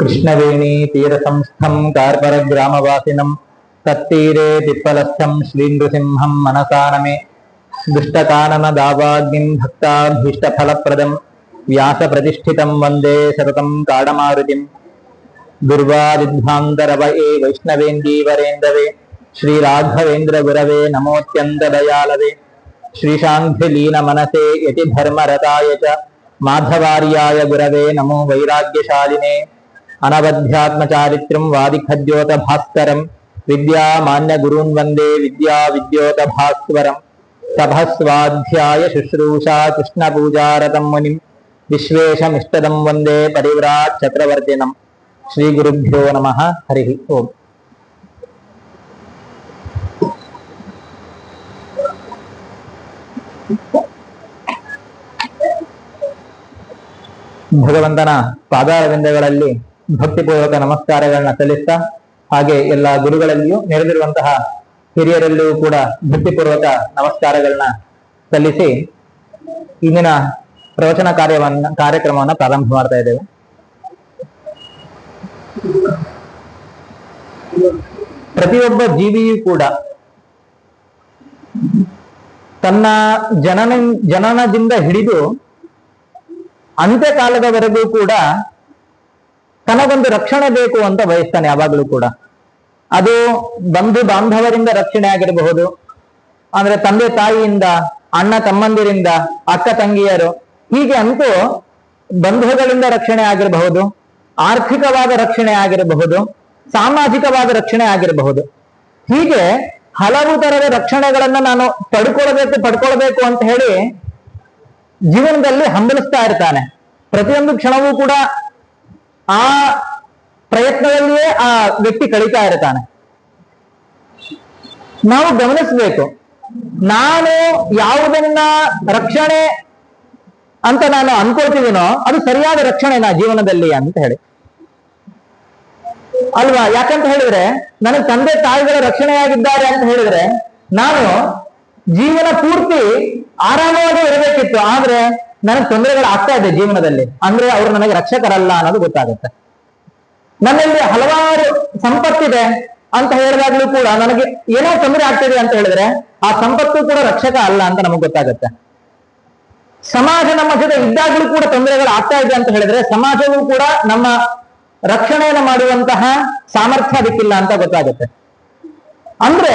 कृष्णवेणी तीरसंस्थं कार्परग्रामवासिनं तत्तीरे पिप्पलस्थं श्रीनृसिंहं मनसा नमे दुष्टकाननदावाग्निं भक्ताभीष्टफलप्रदं व्यासप्रतिष्ठितं वन्दे सततं काडमारुतिं दुर्वादिध्वान्तरवये वैष्णवेन्दीवरेन्दवे श्रीराघवेन्द्रगुरवे नमोऽत्यन्तदयालवे श्रीशान्तिलीनमनसे यतिधर्मरताय च माधवार्याय गुरवे नमो वैराग्यशालिने अनवध्यात्मचारित्रं वादिखद्योत भास्करं विद्यामान्यगुरून् वन्दे विद्याविद्योतभास्वरं तपःस्वाध्याय शुश्रूषा कृष्णपूजारतं मुनिं विश्वेशमिष्टदं वन्दे परिव्राट् चक्रवर्तिनं श्रीगुरुभ्यो नमः हरिः ओम्। ಭಗವಂತನ ಪಾದಾರವಿಂದಗಳಲ್ಲಿ ಭಕ್ತಿಪೂರ್ವಕ ನಮಸ್ಕಾರಗಳನ್ನ ಸಲ್ಲಿಸ್ತಾ, ಹಾಗೆ ಎಲ್ಲ ಗುರುಗಳಲ್ಲಿಯೂ ನೆರೆದಿರುವಂತಹ ಹಿರಿಯರಲ್ಲಿಯೂ ಕೂಡ ಭಕ್ತಿಪೂರ್ವಕ ನಮಸ್ಕಾರಗಳನ್ನ ಸಲ್ಲಿಸಿ ಇಂದಿನ ಪ್ರವಚನ ಕಾರ್ಯಕ್ರಮವನ್ನು ಪ್ರಾರಂಭ ಮಾಡ್ತಾ ಇದ್ದೇವೆ. ಪ್ರತಿಯೊಬ್ಬ ಜೀವಿಯೂ ಕೂಡ ತನ್ನ ಜನನದಿಂದ ಹಿಡಿದು ಅಂತ್ಯಕಾಲದವರೆಗೂ ಕೂಡ ತನಗೊಂದು ರಕ್ಷಣೆ ಬೇಕು ಅಂತ ಬಯಸ್ತಾನೆ. ಯಾವಾಗಲೂ ಕೂಡ ಅದು ಬಂಧು ಬಾಂಧವರಿಂದ ರಕ್ಷಣೆ ಆಗಿರಬಹುದು, ಅಂದ್ರೆ ತಂದೆ ತಾಯಿಯಿಂದ, ಅಣ್ಣ ತಮ್ಮಂದಿರಿಂದ, ಅಕ್ಕ ತಂಗಿಯರು, ಹೀಗೆ ಅಂತೂ ಬಂಧುಗಳಿಂದ ರಕ್ಷಣೆ ಆಗಿರಬಹುದು, ಆರ್ಥಿಕವಾದ ರಕ್ಷಣೆ ಆಗಿರಬಹುದು, ಸಾಮಾಜಿಕವಾದ ರಕ್ಷಣೆ ಆಗಿರಬಹುದು. ಹೀಗೆ ಹಲವು ತರದ ರಕ್ಷಣೆಗಳನ್ನ ನಾನು ಪಡ್ಕೊಳ್ಬೇಕು ಅಂತ ಹೇಳಿ ಜೀವನದಲ್ಲಿ ಹಂಬಲಿಸ್ತಾ ಇರ್ತಾನೆ. ಪ್ರತಿಯೊಂದು ಕ್ಷಣವೂ ಕೂಡ ಆ ಪ್ರಯತ್ನದಲ್ಲಿಯೇ ಆ ವ್ಯಕ್ತಿ ಕಳೀತಾ ಇರ್ತಾನೆ. ನಾವು ಗಮನಿಸಬೇಕು, ನಾನು ಯಾವುದನ್ನ ರಕ್ಷಣೆ ಅಂತ ನಾನು ಅನ್ಕೊಳ್ತಿದ್ದೀನೋ ಅದು ಸರಿಯಾದ ರಕ್ಷಣೆನಾ ಜೀವನದಲ್ಲಿ ಅಂತ ಹೇಳಿ ಅಲ್ವಾ? ಯಾಕಂತ ಹೇಳಿದ್ರೆ ನನಗೆ ತಂದೆ ತಾಯಿಗಳ ರಕ್ಷಣೆಯಾಗಿದ್ದಾರೆ ಅಂತ ಹೇಳಿದ್ರೆ ನಾನು ಜೀವನ ಪೂರ್ತಿ ಆರಾಮವಾಗಿ ಇರಬೇಕಿತ್ತು. ಆದ್ರೆ ನನಗೆ ತೊಂದರೆಗಳು ಆಗ್ತಾ ಇದೆ ಜೀವನದಲ್ಲಿ, ಅಂದ್ರೆ ಅವರು ನನಗೆ ರಕ್ಷಕರಲ್ಲ ಅನ್ನೋದು ಗೊತ್ತಾಗುತ್ತೆ. ನನ್ನಲ್ಲಿ ಹಲವಾರು ಸಂಪತ್ತಿದೆ ಅಂತ ಹೇಳಿದಾಗ್ಲೂ ಕೂಡ ನನಗೆ ಏನೋ ತೊಂದರೆ ಆಗ್ತಿದೆ ಅಂತ ಹೇಳಿದ್ರೆ ಆ ಸಂಪತ್ತು ಕೂಡ ರಕ್ಷಕ ಅಲ್ಲ ಅಂತ ನಮಗೆ ಗೊತ್ತಾಗುತ್ತೆ. ಸಮಾಜ ನಮ್ಮ ಜೊತೆ ಇದ್ದಾಗ್ಲೂ ಕೂಡ ತೊಂದರೆಗಳು ಆಗ್ತಾ ಇದೆ ಅಂತ ಹೇಳಿದ್ರೆ ಸಮಾಜವೂ ಕೂಡ ನಮ್ಮ ರಕ್ಷಣೆಯನ್ನು ಮಾಡುವಂತಹ ಸಾಮರ್ಥ್ಯ ಅದಕ್ಕಿಲ್ಲ ಅಂತ ಗೊತ್ತಾಗುತ್ತೆ. ಅಂದ್ರೆ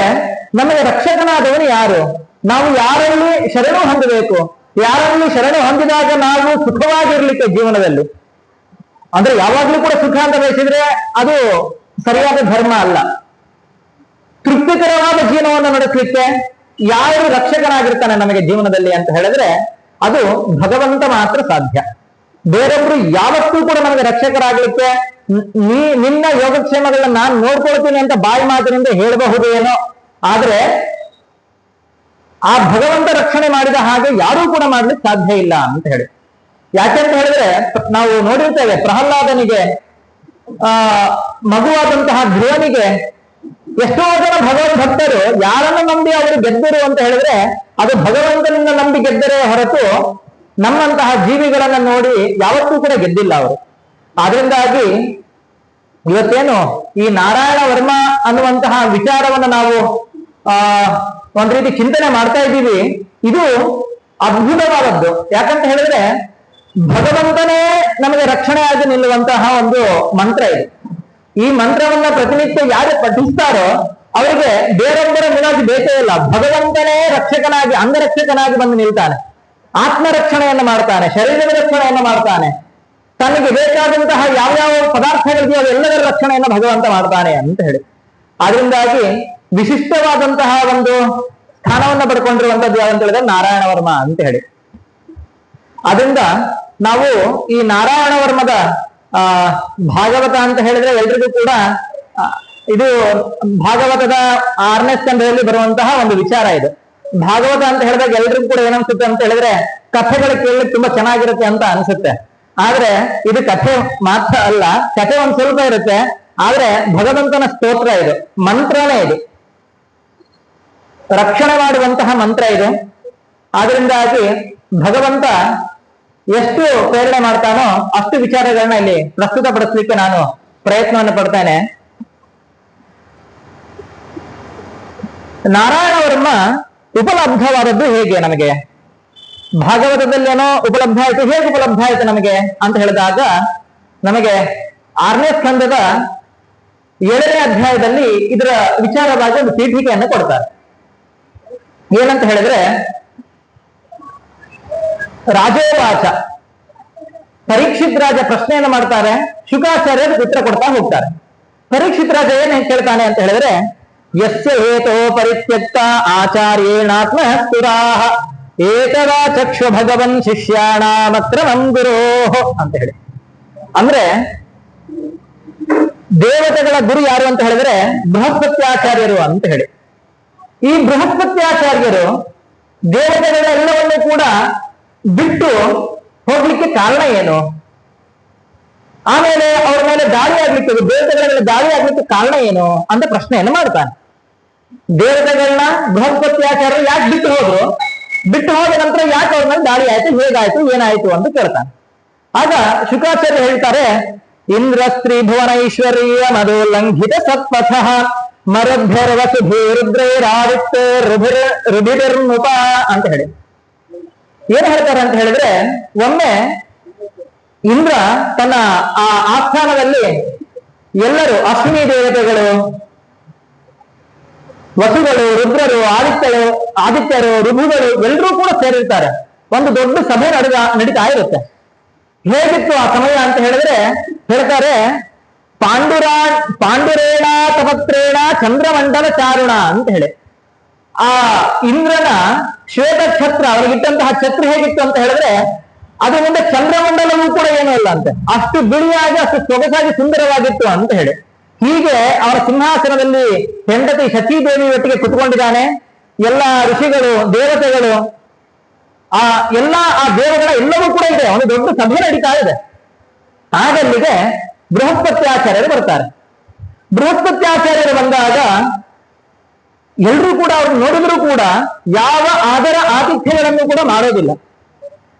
ನಮಗೆ ರಕ್ಷಕನಾದವನು ಯಾರು? ನಾವು ಯಾರಲ್ಲಿ ಶರಣು ಹೊಂದಬೇಕು, ಯಾರಲ್ಲಿ ಶರಣು ಹೊಂದಿದಾಗ ನಾವು ಸುಖವಾಗಿರ್ಲಿಕ್ಕೆ ಜೀವನದಲ್ಲಿ, ಅಂದ್ರೆ ಯಾವಾಗ್ಲೂ ಕೂಡ ಸುಖ ಅಂತ ಬಯಸಿದ್ರೆ ಅದು ಸರಿಯಾದ ಧರ್ಮ ಅಲ್ಲ. ತೃಪ್ತಿಕರವಾದ ಜೀವನವನ್ನು ನಡೆಸಲಿಕ್ಕೆ ಯಾರು ರಕ್ಷಕನಾಗಿರ್ತಾನೆ ನಮಗೆ ಜೀವನದಲ್ಲಿ ಅಂತ ಹೇಳಿದ್ರೆ ಅದು ಭಗವಂತ ಮಾತ್ರ ಸಾಧ್ಯ. ಬೇರೊಬ್ರು ಯಾವತ್ತೂ ಕೂಡ ನಮಗೆ ರಕ್ಷಕರಾಗ್ಲಿಕ್ಕೆ ನಿನ್ನ ಯೋಗಕ್ಷೇಮಗಳನ್ನ ನಾನು ನೋಡ್ಕೊಳ್ತೀನಿ ಅಂತ ಬಾಯಿ ಮಾತಿನಿಂದ ಹೇಳಬಹುದು ಏನೋ, ಆದ್ರೆ ಆ ಭಗವಂತ ರಕ್ಷಣೆ ಮಾಡಿದ ಹಾಗೆ ಯಾರೂ ಕೂಡ ಮಾಡ್ಲಿಕ್ಕೆ ಸಾಧ್ಯ ಇಲ್ಲ ಅಂತ ಹೇಳಿ. ಯಾಕೆಂತ ಹೇಳಿದ್ರೆ ನಾವು ನೋಡಿರ್ತೇವೆ, ಪ್ರಹ್ಲಾದನಿಗೆ ಮಗುವಾದಂತಹ ಧ್ರುವನಿಗೆ ಎಷ್ಟೋ ಜನ ಭಗವದ್ ಭಕ್ತರು ಯಾರನ್ನು ನಂಬಿ ಅವರು ಗೆದ್ದರು ಅಂತ ಹೇಳಿದ್ರೆ ಅದು ಭಗವಂತನಿಂದ ನಂಬಿ ಗೆದ್ದರೆ ಹೊರತು ನಮ್ಮಂತಹ ಜೀವಿಗಳನ್ನ ನೋಡಿ ಯಾವತ್ತೂ ಕೂಡ ಗೆದ್ದಿಲ್ಲ ಅವರು. ಆದ್ರಿಂದಾಗಿ ಇವತ್ತೇನು ಈ ನಾರಾಯಣ ವರ್ಮ ಅನ್ನುವಂತಹ ವಿಚಾರವನ್ನು ನಾವು ಒಂದ್ ರೀತಿ ಚಿಂತನೆ ಮಾಡ್ತಾ ಇದ್ದೀವಿ, ಇದು ಅದ್ಭುತವಾದದ್ದು. ಯಾಕಂತ ಹೇಳಿದ್ರೆ ಭಗವಂತನೇ ನಮಗೆ ರಕ್ಷಣೆಯಾಗಿ ನಿಲ್ಲುವಂತಹ ಒಂದು ಮಂತ್ರ ಇದು. ಈ ಮಂತ್ರವನ್ನ ಪ್ರತಿನಿತ್ಯ ಯಾರು ಪಠಿಸ್ತಾರೋ ಅವರಿಗೆ ಬೇರೊಬ್ಬರ ಮುಲಾಜಿ ಬೇಕೇ ಇಲ್ಲ. ಭಗವಂತನೇ ರಕ್ಷಕನಾಗಿ, ಅಂಗರಕ್ಷಕನಾಗಿ ಬಂದು ನಿಲ್ತಾನೆ, ಆತ್ಮರಕ್ಷಣೆಯನ್ನು ಮಾಡ್ತಾನೆ, ಶರೀರದ ರಕ್ಷಣೆಯನ್ನು ಮಾಡ್ತಾನೆ, ತನಗೆ ಬೇಕಾದಂತಹ ಯಾವ್ಯಾವ ಪದಾರ್ಥಗಳಿದೆಯೋ ಅವೆಲ್ಲದರ ರಕ್ಷಣೆಯನ್ನು ಭಗವಂತ ಮಾಡ್ತಾನೆ ಅಂತ ಹೇಳಿ. ಆದ್ರಿಂದಾಗಿ ವಿಶಿಷ್ಟವಾದಂತಹ ಒಂದು ಸ್ಥಾನವನ್ನು ಪಡ್ಕೊಂಡಿರುವಂತದ್ದು ಯಾವಂತ ಹೇಳಿದ್ರೆ ನಾರಾಯಣ ವರ್ಮ ಅಂತ ಹೇಳಿ. ಅದರಿಂದ ನಾವು ಈ ನಾರಾಯಣ ವರ್ಮದ ಭಾಗವತ ಅಂತ ಹೇಳಿದ್ರೆ ಎಲ್ರಿಗೂ ಕೂಡ ಇದು ಭಾಗವತದ 6ನೇ ಸ್ಕಂಧದಲ್ಲಿ ಬರುವಂತಹ ಒಂದು ವಿಚಾರ ಇದು. ಭಾಗವತ ಅಂತ ಹೇಳಿದಾಗ ಎಲ್ರಿಗೂ ಕೂಡ ಏನನ್ಸುತ್ತೆ ಅಂತ ಹೇಳಿದ್ರೆ ಕಥೆಗಳು ಕೇಳಲಿಕ್ಕೆ ತುಂಬಾ ಚೆನ್ನಾಗಿರುತ್ತೆ ಅಂತ ಅನ್ಸುತ್ತೆ. ಆದ್ರೆ ಇದು ಕಥೆ ಮಾತ್ರ ಅಲ್ಲ, ಕಥೆ ಒಂದ್ ಸ್ವಲ್ಪ ಇರುತ್ತೆ, ಆದ್ರೆ ಭಗವಂತನ ಸ್ತೋತ್ರ ಇದು, ಮಂತ್ರನೇ ಇದು, ರಕ್ಷಣೆ ಮಾಡುವಂತಹ ಮಂತ್ರ ಇದು. ಆದ್ರಿಂದಾಗಿ ಭಗವಂತ ಎಷ್ಟು ಪ್ರೇರಣೆ ಮಾಡ್ತಾನೋ ಅಷ್ಟು ವಿಚಾರಗಳನ್ನ ಇಲ್ಲಿ ಪ್ರಸ್ತುತಪಡಿಸ್ಲಿಕ್ಕೆ ನಾನು ಪ್ರಯತ್ನವನ್ನು ಪಡ್ತೇನೆ. ನಾರಾಯಣ ವರ್ಮ ಉಪಲಬ್ಧವಾದದ್ದು ಹೇಗೆ ನಮಗೆ? ಭಾಗವತದಲ್ಲೇನೋ ಉಪಲಬ್ಧ ಆಯಿತು, ಹೇಗೆ ಉಪಲಬ್ಧ ಆಯಿತು ನಮಗೆ ಅಂತ ಹೇಳಿದಾಗ ನಮಗೆ 6ನೇ ಸ್ಕಂದದ 7ನೇ ಅಧ್ಯಾಯದಲ್ಲಿ ಇದರ ವಿಚಾರವಾಗಿ ಒಂದು ಪೀಠಿಕೆಯನ್ನು ಕೊಡ್ತಾರೆ. ಏನಂತ ಹೇಳಿದ್ರೆ, ರಾಜೋವಾಚ, ಪರೀಕ್ಷಿತ್ ರಾಜ ಪ್ರಶ್ನೆಯನ್ನು ಮಾಡ್ತಾರೆ, ಶುಕಾಚಾರ್ಯರು ಉತ್ತರ ಕೊಡ್ತಾ ಹೋಗ್ತಾರೆ. ಪರೀಕ್ಷಿತ್ ರಾಜ ಏನ್ ಕೇಳ್ತಾನೆ ಅಂತ ಹೇಳಿದ್ರೆ, ಯಸ್ಯ ಹೇತೋ ಪರಿತ್ಯಕ್ತ ಆಚಾರ್ಯೇಣಾತ್ಮ ಸ್ತುರಾಹ ಏಕದಾ ಚಕ್ಷು ಭಗವನ್ ಶಿಷ್ಯಾಣಾಮತ್ರ ಗುರೋಹೋ ಅಂತ ಹೇಳಿ. ಅಂದ್ರೆ ದೇವತೆಗಳ ಗುರು ಯಾರು ಅಂತ ಹೇಳಿದ್ರೆ ಬೃಹಸ್ಪತ್ಯಾಚಾರ್ಯರು ಅಂತ ಹೇಳಿ. ಈ ಬೃಹಸ್ಪತ್ಯಾಚಾರ್ಯರು ದೇವತೆಗಳೆಲ್ಲವನ್ನೂ ಕೂಡ ಬಿಟ್ಟು ಹೋಗ್ಲಿಕ್ಕೆ ಕಾರಣ ಏನು? ಆಮೇಲೆ ಅವ್ರ ಮೇಲೆ ದಾಳಿ ಆಗ್ಲಿಕ್ಕೆ, ದೇವತೆಗಳ ಮೇಲೆ ದಾಳಿ ಆಗ್ಲಿಕ್ಕೆ ಕಾರಣ ಏನು ಅಂತ ಪ್ರಶ್ನೆಯನ್ನು ಮಾಡ್ತಾನೆ. ದೇವತೆಗಳನ್ನ ಬೃಹಸ್ಪತ್ಯಾಚಾರ್ಯರು ಯಾಕೆ ಬಿಟ್ಟು ಹೋದ್ರು, ಬಿಟ್ಟು ಹೋದ ನಂತರ ಯಾಕೆ ಅವ್ರ ಮೇಲೆ ದಾಳಿ ಆಯ್ತು, ಹೇಗಾಯ್ತು, ಏನಾಯ್ತು ಅಂತ ಕೇಳ್ತಾನೆ. ಆಗ ಶುಕಾಚಾರ್ಯ ಹೇಳ್ತಾರೆ, ಇಂದ್ರ ಸ್ತ್ರೀ ಭುವನೈಶ್ವರ್ಯ ಮಧೋಲ್ಲಂಘಿತ ಸತ್ಪಥ ಮರಭ್ಯರ್ವಸುಭೀರುದ್ರೈರಾದಿತ್ಯ ರುಭಿರ್ನುಪ ಅಂತ ಹೇಳಿ. ಏನ್ ಹೇಳ್ತಾರೆ ಅಂತ ಹೇಳಿದ್ರೆ, ಒಮ್ಮೆ ಇಂದ್ರ ತನ್ನ ಆ ಆಸ್ಥಾನದಲ್ಲಿ ಎಲ್ಲರೂ ಅಶ್ವಿನಿ ದೇವತೆಗಳು, ವಸುಗಳು, ರುದ್ರರು, ಆದಿತ್ಯರು, ಋಭುಗಳು ಎಲ್ಲರೂ ಕೂಡ ಸೇರಿರ್ತಾರೆ. ಒಂದು ದೊಡ್ಡ ಸಭೆ ನಡೀತಾ ಇರುತ್ತೆ. ಹೇಗಿತ್ತು ಆ ಸಮಯ ಅಂತ ಹೇಳಿದ್ರೆ ಹೇಳ್ತಾರೆ, ಪಾಂಡುರೇಣ ತಪತ್ರೇಣ ಚಂದ್ರಮಂಡಲ ಚಾರುಣ ಅಂತ ಹೇಳಿ. ಆ ಇಂದ್ರನ ಶ್ವೇತ ಛತ್ರ, ಅವರಿಗಿಟ್ಟಂತಹ ಛತ್ರ ಹೇಗಿತ್ತು ಅಂತ ಹೇಳಿದ್ರೆ ಅದು ಮುಂದೆ ಚಂದ್ರಮಂಡಲವೂ ಕೂಡ ಏನೂ ಇಲ್ಲ ಅಂತೆ, ಅಷ್ಟು ಬಿಳಿಯಾಗಿ ಅಷ್ಟು ಸೊಗಸಾಗಿ ಸುಂದರವಾಗಿತ್ತು ಅಂತ ಹೇಳಿ. ಹೀಗೆ ಅವರ ಸಿಂಹಾಸನದಲ್ಲಿ ಹೆಂಡತಿ ಶಚೀದೇವಿ ಒಟ್ಟಿಗೆ ಕುತ್ಕೊಂಡಿದ್ದಾನೆ. ಎಲ್ಲ ಋಷಿಗಳು, ದೇವತೆಗಳು, ಆ ದೇವಗಳ ಎಲ್ಲವೂ ಕೂಡ ಇದೆ. ಒಂದು ದೊಡ್ಡ ಸಭೆ ನಡೀತಾ ಇದೆ. ಆಗಲ್ಲಿಗೆ ಬೃಹಸ್ಪತ್ಯಾಚಾರ್ಯರು ಬರ್ತಾರೆ. ಬೃಹಸ್ಪತ್ಯಾಚಾರ್ಯರು ಬಂದಾಗ ಎಲ್ಲರೂ ಕೂಡ ಅವ್ರು ನೋಡಿದ್ರು ಕೂಡ ಯಾವ ಆದರ ಆತಿಥ್ಯಗಳನ್ನು ಕೂಡ ಮಾಡೋದಿಲ್ಲ.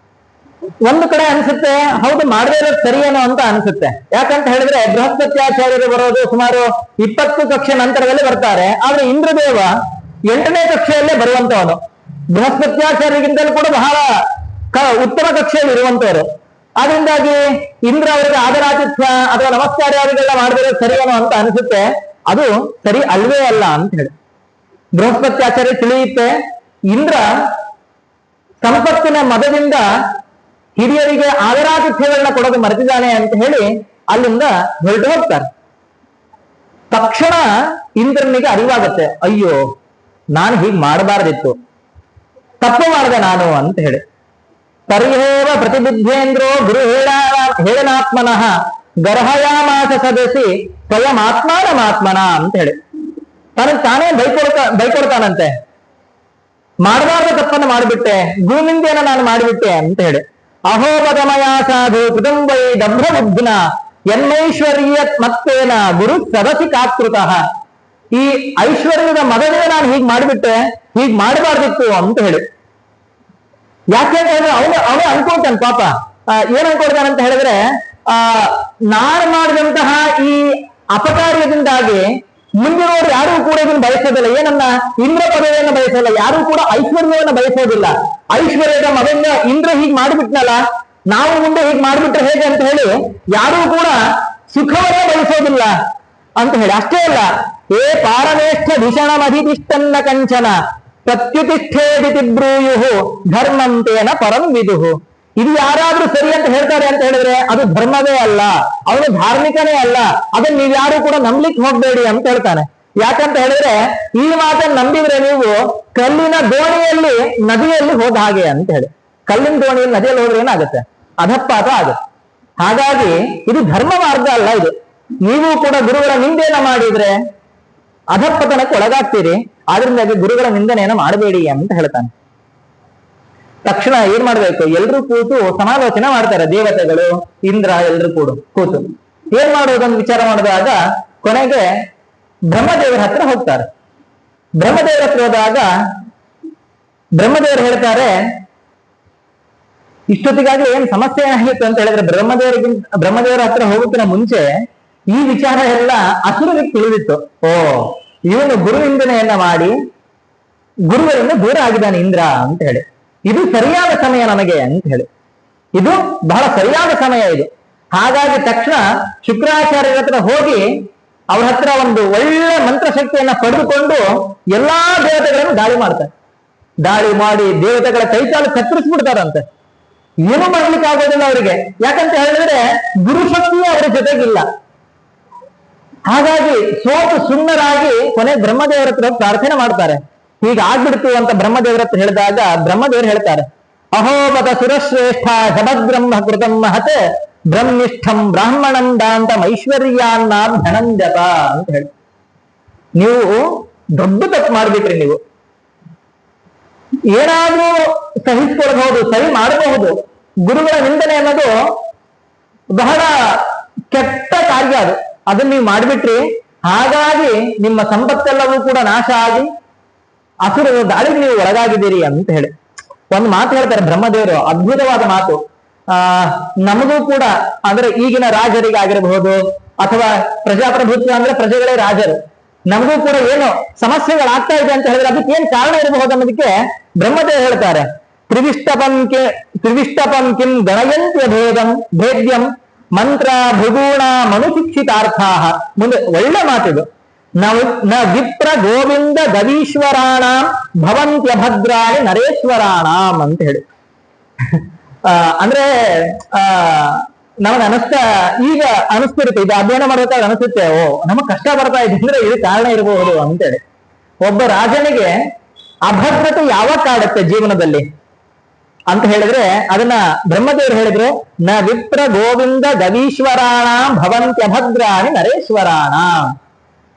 ಒಂದು ಕಡೆ ಅನ್ಸುತ್ತೆ, ಹೌದು ಮಾಡದೇ ಇರೋದು ಸರಿಯೇನೋ ಅಂತ ಅನ್ಸುತ್ತೆ. ಯಾಕಂತ ಹೇಳಿದ್ರೆ ಬೃಹಸ್ಪತ್ಯಾಚಾರ್ಯರು ಬರೋದು ಸುಮಾರು 20 ಕಕ್ಷೆ ನಂತರದಲ್ಲಿ ಬರ್ತಾರೆ. ಆದ್ರೆ ಇಂದ್ರದೇವ 8ನೇ ಕಕ್ಷೆಯಲ್ಲೇ ಬರುವಂತವನು. ಬೃಹಸ್ಪತ್ಯಾಚಾರ್ಯರಿಗಿಂತಲೂ ಕೂಡ ಬಹಳ ಉತ್ತಮ ಕಕ್ಷೆಯಲ್ಲಿ ಇರುವಂತವರು. ಆದ್ರಿಂದಾಗಿ ಇಂದ್ರ ಅವರಿಗೆ ಆದರಾತಿಥ್ಯ ಅಥವಾ ನಮಸ್ಕಾರ್ಯಾದಿಗಳನ್ನ ಮಾಡದಿರೋ ಸರಿಯೇನೋ ಅಂತ ಅನಿಸುತ್ತೆ. ಅದು ಸರಿ ಅಲ್ವೇ ಅಲ್ಲ ಅಂತ ಹೇಳಿ ಬೃಹಸ್ಪತ್ಯಾಚಾರ್ಯ ತಿಳಿಯುತ್ತೆ. ಇಂದ್ರ ಸಂಪತ್ತಿನ ಮದದಿಂದ ಹಿರಿಯರಿಗೆ ಆದರಾತಿಥ್ಯಗಳನ್ನ ಕೊಡೋದು ಮರೆತಿದ್ದಾನೆ ಅಂತ ಹೇಳಿ ಅಲ್ಲಿಂದ ಹೊರಟು ಹೋಗ್ತಾರೆ. ತಕ್ಷಣ ಇಂದ್ರನಿಗೆ ಅರಿವಾಗತ್ತೆ, ಅಯ್ಯೋ ನಾನು ಹೀಗೆ ಮಾಡಬಾರ್ದಿತ್ತು, ತಪ್ಪು ಮಾಡಿದೆ ನಾನು ಅಂತ ಹೇಳಿ. ಪರಿಹೇವ ಪ್ರತಿಬುದ್ಧೇಂದ್ರೋ ಗುರು ಹೇಳನಾತ್ಮನಃ ಗರ್ಹಯಾಮಾಸ ಸದಸಿ ಸ್ವಯಂ ಆತ್ಮಾನಮಾತ್ಮನ ಅಂತ ಹೇಳಿ ತಾನೇ ಬೈಕೊಡ್ತಾನಂತೆ. ಮಾಡಬಾರ್ದ ತಪ್ಪನ್ನು ಮಾಡಿಬಿಟ್ಟೆ, ಗುರುನಿಂದೇನ ನಾನು ಮಾಡಿಬಿಟ್ಟೆ ಅಂತ ಹೇಳಿ. ಅಹೋಪಗಮಯ ಸಾಧು ಕುಟುಂಬೈ ದಭ್ರ ಬುದ್ಧಿನ ಎನ್ನೈಶ್ವರ್ಯ ಮತ್ತೇನ ಗುರು ಸದಸಿ ಕಾಕೃತಃ. ಈ ಐಶ್ವರ್ಯದ ಮಗನಿಗೆ ನಾನು ಹೀಗೆ ಮಾಡಿಬಿಟ್ಟೆ, ಹೀಗೆ ಮಾಡಬಾರ್ದಿತ್ತು ಅಂತ ಹೇಳಿ. ಯಾಕೆ ಅಂತ ಹೇಳಿದ್ರೆ ಅವನೇ ಅನ್ಕೊಳ್ತಾನೆ ಪಾಪ. ಏನ್ ಅನ್ಕೊಳ್ತಾನೆ ಅಂತ ಹೇಳಿದ್ರೆ, ನಾನು ಮಾಡಿದಂತಹ ಈ ಅಪಕಾರ್ಯದಿಂದಾಗಿ ಮುಂದಿನವರು ಯಾರೂ ಕೂಡ ಇದನ್ನು ಬಯಸೋದಿಲ್ಲ. ಏನನ್ನ ಇಂದ್ರ ಪದವಿಯನ್ನು ಬಯಸೋಲ್ಲ, ಯಾರೂ ಕೂಡ ಐಶ್ವರ್ಯವನ್ನು ಬಯಸೋದಿಲ್ಲ. ಐಶ್ವರ್ಯದ ಮಗನ್ನ ಇಂದ್ರ ಹೀಗೆ ಮಾಡಿಬಿಟ್ನಲ್ಲ, ನಾವು ಮುಂದೆ ಹೀಗೆ ಮಾಡಿಬಿಟ್ರೆ ಹೇಗೆ ಅಂತ ಹೇಳಿ ಯಾರೂ ಕೂಡ ಸುಖವನ್ನೇ ಬಯಸೋದಿಲ್ಲ ಅಂತ ಹೇಳಿ. ಅಷ್ಟೇ ಅಲ್ಲ, ಏ ಪಾರಮೇಷ್ಠ ಭೀಷಣಮಧಿತಿಷ್ಠನ್ನ ಕಂಚನ ಪ್ರತ್ಯುತಿಷ್ಠೇದಿತಿ ಬ್ರೂಯುಹು ಧರ್ಮಂತೇನ ಪರಂ ವಿದುಹು. ಇದು ಯಾರಾದ್ರೂ ಸರಿ ಅಂತ ಹೇಳ್ತಾರೆ ಅಂತ ಹೇಳಿದ್ರೆ ಅದು ಧರ್ಮವೇ ಅಲ್ಲ, ಅವನು ಧಾರ್ಮಿಕನೇ ಅಲ್ಲ, ಅದನ್ನ ನೀವ್ಯಾರು ಕೂಡ ನಂಬ್ಲಿಕ್ಕೆ ಹೋಗ್ಬೇಡಿ ಅಂತ ಹೇಳ್ತಾನೆ. ಯಾಕಂತ ಹೇಳಿದ್ರೆ ಈ ಮಾತನ್ನು ನಂಬಿದ್ರೆ ನೀವು ಕಲ್ಲಿನ ದೋಣಿಯಲ್ಲಿ ನದಿಯಲ್ಲಿ ಹೋದ ಹಾಗೆ ಅಂತ ಹೇಳಿ. ಕಲ್ಲಿನ ದೋಣಿಯಲ್ಲಿ ನದಿಯಲ್ಲಿ ಹೋದ್ರೆ ಏನಾಗುತ್ತೆ, ಅಧಪಾತ ಆಗುತ್ತೆ. ಹಾಗಾಗಿ ಇದು ಧರ್ಮ ಮಾರ್ಗ ಅಲ್ಲ. ಇದು ನೀವು ಕೂಡ ಗುರುಗಳ ನಿಂದೆನ ಮಾಡಿದ್ರೆ ಅಧಪತನಕ್ಕೆ ಒಳಗಾಗ್ತೀರಿ. ಆದ್ರಿಂದಾಗಿ ಗುರುಗಳ ನಿಂದನೆಯನ್ನು ಮಾಡಬೇಡಿ ಅಂತ ಹೇಳ್ತಾನೆ. ತಕ್ಷಣ ಏನ್ ಮಾಡ್ಬೇಕು, ಎಲ್ರೂ ಕೂತು ಸಮಾಲೋಚನೆ ಮಾಡ್ತಾರೆ. ದೇವತೆಗಳು, ಇಂದ್ರ ಎಲ್ರು ಕೂತು ಏನ್ ಮಾಡೋದೊಂದು ವಿಚಾರ ಮಾಡಿದಾಗ ಕೊನೆಗೆ ಬ್ರಹ್ಮದೇವರ ಹತ್ರ ಹೋಗ್ತಾರೆ. ಬ್ರಹ್ಮದೇವರ ಹತ್ರ ಹೋದಾಗ ಬ್ರಹ್ಮದೇವರು ಹೇಳ್ತಾರೆ, ಇಷ್ಟೊತ್ತಿಗಾಗ್ಲೇ ಏನ್ ಸಮಸ್ಯೆ ಏನಾಗಿತ್ತು ಅಂತ ಹೇಳಿದ್ರೆ ಬ್ರಹ್ಮದೇವರ ಹತ್ರ ಹೋಗೋಕ್ಕಿಂತ ಮುಂಚೆ ಈ ವಿಚಾರ ಎಲ್ಲ ಅಸುರರಿಗೆ ತಿಳಿದಿತ್ತು. ಓ, ಇವನು ಗುರುವಿಂದನೆಯನ್ನ ಮಾಡಿ ಗುರುಗಳಿಂದ ದೂರ ಆಗಿದ್ದಾನೆ ಇಂದ್ರ ಅಂತ ಹೇಳಿ, ಇದು ಸರಿಯಾದ ಸಮಯ ನಮಗೆ ಅಂತ ಹೇಳಿ, ಇದು ಬಹಳ ಸರಿಯಾದ ಸಮಯ ಇದು. ಹಾಗಾಗಿ ತಕ್ಷಣ ಶುಕ್ರಾಚಾರ್ಯರ ಹತ್ರ ಹೋಗಿ ಅವ್ರ ಹತ್ರ ಒಂದು ಒಳ್ಳೆ ಮಂತ್ರಶಕ್ತಿಯನ್ನ ಪಡೆದುಕೊಂಡು ಎಲ್ಲಾ ದೇವತೆಗಳನ್ನು ದಾಳಿ ಮಾಡ್ತಾರೆ. ದಾಳಿ ಮಾಡಿ ದೇವತೆಗಳ ಕೈಕಾಲು ಕತ್ತರಿಸ್ಬಿಡ್ತಾರಂತೆ. ಏನು ಮಾಡ್ಲಿಕ್ಕೆ ಆಗೋದಿಲ್ಲ ಅವರಿಗೆ. ಯಾಕಂತ ಹೇಳಿದ್ರೆ ಗುರುಶಕ್ತಿಯೇ ಅವರ ಜೊತೆಗಿಲ್ಲ. ಹಾಗಾಗಿ ಸೋತು ಸುಣ್ಣರಾಗಿ ಕೊನೆ ಬ್ರಹ್ಮದೇವರ ಹತ್ರ ಪ್ರಾರ್ಥನೆ ಮಾಡ್ತಾರೆ. ಹೀಗಾಗ್ಬಿಡ್ತು ಅಂತ ಬ್ರಹ್ಮದೇವರ ಹತ್ರ ಹೇಳಿದಾಗ ಬ್ರಹ್ಮದೇವರು ಹೇಳ್ತಾರೆ, ಅಹೋಪತ ಸುರಶ್ರೇಷ್ಠ ಜಗದ್ಬ್ರಹ್ಮ ಕೃತಂ ಮಹತ್ ಬ್ರಹ್ಮಿಷ್ಠಂ ಬ್ರಾಹ್ಮಣಂ ದಾಂತಂ ಐಶ್ವರ್ಯಾನ್ನ ಧನಂಜತ ಅಂತ ಹೇಳಿ, ನೀವು ದೊಡ್ಡ ತಪ್ಪು ಮಾಡ್ಬಿಟ್ರಿ. ನೀವು ಏನಾದ್ರೂ ಸಹಿಸ್ಕೊಳ್ಬಹುದು, ಸರಿ ಮಾಡಬಹುದು. ಗುರುಗಳ ನಿಂದನೆ ಅನ್ನೋದು ಬಹಳ ಕೆಟ್ಟ ಕಾರ್ಯ, ಅದನ್ನ ನೀವು ಮಾಡಿಬಿಟ್ರಿ. ಹಾಗಾಗಿ ನಿಮ್ಮ ಸಂಪತ್ತೆಲ್ಲವೂ ಕೂಡ ನಾಶ ಆಗಿ ಅಸುರರ ದಾಳಿಗೆ ನೀವು ಒಳಗಾಗಿದ್ದೀರಿ ಅಂತ ಹೇಳಿ ಒಂದು ಮಾತು ಹೇಳ್ತಾರೆ ಬ್ರಹ್ಮದೇವರು. ಅದ್ಭುತವಾದ ಮಾತು. ನಮಗೂ ಕೂಡ ಅಂದ್ರೆ ಈಗಿನ ರಾಜರಿಗಾಗಿರಬಹುದು ಅಥವಾ ಪ್ರಜಾಪ್ರಭುತ್ವ ಅಂದ್ರೆ ಪ್ರಜೆಗಳೇ ರಾಜರು, ನಮಗೂ ಕೂಡ ಏನು ಸಮಸ್ಯೆಗಳಾಗ್ತಾ ಇದೆ ಅಂತ ಹೇಳಿದ್ರೆ ಅದಕ್ಕೆ ಏನ್ ಕಾರಣ ಇರಬಹುದು ಅನ್ನೋದಕ್ಕೆ ಬ್ರಹ್ಮದೇವರು ಹೇಳ್ತಾರೆ, ತ್ರಿವಿಷ್ಟಪಂ ಕಿಂ ಗಣಯಂತ್ಯ ಭೇದ್ಯಂ ಮಂತ್ರ ಭೃಗೂಣ ಮನುಶಿಕ್ಷಿತಾರ್ಥ. ಮುಂದೆ ಒಳ್ಳೆ ಮಾತಿದು. ನ ವಿಪ್ರ ಗೋವಿಂದ ಗವೀಶ್ವರಾಣ ಭವಂತ್ಯ ಭದ್ರಾಣಿ ನರೇಶ್ವರಾಣಾಂ ಅಂತ ಹೇಳಿ. ಅಂದ್ರೆ ನಮಗೆ ಈಗ ಅನಿಸ್ತಿರುತ್ತೆ, ಇದು ಅಧ್ಯಯನ ಮಾಡ್ಬೇಕಾದ್ರೆ ಅನಿಸುತ್ತೆ, ಓ ನಮಗ್ ಕಷ್ಟ ಬರ್ತಾ ಇದೆ ಅಂದ್ರೆ ಇದು ಕಾರಣ ಇರಬಹುದು ಅಂತೇಳಿ. ಒಬ್ಬ ರಾಜನಿಗೆ ಅಭದ್ರತೆ ಯಾವಾಗ ಕಾಡುತ್ತೆ ಜೀವನದಲ್ಲಿ ಅಂತ ಹೇಳಿದ್ರೆ ಅದನ್ನ ಬ್ರಹ್ಮದೇವರು ಹೇಳಿದ್ರು, ನ ವಿಪ್ರ ಗೋವಿಂದ ಗವೀಶ್ವರಾಣ ಭವಂತ್ಯ ಭದ್ರಾಣಿ ನರೇಶ್ವರಾಣ.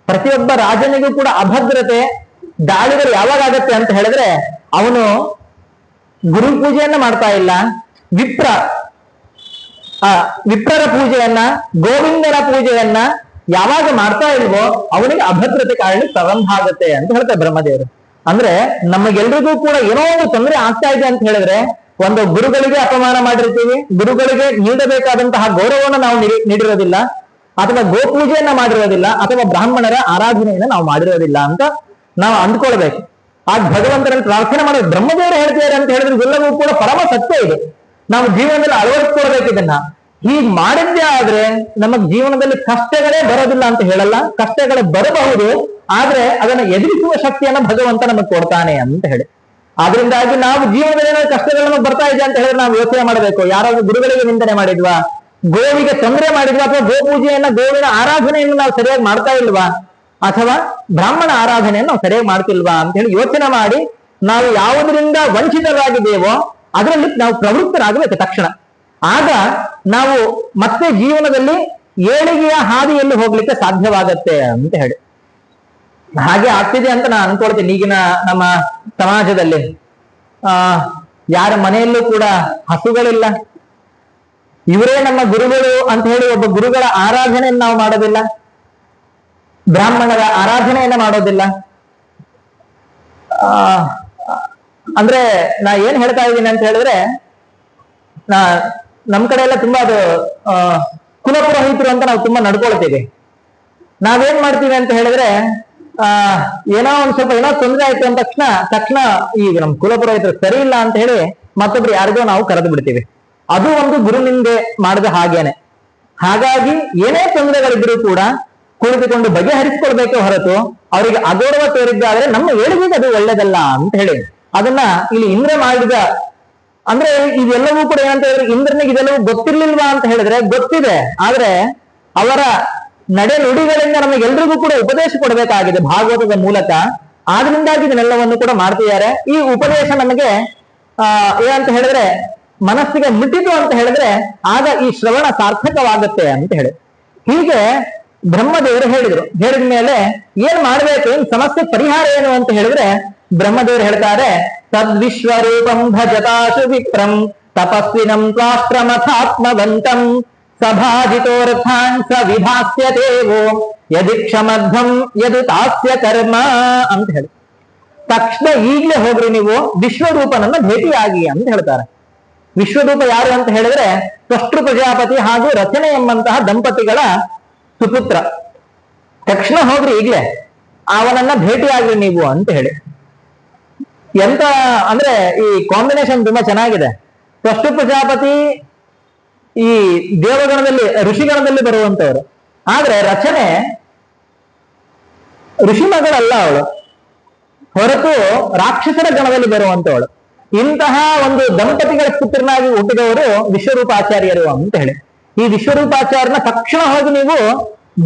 ಪ್ರತಿಯೊಬ್ಬ ರಾಜನಿಗೂ ಕೂಡ ಅಭದ್ರತೆ ದಾಳಿಗಳು ಯಾವಾಗ ಆಗತ್ತೆ ಅಂತ ಹೇಳಿದ್ರೆ ಅವನು ಗುರು ಪೂಜೆಯನ್ನ ಮಾಡ್ತಾ ಇಲ್ಲ, ವಿಪ್ರರ ಪೂಜೆಯನ್ನ ಗೋವಿಂದನ ಪೂಜೆಯನ್ನ ಯಾವಾಗ ಮಾಡ್ತಾ ಇಲ್ವೋ ಅವನಿಗೆ ಅಭದ್ರತೆ ಕಾರಣಕ್ಕೆ ಪ್ರಾರಂಭ ಆಗುತ್ತೆ ಅಂತ ಹೇಳ್ತಾರೆ ಬ್ರಹ್ಮದೇವರು. ಅಂದ್ರೆ ನಮಗೆಲ್ರಿಗೂ ಕೂಡ ಏನೋ ಒಂದು ತೊಂದರೆ ಆಗ್ತಾ ಇದೆ ಅಂತ ಹೇಳಿದ್ರೆ ಒಂದು ಗುರುಗಳಿಗೆ ಅಪಮಾನ ಮಾಡಿರ್ತೀವಿ, ಗುರುಗಳಿಗೆ ನೀಡಬೇಕಾದಂತಹ ಗೌರವವನ್ನು ನಾವು ನೀಡಿರೋದಿಲ್ಲ, ಅಥವಾ ಗೋಪೂಜೆಯನ್ನ ಮಾಡಿರೋದಿಲ್ಲ, ಅಥವಾ ಬ್ರಾಹ್ಮಣರ ಆರಾಧನೆಯನ್ನ ನಾವು ಮಾಡಿರೋದಿಲ್ಲ ಅಂತ ನಾವು ಅಂದ್ಕೊಳ್ಬೇಕು. ಆ ಭಗವಂತನಲ್ಲಿ ಪ್ರಾರ್ಥನೆ ಮಾಡೋದು ಬ್ರಹ್ಮದೇವರು ಹೇಳ್ತಿದ್ದಾರೆ ಅಂತ ಹೇಳಿದ್ರೆ ಎಲ್ಲವೂ ಕೂಡ ಪರಮ ಸತ್ಯ ಇದೆ. ನಾವು ಜೀವನದಲ್ಲಿ ಅಳವಡಿಸ್ಕೊಳ್ಬೇಕು ಇದನ್ನ. ಹೀಗ್ ಮಾಡಿದ್ದೇ ಆದ್ರೆ ನಮಗ್ ಜೀವನದಲ್ಲಿ ಕಷ್ಟಗಳೇ ಬರೋದಿಲ್ಲ ಅಂತ ಹೇಳಲ್ಲ, ಕಷ್ಟಗಳೇ ಬರಬಹುದು, ಆದ್ರೆ ಅದನ್ನ ಎದುರಿಸುವ ಶಕ್ತಿಯನ್ನ ಭಗವಂತ ನಮಗ್ ಕೊಡ್ತಾನೆ ಅಂತ ಹೇಳಿ. ಆದ್ರಿಂದಾಗಿ ನಾವು ಜೀವನದಲ್ಲಿ ಏನಾದ್ರು ಕಷ್ಟಗಳು ನಮಗ್ ಬರ್ತಾ ಇದೆ ಅಂತ ಹೇಳಿದ್ರೆ ನಾವು ಯೋಚನೆ ಮಾಡಬೇಕು, ಯಾರಾದ್ರೂ ಗುರುಗಳಿಗೆ ನಿಂದನೆ ಮಾಡಿದ್ವಾ, ಗೋವಿಗೆ ತೊಂದರೆ ಮಾಡಿದ್ವಾ, ಅಥವಾ ಗೋಪೂಜೆಯನ್ನ ಗೋವಿನ ಆರಾಧನೆಯನ್ನು ನಾವು ಸರಿಯಾಗಿ ಮಾಡ್ತಾ ಇಲ್ವಾ, ಅಥವಾ ಬ್ರಾಹ್ಮಣ ಆರಾಧನೆಯನ್ನು ನಾವು ಸರಿಯಾಗಿ ಮಾಡ್ತಿಲ್ವಾ ಅಂತ ಹೇಳಿ ಯೋಚನೆ ಮಾಡಿ ನಾವು ಯಾವುದರಿಂದ ವಂಚಿತರಾಗಿದ್ದೇವೋ ಅದರಲ್ಲಿ ನಾವು ಪ್ರವೃತ್ತರಾಗಬೇಕು ತಕ್ಷಣ. ಆಗ ನಾವು ಮತ್ತೆ ಜೀವನದಲ್ಲಿ ಏಳಿಗೆಯ ಹಾದಿಯಲ್ಲಿ ಹೋಗ್ಲಿಕ್ಕೆ ಸಾಧ್ಯವಾಗತ್ತೆ ಅಂತ ಹೇಳಿ. ಹಾಗೆ ಆಗ್ತಿದೆ ಅಂತ ನಾನು ಅನ್ಕೊಳ್ತೀನಿ. ಈಗಿನ ನಮ್ಮ ಸಮಾಜದಲ್ಲಿ ಯಾರ ಮನೆಯಲ್ಲೂ ಕೂಡ ಹಸುಗಳಿಲ್ಲ, ಇವರೇ ನಮ್ಮ ಗುರುಗಳು ಅಂತ ಹೇಳಿ ಒಬ್ಬ ಗುರುಗಳ ಆರಾಧನೆಯನ್ನು ನಾವು ಮಾಡೋದಿಲ್ಲ, ಬ್ರಾಹ್ಮಣರ ಆರಾಧನೆಯನ್ನ ಮಾಡೋದಿಲ್ಲ. ಅಂದ್ರೆ ನಾ ಏನ್ ಹೇಳ್ತಾ ಇದ್ದೀನಿ ಅಂತ ಹೇಳಿದ್ರೆ, ನಮ್ ಕಡೆ ಎಲ್ಲ ತುಂಬಾ ಅದು ಕುಲಪುರೋಹಿತರು ಅಂತ ನಾವು ತುಂಬಾ ನಡ್ಕೊಳ್ತೀವಿ. ನಾವೇನ್ ಮಾಡ್ತೀವಿ ಅಂತ ಹೇಳಿದ್ರೆ ಏನೋ ಒಂದ್ ಸ್ವಲ್ಪ ಏನೋ ತೊಂದರೆ ಆಯ್ತು ಅಂದ ತಕ್ಷಣ ಈಗ ನಮ್ ಕುಲಪುರೋಹಿತರು ಸರಿ ಇಲ್ಲ ಅಂತ ಹೇಳಿ ಮತ್ತೊಬ್ರು ಯಾರಿಗೋ ನಾವು ಕರೆದು ಬಿಡ್ತೀವಿ. ಅದು ಒಂದು ಗುರುನಿಂದೆ ಮಾಡಿದ ಹಾಗೇನೆ. ಹಾಗಾಗಿ ಏನೇ ತೊಂದರೆಗಳಿದ್ರು ಕೂಡ ಕುಳಿತುಕೊಂಡು ಬಗೆಹರಿಸಿಕೊಳ್ಬೇಕೆ ಹೊರತು ಅವರಿಗೆ ಅಗೌರವ ತೋರಿದ್ದಾದ್ರೆ ನಮ್ಮ ಏಳಿಗೆಗೆ ಅದು ಒಳ್ಳೇದಲ್ಲ ಅಂತ ಹೇಳಿ ಅದನ್ನ ಇಲ್ಲಿ ಇಂದ್ರ ಮಾಡಿದ. ಅಂದ್ರೆ ಇದೆಲ್ಲವೂ ಕೂಡ ಏನಂತ ಹೇಳಿದ್ರೆ ಇಂದ್ರನಿಗೆ ಇದೆಲ್ಲವೂ ಗೊತ್ತಿರ್ಲಿಲ್ವಾ ಅಂತ ಹೇಳಿದ್ರೆ ಗೊತ್ತಿದೆ, ಆದ್ರೆ ಅವರ ನಡೆ ನುಡಿಗಳಿಂದ ನಮಗೆಲ್ರಿಗೂ ಕೂಡ ಉಪದೇಶ ಕೊಡಬೇಕಾಗಿದೆ ಭಾಗವತದ ಮೂಲಕ. ಆದ್ರಿಂದಾಗಿ ಇದನ್ನೆಲ್ಲವನ್ನು ಕೂಡ ಮಾಡ್ತಿದ್ದಾರೆ. ಈ ಉಪದೇಶ ನಮಗೆ ಏನಂತ ಹೇಳಿದ್ರೆ ಮನಸ್ಸಿಗೆ ಮುಟ್ಟಿತು ಅಂತ ಹೇಳಿದ್ರೆ ಆಗ ಈ ಶ್ರವಣ ಸಾರ್ಥಕವಾಗುತ್ತೆ ಅಂತ ಹೇಳಿ ಹೀಗೆ ಬ್ರಹ್ಮದೇವರು ಹೇಳಿದ್ರು. ಹೇಳಿದ ಮೇಲೆ ಏನ್ ಮಾಡ್ಬೇಕು, ಏನ್ ಸಮಸ್ಯೆ ಪರಿಹಾರ ಏನು ಅಂತ ಹೇಳಿದ್ರೆ ಬ್ರಹ್ಮದೇವರು ಹೇಳ್ತಾರೆ, ತದ್ವಿಶ್ವರೂಪಂ ಭಜತಾಶು ವಿಪ್ರಂ ತಪಸ್ವಿನಂ ತ್ವಾಷ್ಟ್ರಮಥಾತ್ಮವಂತಂ ಸಭಾಜಿತೋರ್ಥಾನ್ ಸ ವಿಭಾಸ್ಯತೇವೋ ಯದಿಕ್ಷಮಧ್ವಂ ಯದು ತಾಸ್ಯ ಕರ್ಮ ಅಂತ ಹೇಳಿ ತಕ್ಷಣ ಈಗಲೇ ಹೋಗ್ರಿ ನೀವು ವಿಶ್ವರೂಪನನ್ನ ಭೇಟಿಯಾಗಿ ಅಂತ ಹೇಳ್ತಾರೆ. ವಿಶ್ವರೂಪ ಯಾರು ಅಂತ ಹೇಳಿದ್ರೆ ತ್ವಷ್ಟೃ ಪ್ರಜಾಪತಿ ಹಾಗೂ ರಚನೆ ಎಂಬಂತಹ ದಂಪತಿಗಳ ಸುಪುತ್ರ. ತಕ್ಷಣ ಹೋಗ್ರಿ ಈಗ್ಲೇ ಅವನನ್ನ ಭೇಟಿಯಾಗ್ರಿ ನೀವು ಅಂತ ಹೇಳಿ. ಎಂತ ಅಂದ್ರೆ ಈ ಕಾಂಬಿನೇಷನ್ ತುಂಬಾ ಚೆನ್ನಾಗಿದೆ. ತ್ವಷ್ಟೃ ಪ್ರಜಾಪತಿ ಈ ದೇವಗಣದಲ್ಲಿ ಋಷಿಗಣದಲ್ಲಿ ಬರುವಂತವರು, ಆದ್ರೆ ರಚನೆ ಋಷಿ ಮಗಳಲ್ಲ ಅವಳು, ಹೊರತು ರಾಕ್ಷಸರ ಗಣದಲ್ಲಿ ಬರುವಂತವಳು. ಇಂತಹ ಒಂದು ದಂಪತಿಗಳ ಪುತ್ರನಾಗಿ ಹುಟ್ಟಿದವರು ವಿಶ್ವರೂಪಾಚಾರ್ಯರು ಅಂತ ಹೇಳಿ. ಈ ವಿಶ್ವರೂಪಾಚಾರ್ಯನ ತಕ್ಷಣ ಹೋಗಿ ನೀವು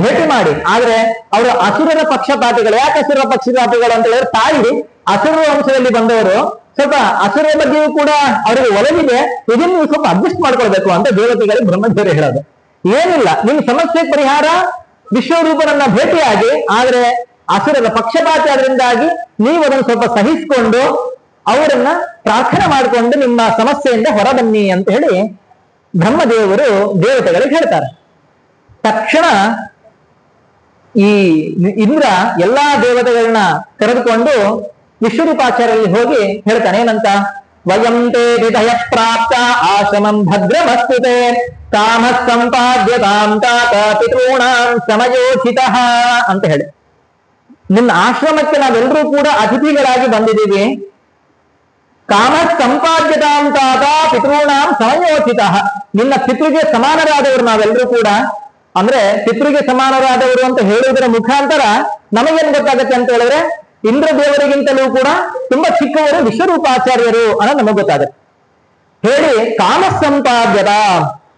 ಭೇಟಿ ಮಾಡಿ. ಆದ್ರೆ ಅವರು ಅಸುರರ ಪಕ್ಷಪಾತಿಗಳು. ಯಾಕೆ ಅಸುರರ ಪಕ್ಷಪಾತಿಗಳು ಅಂತ ಹೇಳಿದ್ರೆ, ತಾಯಿ ಅಸುರ ವಂಶದಲ್ಲಿ ಬಂದವರು, ಸ್ವಲ್ಪ ಅಸುರರ ಬಗ್ಗೆಯೂ ಕೂಡ ಅವರಿಗೆ ಒಲವಿದೆ, ಇದನ್ನು ನೀವು ಸ್ವಲ್ಪ ಅಡ್ಜಸ್ಟ್ ಮಾಡ್ಕೊಳ್ಬೇಕು ಅಂತ ದೇವತೆಗಳಿಗೆ ಬ್ರಹ್ಮದೇವರು ಹೇಳೋದು. ಏನಿಲ್ಲ, ನಿಮ್ಮ ಸಮಸ್ಯೆ ಪರಿಹಾರ ವಿಶ್ವರೂಪನನ್ನ ಭೇಟಿಯಾಗಿ, ಆದ್ರೆ ಅಸುರರ ಪಕ್ಷಪಾತಿ ಅದರಿಂದಾಗಿ ನೀವು ಅದನ್ನು ಸ್ವಲ್ಪ ಸಹಿಸಿಕೊಂಡು ಅವರನ್ನ ಪ್ರಾರ್ಥನೆ ಮಾಡಿಕೊಂಡು ನಿಮ್ಮ ಸಮಸ್ಯೆಯಿಂದ ಹೊರಬನ್ನಿ ಅಂತ ಹೇಳಿ ಬ್ರಹ್ಮದೇವರು ದೇವತೆಗಳಿಗೆ ಹೇಳ್ತಾರೆ. ತಕ್ಷಣ ಈ ಇಂದ್ರ ಎಲ್ಲಾ ದೇವತೆಗಳನ್ನ ಕರೆದುಕೊಂಡು ವಿಶ್ವರೂಪಾಚಾರ್ಯರಲ್ಲಿ ಹೋಗಿ ಹೇಳ್ತಾನೆ. ಏನಂತ? ವಯಂ ತೇ ವಿಧಯ ಪ್ರಾಪ್ತ ಆಶ್ರಮಂ ಭದ್ರಮಸ್ತುತೆ ಕಾಮ ಸಂಪಾದ್ಯತಾಂ ತಾತ ಪಿತॄಣಾಂ ಸಮಯೋಚಿತಃ ಅಂತ ಹೇಳಿ. ನಿನ್ನ ಆಶ್ರಮಕ್ಕೆ ನಾವೆಲ್ಲರೂ ಕೂಡ ಅತಿಥಿಗಳಾಗಿ ಬಂದಿದ್ದೀವಿ. ಕಾಮ ಸಂಪಾದ್ಯತಾಂ ತಾತ ಪಿತॄಣಾಂ ಸಮಯೋಚಿತಃ, ನಿನ್ನ ಪಿತೃಗೆ ಸಮಾನರಾದವರು ನಾವೆಲ್ಲರೂ ಕೂಡ. ಅಂದ್ರೆ ಪಿತೃಗೆ ಸಮಾನರಾದವರು ಅಂತ ಹೇಳುವುದರ ಮುಖಾಂತರ ನಮಗೇನ್ ಗೊತ್ತಾಗುತ್ತೆ ಅಂತ ಹೇಳಿದ್ರೆ, ಇಂದ್ರ ದೇವರಿಗಿಂತಲೂ ಕೂಡ ತುಂಬಾ ಚಿಕ್ಕವರು ವಿಶ್ವರೂಪಾಚಾರ್ಯರು ಅನ್ನೋದು ನಮಗ್ ಗೊತ್ತಾಗುತ್ತೆ. ಹೇಳಿ ಕಾಮ ಸಂಪಾದ್ಯದ,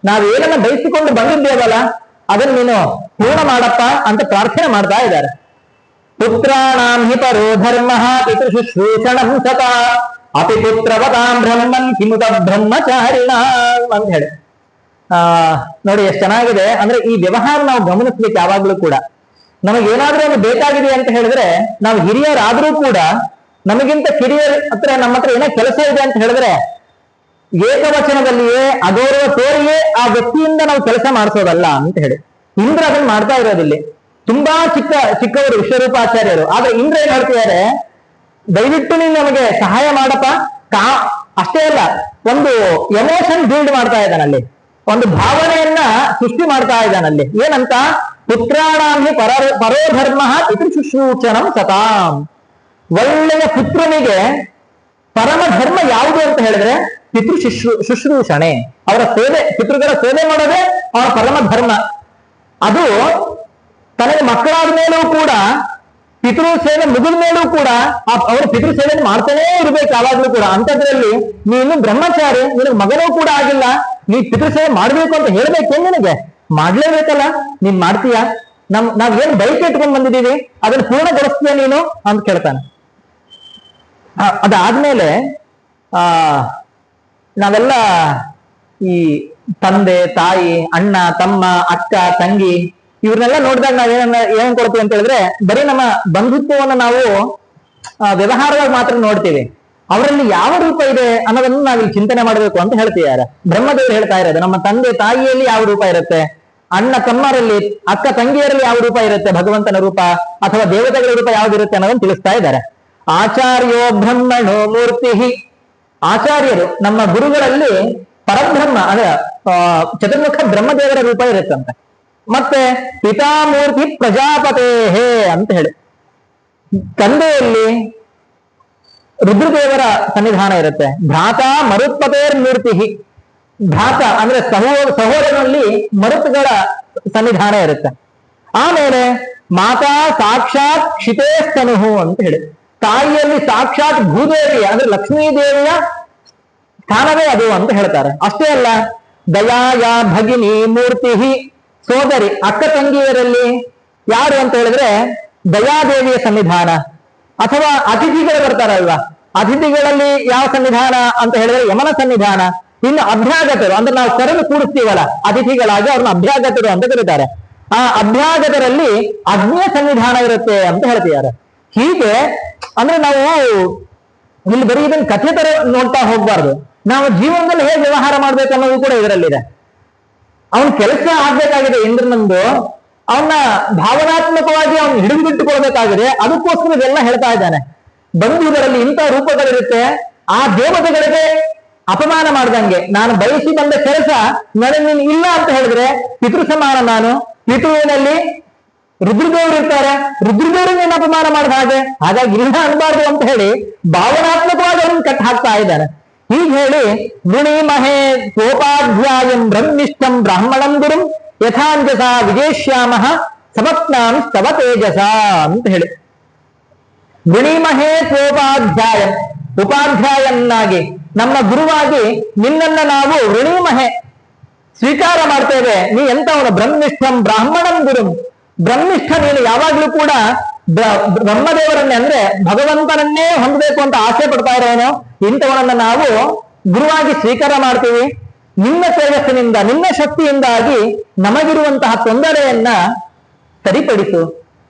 ನಾವೇನನ್ನ ಬಯಸಿಕೊಂಡು ಬಂದಿದ್ದೇವಲ್ಲ ಅದನ್ನ ನೀನು ಪೂರ್ಣ ಮಾಡಪ್ಪ ಅಂತ ಪ್ರಾರ್ಥನೆ ಮಾಡ್ತಾ ಇದ್ದಾರೆ. ಪುತ್ರಾಣಾಂ ಹಿ ಪರೋ ಧರ್ಮ ಪಿತೃಶುಶ್ರೂಷಣಂ ಸತಾ ಅಪಿ ಪುತ್ರವತಾಂ ಬ್ರಹ್ಮನ್ ಕಿಮುತ ಬ್ರಹ್ಮಚಾರಿಣ ಅಂತ ಹೇಳಿ. ನೋಡಿ ಎಷ್ಟು ಚೆನ್ನಾಗಿದೆ. ಅಂದ್ರೆ ಈ ವ್ಯವಹಾರ ನಾವು ಗಮನಿಸ್ಬೇಕು ಯಾವಾಗ್ಲೂ ಕೂಡ. ನಮಗೇನಾದ್ರೂ ಒಂದು ಬೇಕಾಗಿದೆ ಅಂತ ಹೇಳಿದ್ರೆ, ನಾವು ಹಿರಿಯರಾದ್ರೂ ಕೂಡ ನಮಗಿಂತ ಕಿರಿಯರ ಹತ್ರ ನಮ್ಮ ಹತ್ರ ಏನೋ ಕೆಲಸ ಇದೆ ಅಂತ ಹೇಳಿದ್ರೆ, ಏಕವಚನದಲ್ಲಿಯೇ ಅಗೌರವ ತೋರಿಯೇ ಆ ವ್ಯಕ್ತಿಯಿಂದ ನಾವು ಕೆಲಸ ಮಾಡಿಸೋದಲ್ಲ ಅಂತ ಹೇಳಿ ಇಂದ್ರ ಅದನ್ನ ಮಾಡ್ತಾ ಇರೋದಿಲ್ಲಿ. ತುಂಬಾ ಚಿಕ್ಕವರು ವಿಶ್ವರೂಪಾಚಾರ್ಯರು. ಆದ್ರೆ ಇಂದ್ರ ಏನ್ ಹೇಳ್ತಿದ್ದಾರೆ, ದಯವಿಟ್ಟು ನೀನು ನಮಗೆ ಸಹಾಯ ಮಾಡಪ್ಪ. ಅಷ್ಟೇ ಅಲ್ಲ, ಒಂದು ಎಮೋಷನ್ ಬಿಲ್ಡ್ ಮಾಡ್ತಾ ಇದ್ದಾನಲ್ಲಿ, ಒಂದು ಭಾವನೆಯನ್ನ ಸೃಷ್ಟಿ ಮಾಡ್ತಾ ಇದ್ದಾನಲ್ಲಿ. ಏನಂತ? ಪುತ್ರಾಣಾಂ ಹಿ ಪರೋಧರ್ಮ ಪಿತೃಶುಶ್ರೂಷಣಂ ಸತಾಂ. ಒಳ್ಳೆಯ ಪುತ್ರನಿಗೆ ಪರಮ ಧರ್ಮ ಯಾವುದು ಅಂತ ಹೇಳಿದ್ರೆ ಪಿತೃ ಶುಶ್ರೂಷಣೆ, ಅವರ ಸೇವೆ, ಪಿತೃಗಳ ಸೇವೆ ಮಾಡೋದೇ ಅವರ ಪರಮ ಧರ್ಮ. ಅದು ತನಗೆ ಮಕ್ಕಳಾದ ಮೇಲೂ ಕೂಡ, ಪಿತೃ ಸೇವೆ ಮುಗಿದ ಮೇಲೂ ಕೂಡ ಅವರು ಪಿತೃ ಸೇವೆ ಮಾಡ್ತಾನೇ ಇರ್ಬೇಕು ಯಾವಾಗ್ಲೂ ಕೂಡ. ಅಂತದ್ರಲ್ಲಿ ನೀನು ಬ್ರಹ್ಮಚಾರಿ, ನಿನಗೆ ಮಗನೂ ಕೂಡ ಆಗಿಲ್ಲ, ನೀ ಪಿತೃ ಸೇವೆ ಮಾಡ್ಬೇಕು ಅಂತ ಹೇಳ್ಬೇಕು, ನಿನಗೆ ಮಾಡ್ಲೇಬೇಕಲ್ಲ, ನೀನ್ ಮಾಡ್ತೀಯಾ? ನಾವೇನ್ ಬೈಕ್ ಇಟ್ಕೊಂಡ್ ಬಂದಿದೀವಿ ಅದನ್ನ ಪೂರ್ಣಗೊಳಿಸ್ತೀಯ ನೀನು ಅಂತ ಕೇಳ್ತಾನೆ. ಅದಾದ್ಮೇಲೆ ನಾವೆಲ್ಲ ಈ ತಂದೆ ತಾಯಿ, ಅಣ್ಣ ತಮ್ಮ, ಅಕ್ಕ ತಂಗಿ ಇವ್ರನ್ನೆಲ್ಲ ನೋಡಿದಾಗ ಏನ್ ಕೊಡ್ತೀವಿ ಅಂತ ಹೇಳಿದ್ರೆ, ಬರೀ ನಮ್ಮ ಬಂಧುತ್ವವನ್ನು ನಾವು ವ್ಯವಹಾರವಾಗಿ ಮಾತ್ರ ನೋಡ್ತೀವಿ. ಅವರಲ್ಲಿ ಯಾವ ರೂಪ ಇದೆ ಅನ್ನೋದನ್ನು ನಾವಿಲ್ಲಿ ಚಿಂತನೆ ಮಾಡಬೇಕು ಅಂತ ಹೇಳ್ತಿದ್ದಾರೆ. ಬ್ರಹ್ಮದೇವರು ಹೇಳ್ತಾ ಇರೋದು, ನಮ್ಮ ತಂದೆ ತಾಯಿಯಲ್ಲಿ ಯಾವ ರೂಪ ಇರುತ್ತೆ, ಅಣ್ಣ ತಮ್ಮರಲ್ಲಿ, ಅಕ್ಕ ತಂಗಿಯರಲ್ಲಿ ಯಾವ ರೂಪ ಇರುತ್ತೆ, ಭಗವಂತನ ರೂಪ ಅಥವಾ ದೇವತೆಗಳ ರೂಪ ಯಾವ್ದಿರುತ್ತೆ ಅನ್ನೋದನ್ನು ತಿಳಿಸ್ತಾ ಇದ್ದಾರೆ. ಆಚಾರ್ಯೋ ಬ್ರಹ್ಮಣೋ ಮೂರ್ತಿ, ಆಚಾರ್ಯರು ನಮ್ಮ ಗುರುಗಳಲ್ಲಿ ಪರಬ್ರಹ್ಮ ಅಂದ್ರೆ ಚತುರ್ಮುಖ ಬ್ರಹ್ಮದೇವರ ರೂಪ ಇರುತ್ತಂತೆ. ಮತ್ತೆ ಪಿತಾಮೂರ್ತಿ ಪ್ರಜಾಪತೇ ಅಂತ ಹೇಳಿ, ತಂದೆಯಲ್ಲಿ ರುದ್ರದೇವರ ಸನ್ನಿಧಾನ ಇರುತ್ತೆ. ಭ್ರಾತ ಮರುತ್ಪತೇರ್ ಮೂರ್ತಿ, ಭ್ರಾತ ಅಂದ್ರೆ ಸಹೋದರನಲ್ಲಿ ಮರುತ್ಗಳ ಸನ್ನಿಧಾನ ಇರುತ್ತೆ. ಆಮೇಲೆ ಮಾತಾ ಸಾಕ್ಷಾತ್ ಕ್ಷಿತೇಸ್ತನುಹು ಅಂತ ಹೇಳಿ, ತಾಯಿಯಲ್ಲಿ ಸಾಕ್ಷಾತ್ ಭೂದೇವಿ ಅಂದ್ರೆ ಲಕ್ಷ್ಮೀ ದೇವಿಯ ಸ್ಥಾನವೇ ಅದು ಅಂತ ಹೇಳ್ತಾರೆ. ಅಷ್ಟೇ ಅಲ್ಲ, ದಯಾಯ ಭಗಿನಿ ಮೂರ್ತಿ, ಸೋದರಿ ಅಕ್ಕ ತಂಗಿಯರಲ್ಲಿ ಯಾರು ಅಂತ ಹೇಳಿದ್ರೆ ದಯಾದೇವಿಯ ಸನ್ನಿಧಾನ. ಅಥವಾ ಅತಿಥಿಗಳು ಬರ್ತಾರಲ್ವಾ, ಅತಿಥಿಗಳಲ್ಲಿ ಯಾವ ಸನ್ನಿಧಾನ ಅಂತ ಹೇಳಿದ್ರೆ ಯಮನ ಸನ್ನಿಧಾನ. ಇನ್ನು ಅಭ್ಯಾಗತರು ಅಂದ್ರೆ ನಾವು ಕರೆದು ಕೂಡಿಸ್ತೀವಲ್ಲ ಅತಿಥಿಗಳಾಗಿ, ಅವ್ರನ್ನ ಅಭ್ಯಾಗತರು ಅಂತ ಕರೀತಾರೆ. ಆ ಅಭ್ಯಾಗತರಲ್ಲಿ ಅಗ್ನಿಯ ಸನ್ನಿಧಾನ ಇರುತ್ತೆ ಅಂತ ಹೇಳ್ತಿದ್ದಾರೆ. ಹೀಗೆ ಅಂದ್ರೆ ನಾವು ಇಲ್ಲಿ ಬರೀ ಇದನ್ನ ಕಥೆ ತರ ನೋಡ್ತಾ ಹೋಗ್ಬಾರ್ದು, ನಾವು ಜೀವನದಲ್ಲಿ ಹೇಗೆ ವ್ಯವಹಾರ ಮಾಡ್ಬೇಕು ಅನ್ನೋದು ಕೂಡ ಇದರಲ್ಲಿದೆ. ಅವನ ಕೆಲಸ ಆಗ್ಬೇಕಾಗಿದೆ ಇಂದ್ರನಂದು, ಅವನ್ನ ಭಾವನಾತ್ಮಕವಾಗಿ ಅವನು ಹಿಡಿದುಬಿಟ್ಟುಕೊಳ್ಬೇಕಾಗಿದೆ. ಅದಕ್ಕೋಸ್ಕರ ಇದೆಲ್ಲ ಹೇಳ್ತಾ ಇದ್ದಾನೆ. ಬಂಧುಗಳಲ್ಲಿ ಇಂಥ ರೂಪಗಳಿರುತ್ತೆ, ಆ ದೇವತೆಗಳಿಗೆ ಅಪಮಾನ ಮಾಡ್ದಂಗೆ, ನಾನು ಬಯಸಿ ಬಂದ ಕೆಲಸ ನನಗೆ ನೀನು ಇಲ್ಲ ಅಂತ ಹೇಳಿದ್ರೆ ಪಿತೃ ಸಮಾನ ನಾನು. ಪಿತೃವಿನಲ್ಲಿ ರುದ್ರದೇವರು ಇರ್ತಾರೆ, ರುದ್ರದೇವರಿಗೆ ನೀನು ಅಪಮಾನ ಮಾಡಿದ ಹಾಗೆ, ಹಾಗಾಗಿ ಇಲ್ಲ ಅನ್ಬಾರ್ದು ಅಂತ ಹೇಳಿ ಭಾವನಾತ್ಮಕವಾಗಿ ಅವ್ರನ್ನ ಕಟ್ ಹಾಕ್ತಾ ಇದ್ದಾರೆ. ಹೀಗೆ ಹೇಳಿ ಗುಣಿ ಮಹೇ ಸೋಪಾಧ್ಯಾಯಂ ಬ್ರಹ್ಮಿಷ್ಠಂ ಬ್ರಾಹ್ಮಣಂ ಗುರುಂ ಯಥಾಂಜಸ ವಿಜೇಶ್ಯಾಮ ಸಮಪ್ನಾಂ ಸ್ತವ ತೇಜಸ ಅಂತ ಹೇಳಿ, ಗುಣಿಮಹೇ ಸೋಪಾಧ್ಯಾಯ, ಉಪಾಧ್ಯಾಯನ್ನಾಗಿ ನಮ್ಮ ಗುರುವಾಗಿ ನಿನ್ನನ್ನ ನಾವು ಋಣಿಮಹೆ ಸ್ವೀಕಾರ ಮಾಡ್ತೇವೆ. ನೀ ಎಂತವನು? ಬ್ರಹ್ಮಿಷ್ಠಂ ಬ್ರಾಹ್ಮಣಂ ಗುರುಂ, ಬ್ರಹ್ಮಿಷ್ಠ ನೀನು ಯಾವಾಗ್ಲೂ ಕೂಡ ಬ್ರಹ್ಮದೇವರನ್ನೇ ಅಂದ್ರೆ ಭಗವಂತನನ್ನೇ ಹೊಂದಬೇಕು ಅಂತ ಆಸೆ ಪಡ್ತಾ ಇರೋನು, ಇಂಥವನನ್ನ ನಾವು ಗುರುವಾಗಿ ಸ್ವೀಕಾರ ಮಾಡ್ತೀವಿ. ನಿನ್ನ ತೇಜಸ್ಸಿನಿಂದ ನಿನ್ನ ಶಕ್ತಿಯಿಂದಾಗಿ ನಮಗಿರುವಂತಹ ತೊಂದರೆಯನ್ನ ಸರಿಪಡಿಸು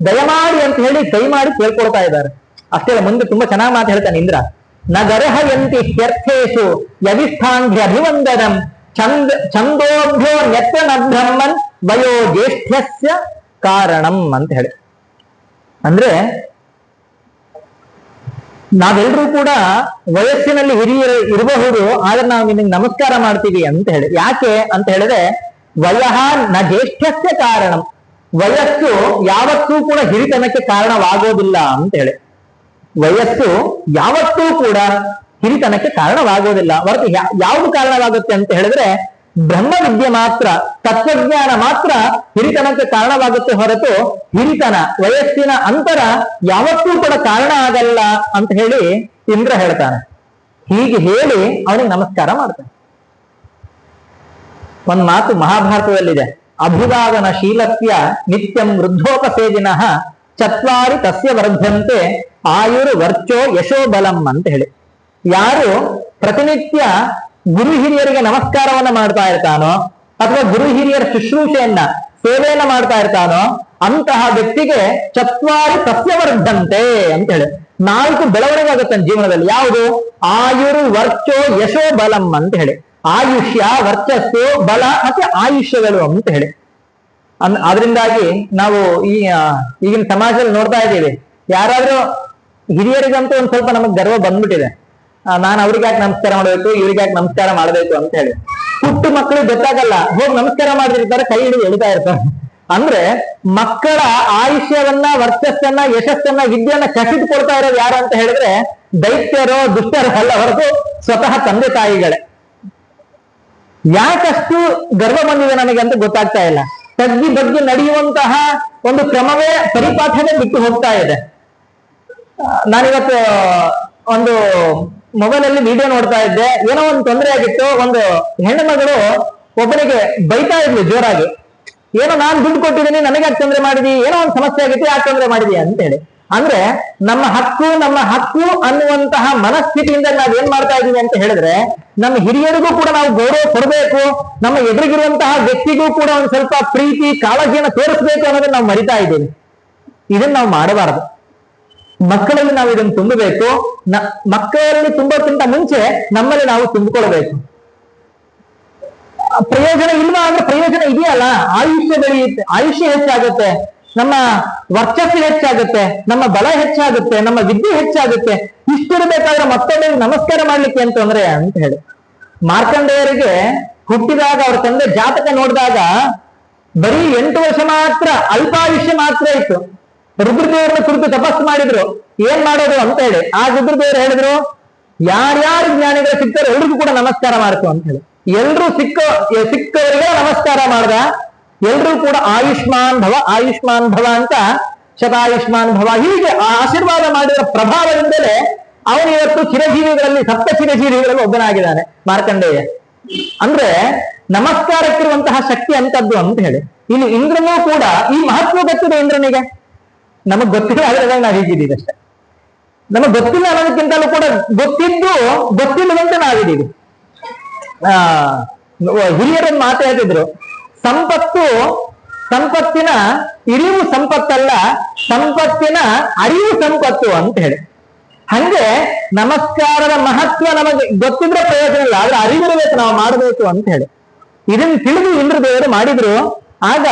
ದಯಮಾಡಿ ಅಂತ ಹೇಳಿ ಕೈ ಮಾಡಿ ಕೇಳ್ಕೊಳ್ತಾ ಇದ್ದಾರೆ. ಅಷ್ಟೇ ಅಲ್ಲ, ಮುಂದೆ ತುಂಬಾ ಚೆನ್ನಾಗಿ ಮಾತು ಹೇಳ್ತಾನೆ ಇಂದ್ರ. ನಗರ್ಹಯಂತಿ ಹ್ಯರ್ಥೇಶು ಯವಿಷ್ಠಾಂಘ್ಯ ಅಭಿವಂದನಂ ಛಂದೋಭ್ಯೋ ನೆತ್ರ ನ ಬ್ರಹ್ಮನ್ ವಯೋ ಜ್ಯೇಷ್ಠ್ಯಸ್ಯ ಕಾರಣಂ ಅಂತ ಹೇಳಿ. ಅಂದ್ರೆ ನಾವೆಲ್ಲರೂ ಕೂಡ ವಯಸ್ಸಿನಲ್ಲಿ ಹಿರಿಯರು ಇರಬಹುದು, ಆದ್ರೆ ನಾವು ನಿನಗೆ ನಮಸ್ಕಾರ ಮಾಡ್ತೀವಿ ಅಂತ ಹೇಳಿ. ಯಾಕೆ ಅಂತ ಹೇಳಿದ್ರೆ ವಯಃ ನ ಜ್ಯೇಷ್ಠಸ್ಯ ಕಾರಣಂ, ವಯಸ್ಸು ಯಾವತ್ತೂ ಕೂಡ ಹಿರಿತನಕ್ಕೆ ಕಾರಣವಾಗೋದಿಲ್ಲ ಅಂತ ಹೇಳಿ. ವಯಸ್ಸು ಯಾವತ್ತೂ ಕೂಡ ಹಿರಿತನಕ್ಕೆ ಕಾರಣವಾಗೋದಿಲ್ಲ. ಹೊರತು ಯಾವುದು ಕಾರಣವಾಗುತ್ತೆ ಅಂತ ಹೇಳಿದ್ರೆ ಬ್ರಹ್ಮವಿದ್ಯೆ ಮಾತ್ರ, ತತ್ವಜ್ಞಾನ ಮಾತ್ರ ಹಿರಿತನಕ್ಕೆ ಕಾರಣವಾಗುತ್ತೆ ಹೊರತು ಹಿರಿತನ ವಯಸ್ಸಿನ ಅಂತರ ಯಾವತ್ತೂ ಕೂಡ ಕಾರಣ ಆಗಲ್ಲ ಅಂತ ಹೇಳಿ ಇಂದ್ರ ಹೇಳ್ತಾನೆ. ಹೀಗೆ ಹೇಳಿ ಅವನಿಗೆ ನಮಸ್ಕಾರ ಮಾಡ್ತಾನೆ. ಒಂದ್ ಮಾತು ಮಹಾಭಾರತದಲ್ಲಿದೆ, ಅಭಿವಾದನ ಶೀಲಸ್ಯ ನಿತ್ಯಂ ವೃದ್ಧೋಪಸೇಜಿನಃ ಚತ್ವಾರಿ ತಸ್ಯ ವರ್ಧಂತೆ ಆಯುರ್ ವರ್ಚೋ ಯಶೋ ಬಲಂ ಅಂತ ಹೇಳಿ. ಯಾರು ಪ್ರತಿನಿತ್ಯ ಗುರು ಹಿರಿಯರಿಗೆ ನಮಸ್ಕಾರವನ್ನ ಮಾಡ್ತಾ ಇರ್ತಾನೋ ಅಥವಾ ಗುರು ಹಿರಿಯರ ಶುಶ್ರೂಷೆಯನ್ನ ಸೇವೆಯನ್ನ ಮಾಡ್ತಾ ಇರ್ತಾನೋ ಅಂತಹ ವ್ಯಕ್ತಿಗೆ ಚತ್ವಾರಿ ತಸ್ಯ ವರ್ಧಂತೆ ಅಂತ ಹೇಳಿ 4 ಬೆಳವಣಿಗೆ ಆಗುತ್ತೆ ಜೀವನದಲ್ಲಿ. ಯಾವುದು? ಆಯುರ್ ವರ್ಚೋ ಯಶೋ ಬಲಂ ಅಂತ ಹೇಳಿ. ಆಯುಷ್ಯ, ವರ್ಚಸ್ಸು, ಬಲ ಮತ್ತೆ ಆಯುಷ್ಯಗಳು ಅಂತ ಹೇಳಿ. ಅದರಿಂದಾಗಿ ನಾವು ಈಗಿನ ಸಮಾಜದಲ್ಲಿ ನೋಡ್ತಾ ಇದ್ದೀವಿ, ಯಾರಾದ್ರೂ ಹಿರಿಯರಿಗಂತೂ ಒಂದ್ ಸ್ವಲ್ಪ ನಮಗ್ ಗರ್ವ ಬಂದ್ಬಿಟ್ಟಿದೆ. ನಾನು ಅವ್ರಿಗೆ ಯಾಕೆ ನಮಸ್ಕಾರ ಮಾಡ್ಬೇಕು, ಇವ್ರಿಗೆ ಯಾಕೆ ನಮಸ್ಕಾರ ಮಾಡ್ಬೇಕು ಅಂತ ಹೇಳಿ. ಪುಟ್ಟ ಮಕ್ಕಳು ಗೊತ್ತಾಗಲ್ಲ, ಹೋಗಿ ನಮಸ್ಕಾರ ಮಾಡಿರ್ತಾರೆ, ಕೈ ಹಿಡಿದು ಎಳಿತಾ ಇರ್ತಾರೆ. ಅಂದ್ರೆ ಮಕ್ಕಳ ಆಯುಷ್ಯವನ್ನ, ವರ್ಚಸ್ಸನ್ನ, ಯಶಸ್ಸನ್ನ, ವಿದ್ಯೆಯನ್ನ ಕಸಿದುಕೊಳ್ತಾ ಇರೋದು ಯಾರು ಅಂತ ಹೇಳಿದ್ರೆ ದೈತ್ಯರೋ ದುಷ್ಟರೋ ಅಲ್ಲ ಹೊರತು ಸ್ವತಃ ತಂದೆ ತಾಯಿಗಳೇ. ಯಾಕಷ್ಟು ಗರ್ವ ಬಂದಿದೆ ನನಗೆ ಅಂತ ಗೊತ್ತಾಗ್ತಾ ಇಲ್ಲ. ತಗ್ಗಿ ಬಗ್ಗಿ ನಡೆಯುವಂತಹ ಒಂದು ಕ್ರಮವೇ ಪರಿಪಾಠನೆ ಬಿಟ್ಟು ಹೋಗ್ತಾ ಇದೆ. ನಾನಿವತ್ತು ಒಂದು ಮೊಬೈಲ್ ಅಲ್ಲಿ ವಿಡಿಯೋ ನೋಡ್ತಾ ಇದ್ದೆ, ಏನೋ ಒಂದು ತೊಂದರೆ ಆಗಿತ್ತು. ಒಂದು ಹೆಣ್ಣು ಮಗಳು ಒಬ್ಬನಿಗೆ ಬೈತಾ ಇದ್ಲು ಜೋರಾಗಿ, ಏನೋ ನಾನು ದುಡ್ಡು ಕೊಟ್ಟಿದ್ದೀನಿ, ನನಗೆ ಯಾಕೆ ತೊಂದರೆ ಮಾಡಿದಿ, ಏನೋ ಒಂದು ಸಮಸ್ಯೆ ಆಗಿತ್ತು, ಯಾಕೆ ತೊಂದರೆ ಮಾಡಿದಿ ಅಂತ ಹೇಳಿ. ಅಂದ್ರೆ ನಮ್ಮ ಹಕ್ಕು ಅನ್ನುವಂತಹ ಮನಸ್ಥಿತಿಯಿಂದ ನಾವೇನ್ ಮಾಡ್ತಾ ಇದೀವಿ ಅಂತ ಹೇಳಿದ್ರೆ, ನಮ್ಮ ಹಿರಿಯರಿಗೂ ಕೂಡ ನಾವು ಗೌರವ ಕೊಡಬೇಕು, ನಮ್ಮ ಎದುರಿಗಿರುವಂತಹ ವ್ಯಕ್ತಿಗೂ ಕೂಡ ಒಂದು ಸ್ವಲ್ಪ ಪ್ರೀತಿ ಕಾಳಜಿಯನ್ನು ತೋರಿಸ್ಬೇಕು ಅನ್ನೋದನ್ನ ನಾವು ಮರಿತಾ ಇದ್ದೀವಿ. ಇದನ್ನ ನಾವು ಮಾಡಬಾರದು. ಮಕ್ಕಳಲ್ಲಿ ನಾವು ಇದನ್ನು ತುಂಬಬೇಕು. ಮಕ್ಕಳಲ್ಲಿ ತುಂಬೋಕ್ಕಿಂತ ಮುಂಚೆ ನಮ್ಮಲ್ಲಿ ನಾವು ತುಂಬಿಕೊಳ್ಬೇಕು. ಪ್ರಯೋಜನ ಇಲ್ವಾ ಅಂದ್ರೆ ಪ್ರಯೋಜನ ಇದೆಯಲ್ಲ, ಆಯುಷ್ಯ ಬೆಳೆಯುತ್ತೆ, ಆಯುಷ್ಯ ಹೆಚ್ಚಾಗುತ್ತೆ, ನಮ್ಮ ವರ್ಚಸ್ಸು ಹೆಚ್ಚಾಗುತ್ತೆ, ನಮ್ಮ ಬಲ ಹೆಚ್ಚಾಗುತ್ತೆ, ನಮ್ಮ ವಿದ್ಯೆ ಹೆಚ್ಚಾಗುತ್ತೆ. ಇಷ್ಟಿರಬೇಕಾದ್ರೆ ಮತ್ತೊಬ್ಬ ನಮಸ್ಕಾರ ಮಾಡ್ಲಿಕ್ಕೆ ಏನ್ ತೊಂದರೆ ಅಂತ ಹೇಳಿ. ಮಾರ್ಕಂಡೇಯರಿಗೆ ಹುಟ್ಟಿದಾಗ ಅವ್ರ ತಂದೆ ಜಾತಕ ನೋಡಿದಾಗ ಬರೀ 8 ವರ್ಷ ಮಾತ್ರ, ಅಲ್ಪಾಯುಷ್ಯ ಮಾತ್ರ ಇತ್ತು. ರುದ್ರದೇವರನ್ನ ಕುರಿತು ತಪಸ್ಸು ಮಾಡಿದ್ರು, ಏನ್ ಮಾಡೋದು ಅಂತ ಹೇಳಿ. ಆ ರುದ್ರದೇವರು ಹೇಳಿದ್ರು, ಯಾರ್ಯಾರು ಜ್ಞಾನಿಗಳು ಸಿಗ್ತಾರೋ ಎಲ್ರಿಗೂ ಕೂಡ ನಮಸ್ಕಾರ ಮಾಡ್ಕೊ ಅಂತ ಹೇಳಿ. ಎಲ್ರೂ ಸಿಕ್ಕವರಿಗೆ ನಮಸ್ಕಾರ ಮಾಡ್ದ. ಎಲ್ರೂ ಕೂಡ ಆಯುಷ್ಮಾನ್ ಭವ ಆಯುಷ್ಮಾನ್ ಭವ ಅಂತ, ಶತಾಯುಷ್ಮಾನ್ ಭವ ಹೀಗೆ ಆಶೀರ್ವಾದ ಮಾಡಿದ ಪ್ರಭಾವದಿಂದಲೇ ಅವನು ಇವತ್ತು ಚಿರಜೀವಿಗಳಲ್ಲಿ, 7 ಚಿರಜೀವಿಗಳಲ್ಲಿ ಒಬ್ಬನಾಗಿದ್ದಾನೆ ಮಾರ್ಕಂಡೇಯ. ಅಂದ್ರೆ ನಮಸ್ಕಾರಕ್ಕಿರುವಂತಹ ಶಕ್ತಿ ಅಂತದ್ದು ಅಂತ ಹೇಳಿ. ಇಲ್ಲಿ ಇಂದ್ರನೂ ಕೂಡ ಈ ಮಹತ್ವ ಗೊತ್ತಿದೆ ಇಂದ್ರನಿಗೆ. ನಮಗ್ ಗೊತ್ತಿಲ್ಲ ಆದ್ರೆ ನಾವು ಹೀಗಿದ್ದೀವಿ ಅಷ್ಟೇ. ನಮಗ್ ಗೊತ್ತಿಲ್ಲ ಅನ್ನೋದಕ್ಕಿಂತಲೂ ಕೂಡ ಗೊತ್ತಿಲ್ಲದಂತೆ ನಾವಿದ್ದೀವಿ. ಹಿರಿಯರನ್ನು ಮಾತಾಡಿದ್ರು, ಸಂಪತ್ತಿನ ಇರಿವು ಸಂಪತ್ತಲ್ಲ, ಸಂಪತ್ತಿನ ಅರಿವು ಸಂಪತ್ತು ಅಂತ ಹೇಳಿ. ಹಂಗೆ ನಮಸ್ಕಾರದ ಮಹತ್ವ ನಮಗೆ ಗೊತ್ತಿದ್ರೆ ಪ್ರಯೋಜನ ಇಲ್ಲ, ಆದ್ರೆ ಅರಿವಿರಬೇಕು, ನಾವು ಮಾಡಬೇಕು ಅಂತ ಹೇಳಿ. ಇದನ್ನ ತಿಳಿದು ಇಂದ್ರದೇವರು ಮಾಡಿದ್ರು. ಆಗ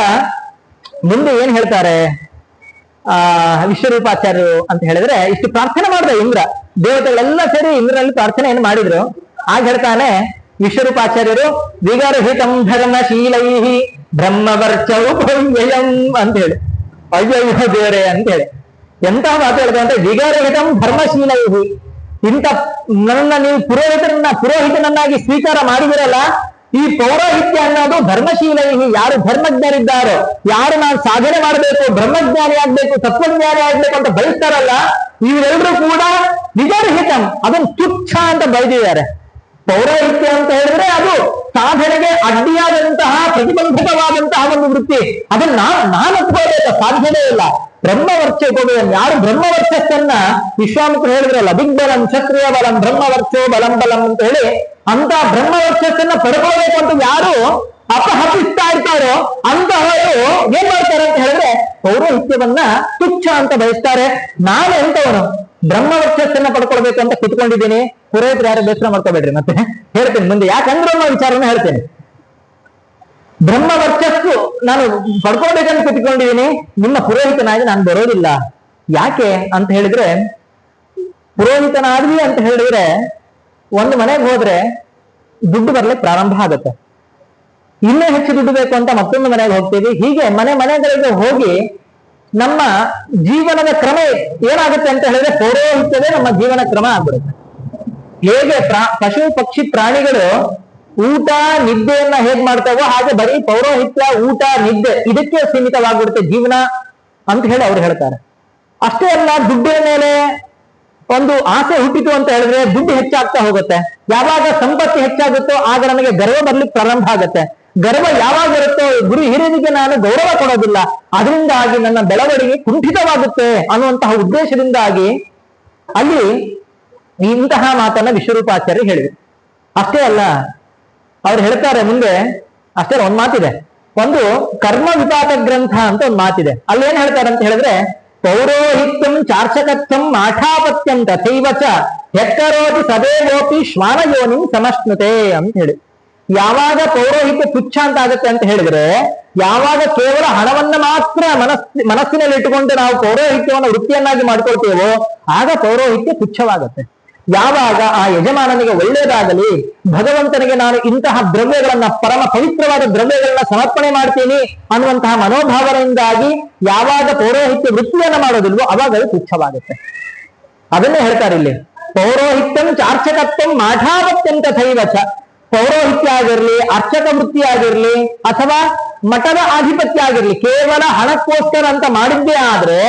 ಮುಂದೆ ಏನ್ ಹೇಳ್ತಾರೆ ವಿಶ್ವರೂಪಾಚಾರ್ಯರು ಅಂತ ಹೇಳಿದ್ರೆ, ಇಷ್ಟು ಪ್ರಾರ್ಥನೆ ಮಾಡಿದ ಇಂದ್ರ, ದೇವತೆಗಳೆಲ್ಲ ಸೇರಿ ಇಂದ್ರನಲ್ಲಿ ಪ್ರಾರ್ಥನೆಯನ್ನು ಮಾಡಿದ್ರು. ಆಗ ಹೇಳ್ತಾನೆ ವಿಶ್ವರೂಪಾಚಾರ್ಯರು, ವಿಗರ್ಹಿತಂ ಧರ್ಮಶೀಲೈ ಬ್ರಹ್ಮವರ್ಚೌಪವ್ಯಯಂ ಅಂತ ಹೇಳಿ, ಅಯ್ಯಯ್ಯೋ ದೇವರೇ ಅಂತ ಹೇಳಿ ಎಂತ ಮಾತು ಹೇಳಿದೆ ಅಂದ್ರೆ, ವಿಗರ್ಹಿತಂ ಧರ್ಮಶೀಲೈ, ಇಂಥ ನನ್ನ ನೀವು ಪುರೋಹಿತನನ್ನಾಗಿ ಸ್ವೀಕಾರ ಮಾಡಿದಿರಲ್ಲ, ಈ ಪೌರೋಹಿತ್ಯ ಅನ್ನೋದು ಧರ್ಮಶೀಲೈ, ಯಾರು ಧರ್ಮಜ್ಞರಿದ್ದಾರೋ, ಯಾರು ನಾನು ಸಾಧನೆ ಮಾಡಬೇಕು, ಬ್ರಹ್ಮಜ್ಞಾನಿ ಆಗ್ಬೇಕು, ತತ್ವಜ್ಞಾನಿ ಆಗ್ಬೇಕು ಅಂತ ಬಯಸ್ತಾರಲ್ಲ, ಇವರೆಲ್ಲರೂ ಕೂಡ ವಿಗರ್ಹಿತಂ, ಅದನ್ನು ತುಚ್ಛ ಅಂತ ಬರೆದಿದ್ದಾರೆ. ಪೌರೋಹಿತ್ಯ ಅಂತ ಹೇಳಿದ್ರೆ ಅದು ಸಾಧನೆಗೆ ಅಡ್ಡಿಯಾದಂತಹ ಪ್ರತಿಬಂಧಕವಾದಂತಹ ಒಂದು ವೃತ್ತಿ, ಅದನ್ನ ನಾನು ಒಪ್ಕೋಬೇಕು, ಸಾಧ್ಯನೇ ಇಲ್ಲ. ಬ್ರಹ್ಮವರ್ಚೋಪವೇಯಂ, ಯಾರು ಬ್ರಹ್ಮವರ್ಚಸ್ಸನ್ನ ವಿಶ್ವಾಮಿತ್ರ ಹೇಳಿದ್ರಲ್ಲ, ದಿಗ್ಬಲಂ ಕ್ಷತ್ರಿಯ ಬಲಂ ಬ್ರಹ್ಮವರ್ಚೋ ಬಲಂ ಬಲಂ ಅಂತ ಹೇಳಿ, ಅಂತ ಬ್ರಹ್ಮವರ್ಚಸ್ಸನ್ನ ಪಡ್ಕೊಳ್ಬೇಕು ಅಂತ ಯಾರು ಅಪಹರಿಸ್ತಾ ಇರ್ತಾರೋ ಅಂತಹವರು ಏನ್ ಮಾಡ್ತಾರೆ ಅಂತ ಹೇಳಿದ್ರೆ ಪೌರೋಹಿತ್ಯವನ್ನ ತುಚ್ಛ ಅಂತ ಬಯಸ್ತಾರೆ. ನಾನು ಎಂತವನು ಬ್ರಹ್ಮವರ್ಚಸ್ಸನ್ನ ಪಡ್ಕೊಳ್ಬೇಕು ಅಂತ ಕುತ್ಕೊಂಡಿದ್ದೀನಿ, ಪುರೋಹಿತರು ಯಾರು ಬೇಸರ ಮಾಡ್ಕೋಬೇಡ್ರಿ, ಮತ್ತೆ ಹೇಳ್ತೇನೆ ಮುಂದೆ ಯಾಕಂದ್ರೆ ಅನ್ನೋ ವಿಚಾರನ ಹೇಳ್ತೇನೆ. ಬ್ರಹ್ಮವರ್ಚಸ್ಸು ನಾನು ಪಡ್ಕೊಳ್ಬೇಕಂತ ಕುತ್ಕೊಂಡಿದ್ದೀನಿ, ನಿಮ್ಮ ಪುರೋಹಿತನಾಗಿ ನಾನು ಬರೋದಿಲ್ಲ. ಯಾಕೆ ಅಂತ ಹೇಳಿದ್ರೆ, ಪುರೋಹಿತನಾದ್ವಿ ಅಂತ ಹೇಳಿದ್ರೆ ಒಂದು ಮನೆಗೆ ಹೋದ್ರೆ ದುಡ್ಡು ಬರ್ಲಿಕ್ಕೆ ಪ್ರಾರಂಭ ಆಗುತ್ತೆ, ಇನ್ನೂ ಹೆಚ್ಚು ದುಡ್ಡು ಬೇಕು ಅಂತ ಮತ್ತೊಂದು ಮನೆಗೆ ಹೋಗ್ತೀವಿ. ಹೀಗೆ ಮನೆಗಳಿಗೆ ಹೋಗಿ ನಮ್ಮ ಜೀವನದ ಕ್ರಮ ಏನಾಗುತ್ತೆ ಅಂತ ಹೇಳಿದ್ರೆ ಪೌರೋಹಿತ್ಯವೇ ನಮ್ಮ ಜೀವನ ಕ್ರಮ ಆಗ್ಬಿಡುತ್ತೆ. ಹೇಗೆ ಪಶು ಪಕ್ಷಿ ಪ್ರಾಣಿಗಳು ಊಟ ನಿದ್ದೆಯನ್ನ ಹೇಗ್ ಮಾಡ್ತಾವೋ ಹಾಗೆ ಬರೀ ಪೌರೋಹಿತ್ಯ ಊಟ ನಿದ್ದೆ ಇದಕ್ಕೆ ಸೀಮಿತವಾಗ್ಬಿಡುತ್ತೆ ಜೀವನ ಅಂತ ಹೇಳಿ ಅವ್ರು ಹೇಳ್ತಾರೆ. ಅಷ್ಟೇ ಅಲ್ಲ, ದುಡ್ಡಿನ ಮೇಲೆ ಒಂದು ಆಸೆ ಹುಟ್ಟಿತು ಅಂತ ಹೇಳಿದ್ರೆ ದುಡ್ಡು ಹೆಚ್ಚಾಗ್ತಾ ಹೋಗುತ್ತೆ. ಯಾವಾಗ ಸಂಪತ್ತಿ ಹೆಚ್ಚಾಗುತ್ತೋ ಆಗ ನನಗೆ ಗರ್ವ ಬರ್ಲಿಕ್ಕೆ ಪ್ರಾರಂಭ ಆಗುತ್ತೆ. ಗರ್ವ ಯಾವಾಗ ಇರುತ್ತೋ ಗುರು ಹಿರಿಯರಿಗೆ ನಾನು ಗೌರವ ಕೊಡೋದಿಲ್ಲ, ಅದರಿಂದಾಗಿ ನನ್ನ ಬೆಳವಣಿಗೆ ಕುಂಠಿತವಾಗುತ್ತೆ ಅನ್ನುವಂತಹ ಉದ್ದೇಶದಿಂದಾಗಿ ಅಲ್ಲಿ ಇಂತಹ ಮಾತನ್ನ ವಿಶ್ವರೂಪಾಚಾರ್ಯ ಹೇಳಿದ್ರು. ಅಷ್ಟೇ ಅಲ್ಲ, ಅವ್ರು ಹೇಳ್ತಾರೆ ಮುಂದೆ, ಅಷ್ಟೇ ಒಂದ್ ಮಾತಿದೆ, ಒಂದು ಕರ್ಮ ವಿಪಾಕ ಗ್ರಂಥ ಅಂತ ಒಂದು ಮಾತಿದೆ. ಅಲ್ಲಿ ಏನ್ ಹೇಳ್ತಾರೆ ಅಂತ ಹೇಳಿದ್ರೆ, ಪೌರೋಹಿತ್ಯಂ ಚಾರ್ಚಕತ್ವಂ ಮಾಠಾಪತ್ಯಂ ತಥೈವಚ ಹೆಕ್ಕರೋತಿ ಸದೇವೋಪಿ ಶ್ವಾನಯೋನಿಂ ಸಮಶ್ನುತೆ ಅಂತ ಹೇಳಿ. ಯಾವಾಗ ಪೌರೋಹಿತ್ಯ ತುಚ್ಛ ಅಂತ ಆಗುತ್ತೆ ಅಂತ ಹೇಳಿದ್ರೆ, ಯಾವಾಗ ಕೇವಲ ಹಣವನ್ನ ಮಾತ್ರ ಮನಸ್ಸಿನಲ್ಲಿ ಇಟ್ಟುಕೊಂಡು ನಾವು ಪೌರೋಹಿತ್ಯವನ್ನು ವೃತ್ತಿಯನ್ನಾಗಿ ಮಾಡ್ಕೊಳ್ತೇವೋ ಆಗ ಪೌರೋಹಿತ್ಯ ತುಚ್ಛವಾಗುತ್ತೆ. ಯಾವಾಗ ಆ ಯಜಮಾನನಿಗೆ ಒಳ್ಳೇದಾಗಲಿ, ಭಗವಂತನಿಗೆ ನಾನು ಇಂತಹ ದ್ರವ್ಯಗಳನ್ನ ಪರಮ ಪವಿತ್ರವಾದ ದ್ರವ್ಯಗಳನ್ನ ಸಮರ್ಪಣೆ ಮಾಡ್ತೀನಿ ಅನ್ನುವಂತಹ ಮನೋಭಾವನೆಯಿಂದಾಗಿ ಯಾವಾಗ ಪೌರೋಹಿತ್ಯ ವೃತ್ತಿಯನ್ನ ಮಾಡೋದಿಲ್ವೋ ಅವಾಗ ಅದು ತುಚ್ಛವಾಗುತ್ತೆ. ಅದನ್ನೇ ಹೇಳ್ತಾರೆ ಇಲ್ಲಿ, ಪೌರೋಹಿತ್ಯಂ ಚಾರ್ಚಕತ್ವಂ ಮಾಠಾಪತ್ಯಂ ತಥೈವಚ. ಪೌರೋಹಿತ್ಯ ಆಗಿರ್ಲಿ, ಅರ್ಚಕ ವೃತ್ತಿ ಆಗಿರ್ಲಿ, ಅಥವಾ ಮಠದ ಆಧಿಪತ್ಯ ಆಗಿರ್ಲಿ, ಕೇವಲ ಹಣಕ್ಕೋಸ್ಕರ ಅಂತ ಮಾಡಿದ್ದೇ ಆದ್ರೆ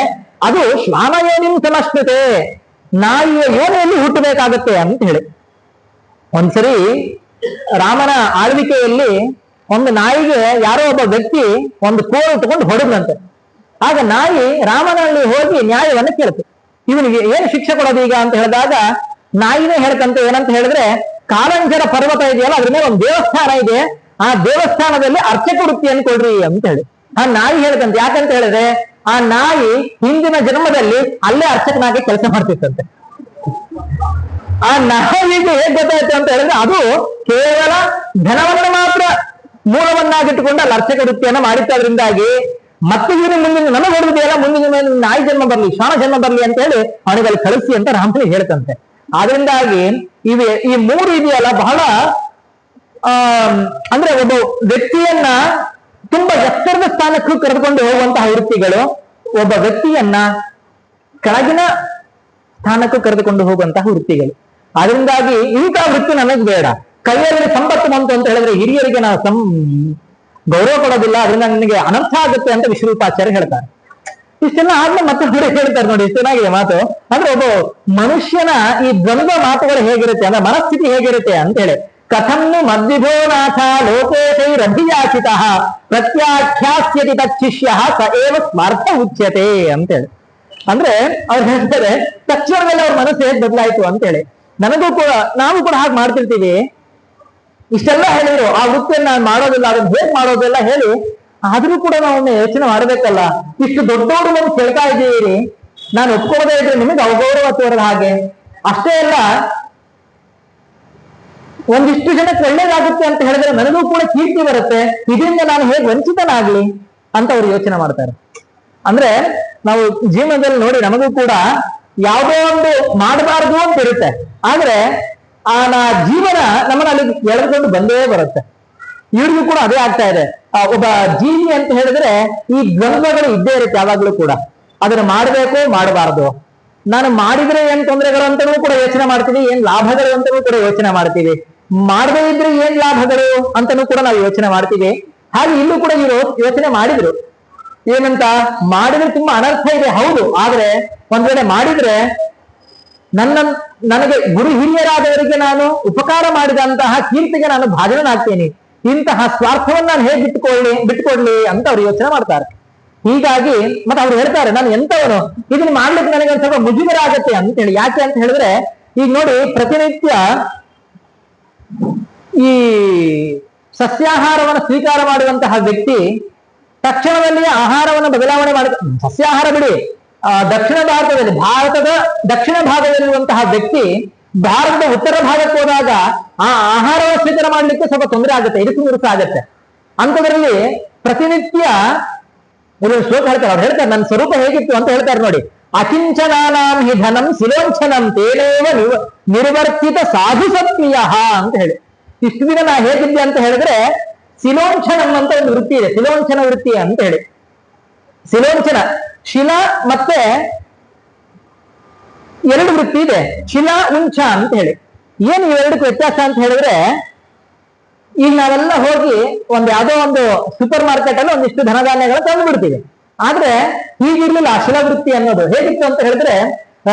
ಅದು ಶ್ವಾನಯೋನಿಂ ಸಮಶ್ನುತೆ, ನಾಯಿಯ ಯೋನಿಯಲ್ಲಿ ಹುಟ್ಟಬೇಕಾಗತ್ತೆ ಅಂತ ಹೇಳಿ. ಒಂದ್ಸರಿ ರಾಮನ ಆಳ್ವಿಕೆಯಲ್ಲಿ ಒಂದು ನಾಯಿಗೆ ಯಾರೋ ಒಬ್ಬ ವ್ಯಕ್ತಿ ಒಂದು ಕೋಲು ಇಟ್ಟುಕೊಂಡು ಹೊಡೆದಂತೆ. ಆಗ ನಾಯಿ ರಾಮನಲ್ಲಿ ಹೋಗಿ ನ್ಯಾಯವನ್ನು ಕೇಳ್ತು, ಇವನಿಗೆ ಏನು ಶಿಕ್ಷೆ ಕೊಡೋದು ಈಗ ಅಂತ ಹೇಳಿದಾಗ ನಾಯಿನೇ ಹೇಳ್ತಂತೆ ಏನಂತ ಹೇಳಿದ್ರೆ, ಕಾಲಂಜರ ಪರ್ವತ ಇದೆಯಲ್ಲ ಅದ್ರ ಮೇಲೆ ಒಂದು ದೇವಸ್ಥಾನ ಇದೆ, ಆ ದೇವಸ್ಥಾನದಲ್ಲಿ ಅರ್ಚಕ ವೃತ್ತಿಯನ್ನು ಕೊಡ್ರಿ ಅಂತ ಹೇಳಿ. ಆ ನಾಯಿ ಹೇಳ್ತಂತೆ, ಯಾಕಂತ ಹೇಳಿದ್ರೆ ಆ ನಾಯಿ ಹಿಂದಿನ ಜನ್ಮದಲ್ಲಿ ಅಲ್ಲೇ ಅರ್ಚಕನಾಗಿ ಕೆಲಸ ಮಾಡ್ತಿತ್ತಂತೆ. ಆ ನಾಯಿಗೆ ಹೇಗ್ ಗೊತ್ತಾಯ್ತು ಅಂತ ಹೇಳಿದ್ರೆ, ಅದು ಕೇವಲ ಧನವನ್ನ ಮಾತ್ರ ಮೂಲವನ್ನಾಗಿಟ್ಟುಕೊಂಡು ಅಲ್ಲಿ ಅರ್ಚಕ ವೃತ್ತಿಯನ್ನ ಮಾಡಿದ್ದರಿಂದಾಗಿ ಮತ್ತೆ ಇವನು ಮುಂದಿನ ನನಗೆ ಹೊಡೆದಿದೆಯಲ್ಲ, ಮುಂದಿನ ನಾಯಿ ಜನ್ಮ ಬರ್ಲಿ, ಶ್ವಾನ ಜನ್ಮ ಬರ್ಲಿ ಅಂತ ಹೇಳಿ ಅವನಿಗೆ ಅಲ್ಲಿ ಕಳಿಸಿ ಅಂತ ರಾಮನಿಗೆ ಹೇಳ್ತಂತೆ. ಆದ್ರಿಂದಾಗಿ ಈ ಮೂರು ಇದೆಯಲ್ಲ ಬಹಳ ಅಂದ್ರೆ ಒಬ್ಬ ವ್ಯಕ್ತಿಯನ್ನ ತುಂಬಾ ಎತ್ತರದ ಸ್ಥಾನಕ್ಕೂ ಕರೆದುಕೊಂಡು ಹೋಗುವಂತಹ ವೃತ್ತಿಗಳು, ಒಬ್ಬ ವ್ಯಕ್ತಿಯನ್ನ ಕೆಳಗಿನ ಸ್ಥಾನಕ್ಕೂ ಕರೆದುಕೊಂಡು ಹೋಗುವಂತಹ ವೃತ್ತಿಗಳು. ಅದರಿಂದಾಗಿ ಇಂತಹ ವೃತ್ತಿ ನನಗೆ ಬೇಡ. ಕೈಯಲ್ಲಿ ಸಂಪತ್ತು ಬಂತು ಅಂತ ಹೇಳಿದ್ರೆ ಹಿರಿಯರಿಗೆ ನಾವು ಗೌರವ ಕೊಡೋದಿಲ್ಲ, ಅದರಿಂದ ನನಗೆ ಅನರ್ಥ ಆಗುತ್ತೆ ಅಂತ ವಿಶ್ವರೂಪಾಚಾರ್ಯ ಹೇಳ್ತಾರೆ. ಇಷ್ಟೆಲ್ಲ ಆದ್ಮೇಲೆ ಮತ್ತೆ ಹೇಳ್ತಾರೆ ನೋಡಿ, ಚೆನ್ನಾಗಿದೆ ಮಾತು. ಅಂದ್ರೆ ಒಬ್ಬ ಮನುಷ್ಯನ ಈ ದ್ವಂದ್ವ ಮಾತುಗಳು ಹೇಗಿರುತ್ತೆ ಅಂದ್ರೆ ಮನಸ್ಥಿತಿ ಹೇಗಿರುತ್ತೆ ಅಂತ ಹೇಳಿ, ಕಥನ್ನು ಮದ್ವಿಭೋನಾಥ ಲೋಕೇಶೈರಭಿಯಾಚಿತ ಪ್ರತ್ಯಾಖ್ಯಾಸ್ಯತಿ ತಚ್ಚಿಷ್ಯ ಸ ಏವ ಸ್ಮಾರ್ಥ ಉಚ್ಯತೆ ಅಂತೇಳಿ. ಅಂದ್ರೆ ಅವ್ರು ಹೇಳ್ತಾರೆ ತಕ್ಷಣದಲ್ಲಿ ಅವ್ರ ಮನಸ್ಸು ಹೇಗೆ ಬದಲಾಯ್ತು ಅಂತೇಳಿ. ನನಗೂ ಕೂಡ ನಾವು ಕೂಡ ಹಾಗೆ ಮಾಡ್ತಿರ್ತೀವಿ. ಇಷ್ಟೆಲ್ಲ ಹೇಳಿದ್ರು ಆ ವೃತ್ತಿಯನ್ನು ನಾನು ಮಾಡೋದಿಲ್ಲ, ಅದನ್ನ ಹೇಗ್ ಮಾಡೋದಿಲ್ಲ ಹೇಳಿ, ಆದ್ರೂ ಕೂಡ ನಾವು ಯೋಚನೆ ಮಾಡ್ಬೇಕಲ್ಲ, ಇಷ್ಟು ದೊಡ್ಡವರು ನಮ್ಗೆ ಕೇಳ್ತಾ ಇದ್ದೀರಿ, ನಾನು ಒಪ್ಕೊಳ್ಳೋದೇ ಇದ್ರೆ ನಿಮಗೆ ಅವಗೌರವ ತೋರದ ಹಾಗೆ. ಅಷ್ಟೇ ಅಲ್ಲ, ಒಂದಿಷ್ಟು ಜನಕ್ಕೆ ಒಳ್ಳೇದಾಗುತ್ತೆ ಅಂತ ಹೇಳಿದ್ರೆ ನನಗೂ ಕೂಡ ಕೀರ್ತಿ ಬರುತ್ತೆ, ಇದರಿಂದ ನಾನು ಹೇಗೆ ವಂಚಿತನಾಗ್ಲಿ ಅಂತ ಅವ್ರು ಯೋಚನೆ ಮಾಡ್ತಾರೆ. ಅಂದ್ರೆ ನಾವು ಜೀವನದಲ್ಲಿ ನೋಡಿ ನಮಗೂ ಕೂಡ ಯಾವುದೋ ಒಂದು ಮಾಡಬಾರದು ಅಂತ ಇರುತ್ತೆ, ಆದ್ರೆ ಆ ಜೀವನ ನಮ್ಮನ್ನ ಅಲ್ಲಿ ಎಳೆದುಕೊಂಡು ಬಂದೇ ಬರುತ್ತೆ. ಇವ್ರಿಗೂ ಕೂಡ ಅದೇ ಆಗ್ತಾ ಇದೆ. ಒಬ್ಬ ಜೀವಿ ಅಂತ ಹೇಳಿದ್ರೆ ಈ ದ್ವಂದ್ವಗಳು ಇದ್ದೇ ಇರುತ್ತೆ ಯಾವಾಗ್ಲೂ ಕೂಡ. ಅದನ್ನ ಮಾಡಬೇಕು ಮಾಡಬಾರದು, ನಾನು ಮಾಡಿದ್ರೆ ಏನ್ ತೊಂದರೆಗಳು ಅಂತಲೂ ಕೂಡ ಯೋಚನೆ ಮಾಡ್ತೀವಿ, ಏನ್ ಲಾಭಗಳು ಅಂತಲೂ ಕೂಡ ಯೋಚನೆ ಮಾಡ್ತೀವಿ, ಮಾಡದೇ ಇದ್ರೆ ಏನ್ ಲಾಭಗಳು ಅಂತಲೂ ಕೂಡ ನಾವು ಯೋಚನೆ ಮಾಡ್ತೀವಿ. ಹಾಗೆ ಇಲ್ಲೂ ಕೂಡ ಇವರು ಯೋಚನೆ ಮಾಡಿದ್ರು, ಏನಂತ ಮಾಡಿದ್ರೆ ತುಂಬಾ ಅನರ್ಥ ಇದೆ ಹೌದು, ಆದ್ರೆ ಒಂದ್ ವೇಳೆ ಮಾಡಿದ್ರೆ ನನಗೆ ಗುರು ಹಿರಿಯರಾದವರಿಗೆ ನಾನು ಉಪಕಾರ ಮಾಡಿದಂತಹ ಕೀರ್ತಿಗೆ ನಾನು ಭಾಜನನಾಗ್ತೇನೆ, ಇಂತಹ ಸ್ವಾರ್ಥವನ್ನು ನಾನು ಹೇಗೆ ಬಿಟ್ಕೊಡ್ಲಿ ಅಂತ ಅವ್ರು ಯೋಚನೆ ಮಾಡ್ತಾರೆ. ಹೀಗಾಗಿ ಮತ್ತೆ ಅವ್ರು ಹೇಳ್ತಾರೆ, ನಾನು ಎಂತವನು, ಇದನ್ನ ಮಾಡ್ಲಿಕ್ಕೆ ನನಗೆ ಒಂದ್ ಸ್ವಲ್ಪ ಮುಜುಗರ ಆಗತ್ತೆ ಅಂತ ಹೇಳಿ. ಯಾಕೆ ಅಂತ ಹೇಳಿದ್ರೆ ಈಗ ನೋಡಿ, ಪ್ರತಿನಿತ್ಯ ಈ ಸಸ್ಯಾಹಾರವನ್ನು ಸ್ವೀಕಾರ ಮಾಡುವಂತಹ ವ್ಯಕ್ತಿ ತಕ್ಷಣದಲ್ಲಿ ಆಹಾರವನ್ನು ಬದಲಾವಣೆ ಮಾಡ, ಸಸ್ಯಾಹಾರ ಬಿಡಿ, ಭಾರತದ ದಕ್ಷಿಣ ಭಾಗದಲ್ಲಿರುವಂತಹ ವ್ಯಕ್ತಿ ಭಾರತದ ಉತ್ತರ ಭಾಗಕ್ಕೆ ಹೋದಾಗ ಆ ಆಹಾರವನ್ನು ಸ್ವೀಕಾರ ಮಾಡ್ಲಿಕ್ಕೆ ಸ್ವಲ್ಪ ತೊಂದರೆ ಆಗುತ್ತೆ, ಇರುಸು ಆಗತ್ತೆ. ಅಂಥದ್ರಲ್ಲಿ ಪ್ರತಿನಿತ್ಯ ಶ್ಲೋಕ ಹೇಳ್ತಾರೆ, ಅವ್ರು ಹೇಳ್ತಾರೆ ನನ್ನ ಸ್ವರೂಪ ಹೇಗಿತ್ತು ಅಂತ ಹೇಳ್ತಾರೆ ನೋಡಿ. ಅಕಿಂಚನಾನಾಂ ಹಿ ಧನಂ ಸಿಲೋಂಚನಂ ತೇನೇವ ನಿರ್ವರ್ತಿತ ಸಾಧು ಸತ್ವೀಯ ಅಂತ ಹೇಳಿ. ಇಷ್ಟು ದಿನ ನಾ ಹೇಗಿದ್ದೆ ಅಂತ ಹೇಳಿದ್ರೆ ಸಿಲೋಂಚನಂ ಅಂತ ಒಂದು ವೃತ್ತಿ ಇದೆ, ಸಿಲೋಂಚನ ವೃತ್ತಿ ಅಂತ ಹೇಳಿ. ಸಿಲೋಂಚನ ಶಿಲಾ ಮತ್ತೆ ಎರಡು ವೃತ್ತಿ ಇದೆ, ಶಿಲಾ ಉಂಚ ಅಂತ ಹೇಳಿ. ಏನು ಇವೆರಡಕ್ಕೂ ವ್ಯತ್ಯಾಸ ಅಂತ ಹೇಳಿದ್ರೆ, ಈಗ ನಾವೆಲ್ಲ ಹೋಗಿ ಯಾವ್ದೋ ಒಂದು ಸೂಪರ್ ಮಾರ್ಕೆಟ್ ಅಲ್ಲಿ ಒಂದಿಷ್ಟು ಧನಧಾನ್ಯಗಳು ತಂದು ಬಿಡ್ತೀವಿ. ಆದ್ರೆ ಹೀಗಿರ್ಲಿಲ್ಲ ಆ ಶಿಲಾವೃತ್ತಿ ಅನ್ನೋದು. ಹೇಗಿತ್ತು ಅಂತ ಹೇಳಿದ್ರೆ,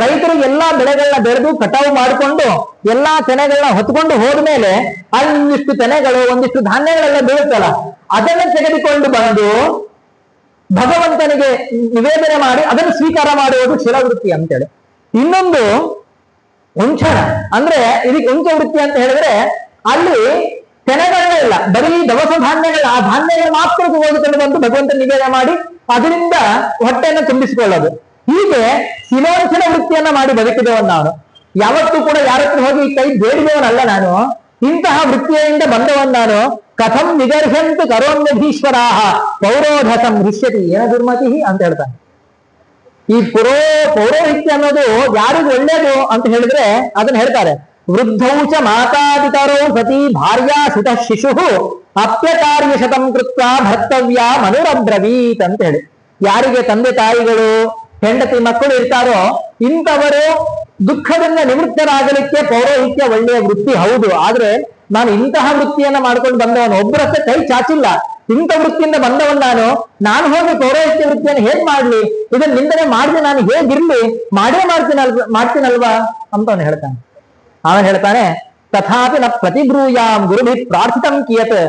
ರೈತರು ಎಲ್ಲಾ ಬೆಳೆಗಳನ್ನ ಬೆಳೆದು ಕಟಾವು ಮಾಡಿಕೊಂಡು ಎಲ್ಲಾ ತೆನೆಗಳನ್ನ ಹೊತ್ಕೊಂಡು ಹೋದ್ಮೇಲೆ ಅಲ್ಲಿ ಒಂದಿಷ್ಟು ತೆನೆಗಳು ಒಂದಿಷ್ಟು ಧಾನ್ಯಗಳೆಲ್ಲ ಬೀಳುತ್ತಲ್ಲ, ಅದನ್ನ ತೆಗೆದುಕೊಂಡು ಬಂದು ಭಗವಂತನಿಗೆ ನಿವೇದನೆ ಮಾಡಿ ಅದನ್ನು ಸ್ವೀಕಾರ ಮಾಡುವುದು ಶಿಲಾವೃತ್ತಿ ಅಂತೇಳಿ. ಇನ್ನೊಂದು ಉಂಚನ ಅಂದ್ರೆ ಇದಕ್ಕೆ ಉಂಚ ವೃತ್ತಿ ಅಂತ ಹೇಳಿದ್ರೆ, ಅಲ್ಲಿ ತೆನೆಗಳೇ ಇಲ್ಲ, ಬರೀ ದವಸ ಧಾನ್ಯಗಳ ಆ ಧಾನ್ಯಗಳು ಮಾತ್ರ ತೆಗೆದುಕೊಂಡು ಬಂದು ಭಗವಂತ ನಿವೇದನೆ ಮಾಡಿ ಅದರಿಂದ ಹೊಟ್ಟೆಯನ್ನು ತುಂಬಿಸಿಕೊಳ್ಳೋದು. ಹೀಗೆ ಶಿಲೋಂಚನ ವೃತ್ತಿಯನ್ನ ಮಾಡಿ ಬದುಕಿದವನು ನಾನು. ಯಾವತ್ತೂ ಕೂಡ ಯಾರತ್ರ ಹೋಗಿ ಕೈ ಬೇಡಿದವನಲ್ಲ ನಾನು, ಇಂತಹ ವೃತ್ತಿಯಿಂದ ಬಂದವನ್ ನಾನು. ಕಥಂ ನಿಗರ್ಹಂತು ಕರೋನ್ಯಧೀಶ್ವರಾಹ ಪೌರೋಧಸಂ ಹೃಷ್ಯತಿ ಏನ ದುರ್ಮತಿ ಅಂತ ಹೇಳ್ತಾನೆ. ಈ ಪೌರೋಹಿತ್ಯ ಅನ್ನೋದು ಯಾರಿಗೂ ಒಳ್ಳೇದು ಅಂತ ಹೇಳಿದ್ರೆ ಅದನ್ನ ಹೇಳ್ತಾರೆ, ವೃದ್ಧೌಚ ಮಾತಾಪಿತರೋ ಸತಿ ಭಾರ್ಯಾ ಸುತ ಶಿಶು ಅಪ್ಯಕಾರ್ಯ ಶತಂ ಕೃತ್ವ ಭರ್ತವ್ಯ ಮನುರಬ್ರವೀತ್ ಅಂತ ಹೇಳಿ. ಯಾರಿಗೆ ತಂದೆ ತಾಯಿಗಳು ಹೆಂಡತಿ ಮಕ್ಕಳು ಇರ್ತಾರೋ ಇಂಥವರು ದುಃಖದಿಂದ ನಿವೃತ್ತರಾಗಲಿಕ್ಕೆ ಪೌರೋಹಿತ್ಯ ಒಳ್ಳೆಯ ವೃತ್ತಿ ಹೌದು. ಆದ್ರೆ ನಾನು ಇಂತಹ ವೃತ್ತಿಯನ್ನ ಮಾಡ್ಕೊಂಡು ಬಂದವನು, ಒಬ್ಬರಷ್ಟೇ ಕೈ ಚಾಚಿಲ್ಲ, ಇಂಥ ವೃತ್ತಿಯಿಂದ ಬಂದವನ್ ನಾನು ಹೋಗಿ ಪೌರೋಹಿತ್ಯ ವೃತ್ತಿಯನ್ನು ಹೇಗ್ ಮಾಡ್ಲಿ, ಇದನ್ನ ನಿಂದನೆ ಮಾಡಿದ್ರೆ ನಾನು ಹೇಗಿರ್ಲಿ, ಮಾಡ್ತೀನಲ್ವಾ ಅಂತ ಅವನು ಹೇಳ್ತಾನೆ. ಅವನು ಹೇಳ್ತಾನೆ, ತಥಾಪಿ ನ ಪ್ರತಿಬ್ರೂಯಾಂ ಗುರುಭಿ ಪ್ರಾರ್ಥಿತಂ ಕಿಯತ್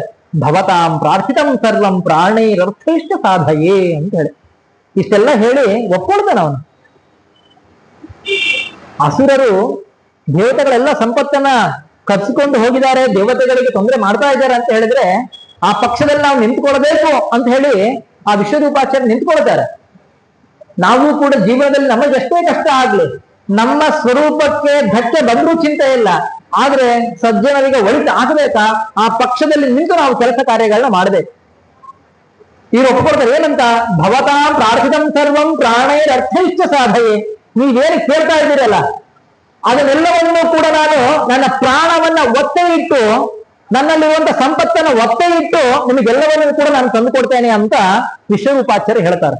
ಭವತಾಂ ಪ್ರಾರ್ಥಿತಂ ಸರ್ವಂ ಪ್ರಾಣೈರರ್ಥೈಷ್ಟ ಸಾಧಯೇ ಅಂತ ಹೇಳಿ. ಇಷ್ಟೆಲ್ಲ ಹೇಳಿ ಒಪ್ಕೊಳ್ತಾನೆ ಅವನು. ಅಸುರರು ದೇವತೆಗಳೆಲ್ಲ ಸಂಪತ್ತನ್ನ ಕಚ್ಚಿಕೊಂಡು ಹೋಗಿದ್ದಾರೆ, ದೇವತೆಗಳಿಗೆ ತೊಂದರೆ ಮಾಡ್ತಾ ಇದ್ದಾರೆ ಅಂತ ಹೇಳಿದ್ರೆ ಆ ಪಕ್ಷದಲ್ಲಿ ನಾವು ನಿಂತ್ಕೊಳ್ಬೇಕು ಅಂತ ಹೇಳಿ ಆ ವಿಶ್ವರೂಪಾಚಾರ್ಯ ನಿಂತ್ಕೊಳ್ತಾರೆ. ನಾವು ಕೂಡ ಜೀವನದಲ್ಲಿ ನಮಗೆ ಎಷ್ಟೇ ಕಷ್ಟ ಆಗ್ಲಿ, ನಮ್ಮ ಸ್ವರೂಪಕ್ಕೆ ಧಕ್ಕೆ ಬಂದ್ರೂ ಚಿಂತೆ ಇಲ್ಲ, ಆದ್ರೆ ಸಜ್ಜನರಿಗೆ ಒಳಿತು ಆಗಬೇಕಾ ಆ ಪಕ್ಷದಲ್ಲಿ ನಿಂತು ನಾವು ಕೆಲಸ ಕಾರ್ಯಗಳನ್ನ ಮಾಡಬೇಕು. ಇವ್ರು ಒಪ್ಕೊಳ್ತಾರೆ ಏನಂತ, ಭವತಾಂ ಪ್ರಾರ್ಥಿತಂ ಸರ್ವಂ ಪ್ರಾಣೈರರ್ಥೈಶ್ಚ ಸಾಧಯೇ. ನೀವೇನು ಕೇಳ್ತಾ ಇದ್ದೀರಲ್ಲ ಅದನ್ನೆಲ್ಲವನ್ನೂ ಕೂಡ ನಾನು ನನ್ನ ಪ್ರಾಣವನ್ನ ಒತ್ತೆ ಇಟ್ಟು, ನನ್ನಲ್ಲಿರುವಂತ ಸಂಪತ್ತನ್ನ ಒತ್ತೆ ಇಟ್ಟು ನಿಮಗೆಲ್ಲವನ್ನೂ ಕೂಡ ನಾನು ತಂದುಕೊಡ್ತೇನೆ ಅಂತ ವಿಶ್ವರೂಪಾಚಾರ್ಯ ಹೇಳ್ತಾರೆ.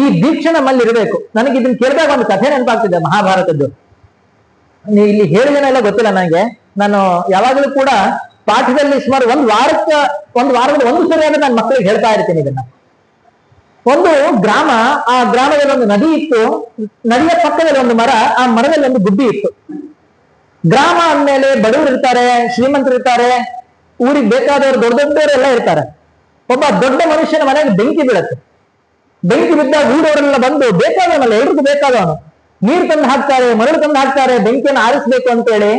ಈ ದೀಕ್ಷೆ ನಮ್ಮಲ್ಲಿ ಇರಬೇಕು. ನನಗೆ ಇದನ್ನ ಕೇಳಿದಾಗ ಒಂದು ಕಥೆ ನೆನಪಾಗ್ತಿದೆ ಮಹಾಭಾರತದ್ದು. ಇಲ್ಲಿ ಹೇಳಿದನೆಲ್ಲ ಗೊತ್ತಿಲ್ಲ ನನಗೆ. ನಾನು ಯಾವಾಗಲೂ ಕೂಡ ಪಾಠದಲ್ಲಿ ಸುಮಾರು ಒಂದು ವಾರದಲ್ಲಿ ಒಂದು ಸರಿ ಅಂದ್ರೆ ನನ್ನ ಮಕ್ಕಳಿಗೆ ಹೇಳ್ತಾ ಇರ್ತೀನಿ ಇದನ್ನ. ಒಂದು ಗ್ರಾಮ, ಆ ಗ್ರಾಮದಲ್ಲಿ ಒಂದು ನದಿ ಇತ್ತು, ನದಿಯ ಪಕ್ಕದಲ್ಲಿ ಒಂದು ಮರ, ಆ ಮರದಲ್ಲಿ ಒಂದು ಗುಬ್ಬಿ ಇತ್ತು. ಗ್ರಾಮ ಅಂದ್ಮೇಲೆ ಬಡವರು ಇರ್ತಾರೆ, ಶ್ರೀಮಂತರು ಇರ್ತಾರೆ, ಊರಿಗೆ ಬೇಕಾದವರು ದೊಡ್ಡ ದೊಡ್ಡವರೆಲ್ಲ ಇರ್ತಾರೆ. ಒಬ್ಬ ದೊಡ್ಡ ಮನುಷ್ಯನ ಮನೆಗೆ ಬೆಂಕಿ ಬೀಳುತ್ತೆ. ಬೆಂಕಿ ಬಿದ್ದಾಗ ಊರವರೆಲ್ಲ ಬಂದು ಬೇಕಾದವನಲ್ಲ, ಎಲ್ರಿಗೂ ಬೇಕಾದವನು, ನೀರು ತಂದು ಹಾಕ್ತಾರೆ, ಮರಳು ತಂದು ಹಾಕ್ತಾರೆ, ಬೆಂಕಿಯನ್ನು ಆರಿಸ್ಬೇಕು ಅಂತೇಳಿ.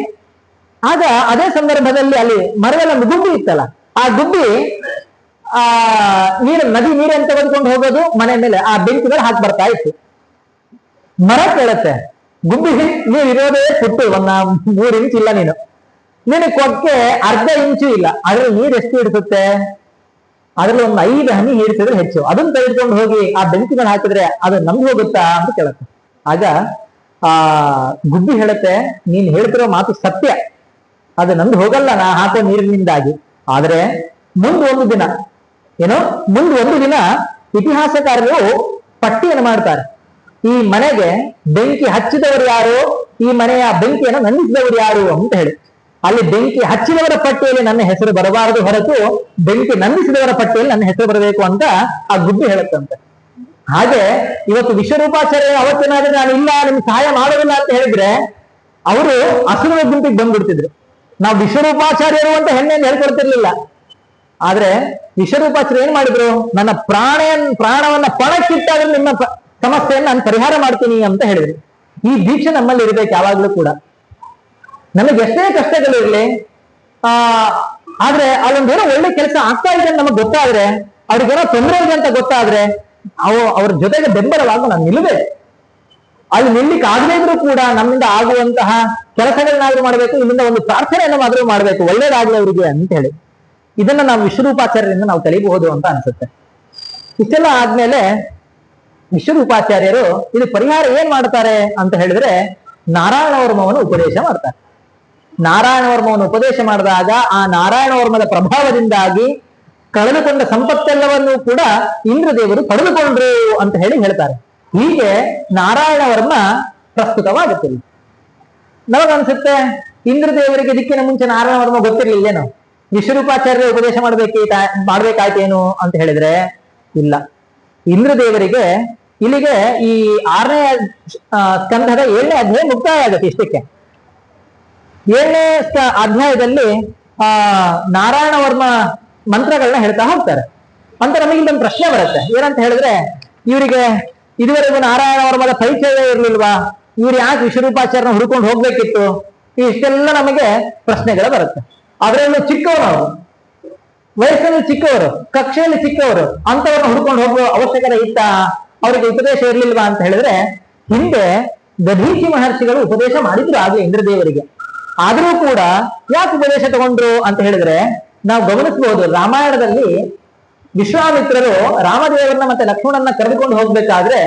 ಆಗ ಅದೇ ಸಂದರ್ಭದಲ್ಲಿ ಅಲ್ಲಿ ಮರದಲ್ಲಿ ಒಂದು ಗುಬ್ಬಿ ಇತ್ತಲ್ಲ, ಆ ಗುಬ್ಬಿ ನದಿ ನೀರನ್ನು ತೆಗೆದುಕೊಂಡು ಹೋಗೋದು ಮನೆ ಮೇಲೆ ಆ ಬೆಂಕಿಗಳು ಹಾಕಿ ಬರ್ತಾ ಇತ್ತು. ಮರ ಕೇಳುತ್ತೆ, ಗುಬ್ಬಿ ನೀರು ಇರೋದೇ ಪುಟ್ಟು 3 ಇಂಚ್ ಇಲ್ಲ, ನೀನು ಕೊಕ್ಕೆ ಅರ್ಧ ಇಂಚು ಇಲ್ಲ, ಅದ್ರಲ್ಲಿ ನೀರು ಎಷ್ಟು ಇಡಿಸುತ್ತೆ, ಅದ್ರಲ್ಲಿ ಒಂದು 5 ಹನಿ ಹೀರಿಸಿದ್ರೆ ಹೆಚ್ಚು, ಅದನ್ನ ತೆಗೆದುಕೊಂಡು ಹೋಗಿ ಆ ಬೆಂಕಿಗಳು ಹಾಕಿದ್ರೆ ಅದು ನಮ್ಗೆ ಹೋಗುತ್ತಾ ಅಂತ ಕೇಳುತ್ತೆ. ಆಗ ಆ ಗುಬ್ಬಿ ಹೇಳುತ್ತೆ, ನೀನ್ ಹೇಳ್ತಿರೋ ಮಾತು ಸತ್ಯ, ಅದು ನಂದು ಹೋಗಲ್ಲ ನಾ ಹಾಕೋ ನೀರಿನಿಂದಾಗಿ. ಆದ್ರೆ ಮುಂದೊಂದು ದಿನ ಮುಂದೊಂದು ದಿನ ಇತಿಹಾಸಕಾರರು ಪಟ್ಟಿಯನ್ನು ಮಾಡ್ತಾರೆ. ಈ ಮನೆಗೆ ಬೆಂಕಿ ಹಚ್ಚಿದವರು ಯಾರು, ಈ ಮನೆಯ ಬೆಂಕಿಯನ್ನು ನಂದಿಸಿದವರು ಯಾರು ಅಂತ ಹೇಳಿ. ಅಲ್ಲಿ ಬೆಂಕಿ ಹಚ್ಚಿದವರ ಪಟ್ಟಿಯಲ್ಲಿ ನನ್ನ ಹೆಸರು ಬರಬಾರದು ಹೊರತು ಬೆಂಕಿ ನಂದಿಸಿದವರ ಪಟ್ಟಿಯಲ್ಲಿ ನನ್ನ ಹೆಸರು ಬರಬೇಕು ಅಂತ ಆ ಗುಬ್ಬಿ ಹೇಳುತ್ತಂತೆ. ಹಾಗೆ ಇವತ್ತು ವಿಶ್ವರೂಪಾಚಾರ್ಯ ಅವತ್ತೇನಾದ್ರೆ ನಾನು ಇಲ್ಲ ನಿಮ್ಗೆ ಸಹಾಯ ಮಾಡೋದಿಲ್ಲ ಅಂತ ಹೇಳಿದ್ರೆ ಅವರು ಅಸುರನ ಗುಂಪಿಗೆ ಬಂದ್ಬಿಡ್ತಿದ್ರು. ನಾವು ವಿಶ್ವರೂಪಾಚಾರ್ಯರು ಅಂತ ಹೆಮ್ಮೆಯನ್ನು ಹೇಳ್ಕೊಡ್ತಿರ್ಲಿಲ್ಲ. ಆದ್ರೆ ವಿಶ್ವರೂಪಾಚಾರ್ಯ ಏನ್ ಮಾಡಿದ್ರು, ನನ್ನ ಪ್ರಾಣವನ್ನ ಪಣಕ್ಕಿಟ್ಟಾದ್ರೂ ನಿಮ್ಮ ಸಮಸ್ಯೆಯನ್ನು ನಾನು ಪರಿಹಾರ ಮಾಡ್ತೀನಿ ಅಂತ ಹೇಳಿದ್ರು. ಈ ದೀಕ್ಷೆ ನಮ್ಮಲ್ಲಿ ಇರ್ಬೇಕು ಯಾವಾಗ್ಲೂ ಕೂಡ. ನಮಗೆ ಎಷ್ಟೇ ಕಷ್ಟಗಳಿರ್ಲಿ, ಆದ್ರೆ ಅಲ್ಲೊಂದೇನೋ ಒಳ್ಳೆ ಕೆಲಸ ಆಗ್ತಾ ಇದೆ ಅಂತ ನಮಗ್ ಗೊತ್ತಾದ್ರೆ, ಅವ್ರಿಗೇನೋ ತೊಂದರೆ ಇದೆ ಅಂತ ಗೊತ್ತಾದ್ರೆ ಅವ್ರ ಜೊತೆಗೆ ಬೆಂಬಲವಾಗಿ ನಾವು ನಿಲ್ಲಬೇಕು. ಅಲ್ಲಿ ನಿಲ್ಲಿಕ್ಕೆ ಆಗದೇ ಇದ್ರೂ ಕೂಡ ನಮ್ಮಿಂದ ಆಗುವಂತಹ ಕೆಲಸಗಳನ್ನಾದ್ರೂ ಮಾಡ್ಬೇಕು, ಇಲ್ಲಿಂದ ಒಂದು ಪ್ರಾರ್ಥನೆಯನ್ನಾದ್ರೂ ಮಾಡ್ಬೇಕು, ಒಳ್ಳೇದಾಗ್ಲಿ ಅವರಿಗೆ ಅಂತ ಹೇಳಿ. ಇದನ್ನ ನಾವು ವಿಶ್ವರೂಪಾಚಾರ್ಯರಿಂದ ನಾವು ಕಲಿಬಹುದು ಅಂತ ಅನ್ಸುತ್ತೆ. ಇಷ್ಟೆಲ್ಲ ಆದ್ಮೇಲೆ ವಿಶ್ವರೂಪಾಚಾರ್ಯರು ಇದು ಪರಿಹಾರ ಏನ್ ಮಾಡ್ತಾರೆ ಅಂತ ಹೇಳಿದ್ರೆ ನಾರಾಯಣ ವರ್ಮವನ್ನು ಉಪದೇಶ ಮಾಡ್ತಾರೆ. ನಾರಾಯಣ ವರ್ಮವನ್ನು ಉಪದೇಶ ಮಾಡಿದಾಗ ಆ ನಾರಾಯಣ ವರ್ಮದ ಪ್ರಭಾವದಿಂದಾಗಿ ಕಳೆದುಕೊಂಡ ಸಂಪತ್ತೆಲ್ಲವನ್ನೂ ಕೂಡ ಇಂದ್ರದೇವರು ಪಡೆದುಕೊಂಡ್ರು ಅಂತ ಹೇಳಿ ಹೇಳ್ತಾರೆ. ಹೀಗೆ ನಾರಾಯಣ ವರ್ಮ ಪ್ರಸ್ತುತವಾಗುತ್ತಿಲ್ಲ. ನಮಗನ್ಸುತ್ತೆ ಇಂದ್ರದೇವರಿಗೆ ಇದಕ್ಕಿಂತ ಮುಂಚೆ ನಾರಾಯಣ ವರ್ಮ ಗೊತ್ತಿರ್ಲಿಲ್ಲೇನೋ, ವಿಶ್ವರೂಪಾಚಾರ್ಯ ಉಪದೇಶ ಮಾಡ್ಬೇಕಾಯ್ತೇನು ಅಂತ ಹೇಳಿದ್ರೆ ಇಲ್ಲ. ಇಂದ್ರದೇವರಿಗೆ ಇಲ್ಲಿಗೆ ಈ 6ನೇ ಸ್ಕಂಧದ 7ನೇ ಅಧ್ಯಾಯ ಮುಕ್ತಾಯ ಆಗುತ್ತೆ. ಇಷ್ಟಕ್ಕೆ 7ನೇ ಅಧ್ಯಾಯದಲ್ಲಿ ನಾರಾಯಣ ವರ್ಮ ಮಂತ್ರಗಳನ್ನ ಹೇಳ್ತಾ ಹೋಗ್ತಾರೆ. ಅಂತ ನಮಗೆ ಇಲ್ಲೊಂದು ಪ್ರಶ್ನೆ ಬರುತ್ತೆ. ಏನಂತ ಹೇಳಿದ್ರೆ, ಇವರಿಗೆ ಇದುವರೆಗೂ ನಾರಾಯಣ ವರ್ಮದ ಪರಿಚಯವೇ ಇರ್ಲಿಲ್ವಾ, ಇವ್ರು ಯಾಕೆ ವಿಶ್ವರೂಪಾಚಾರ್ಯನ ಹುಡ್ಕೊಂಡು ಹೋಗ್ಬೇಕಿತ್ತು, ಇಷ್ಟೆಲ್ಲ ನಮಗೆ ಪ್ರಶ್ನೆಗಳು ಬರುತ್ತೆ. ಅದರಲ್ಲೂ ಚಿಕ್ಕವರು, ಅವರು ವಯಸ್ಸಲ್ಲಿ ಚಿಕ್ಕವರು, ಕಕ್ಷೆಯಲ್ಲಿ ಚಿಕ್ಕವರು, ಅಂತವ್ರನ್ನ ಹುಡ್ಕೊಂಡು ಹೋಗುವ ಅವಶ್ಯಕತೆ ಇತ್ತ, ಅವರಿಗೆ ಉಪದೇಶ ಇರ್ಲಿಲ್ವಾ ಅಂತ ಹೇಳಿದ್ರೆ, ಹಿಂದೆ ದಧೀಚಿ ಮಹರ್ಷಿಗಳು ಉಪದೇಶ ಮಾಡಿದ್ರು ಆಗ್ಲಿ ಇಂದ್ರದೇವರಿಗೆ. ಆದ್ರೂ ಕೂಡ ಯಾಕೆ ಉಪದೇಶ ತಗೊಂಡ್ರು ಅಂತ ಹೇಳಿದ್ರೆ ನಾವು ಗಮನಿಸಬಹುದು. ರಾಮಾಯಣದಲ್ಲಿ ವಿಶ್ವಾಮಿತ್ರರು ರಾಮದೇವರನ್ನ ಮತ್ತೆ ಲಕ್ಷ್ಮಣನ್ನ ಕರೆದುಕೊಂಡು ಹೋಗ್ಬೇಕಾದ್ರೆ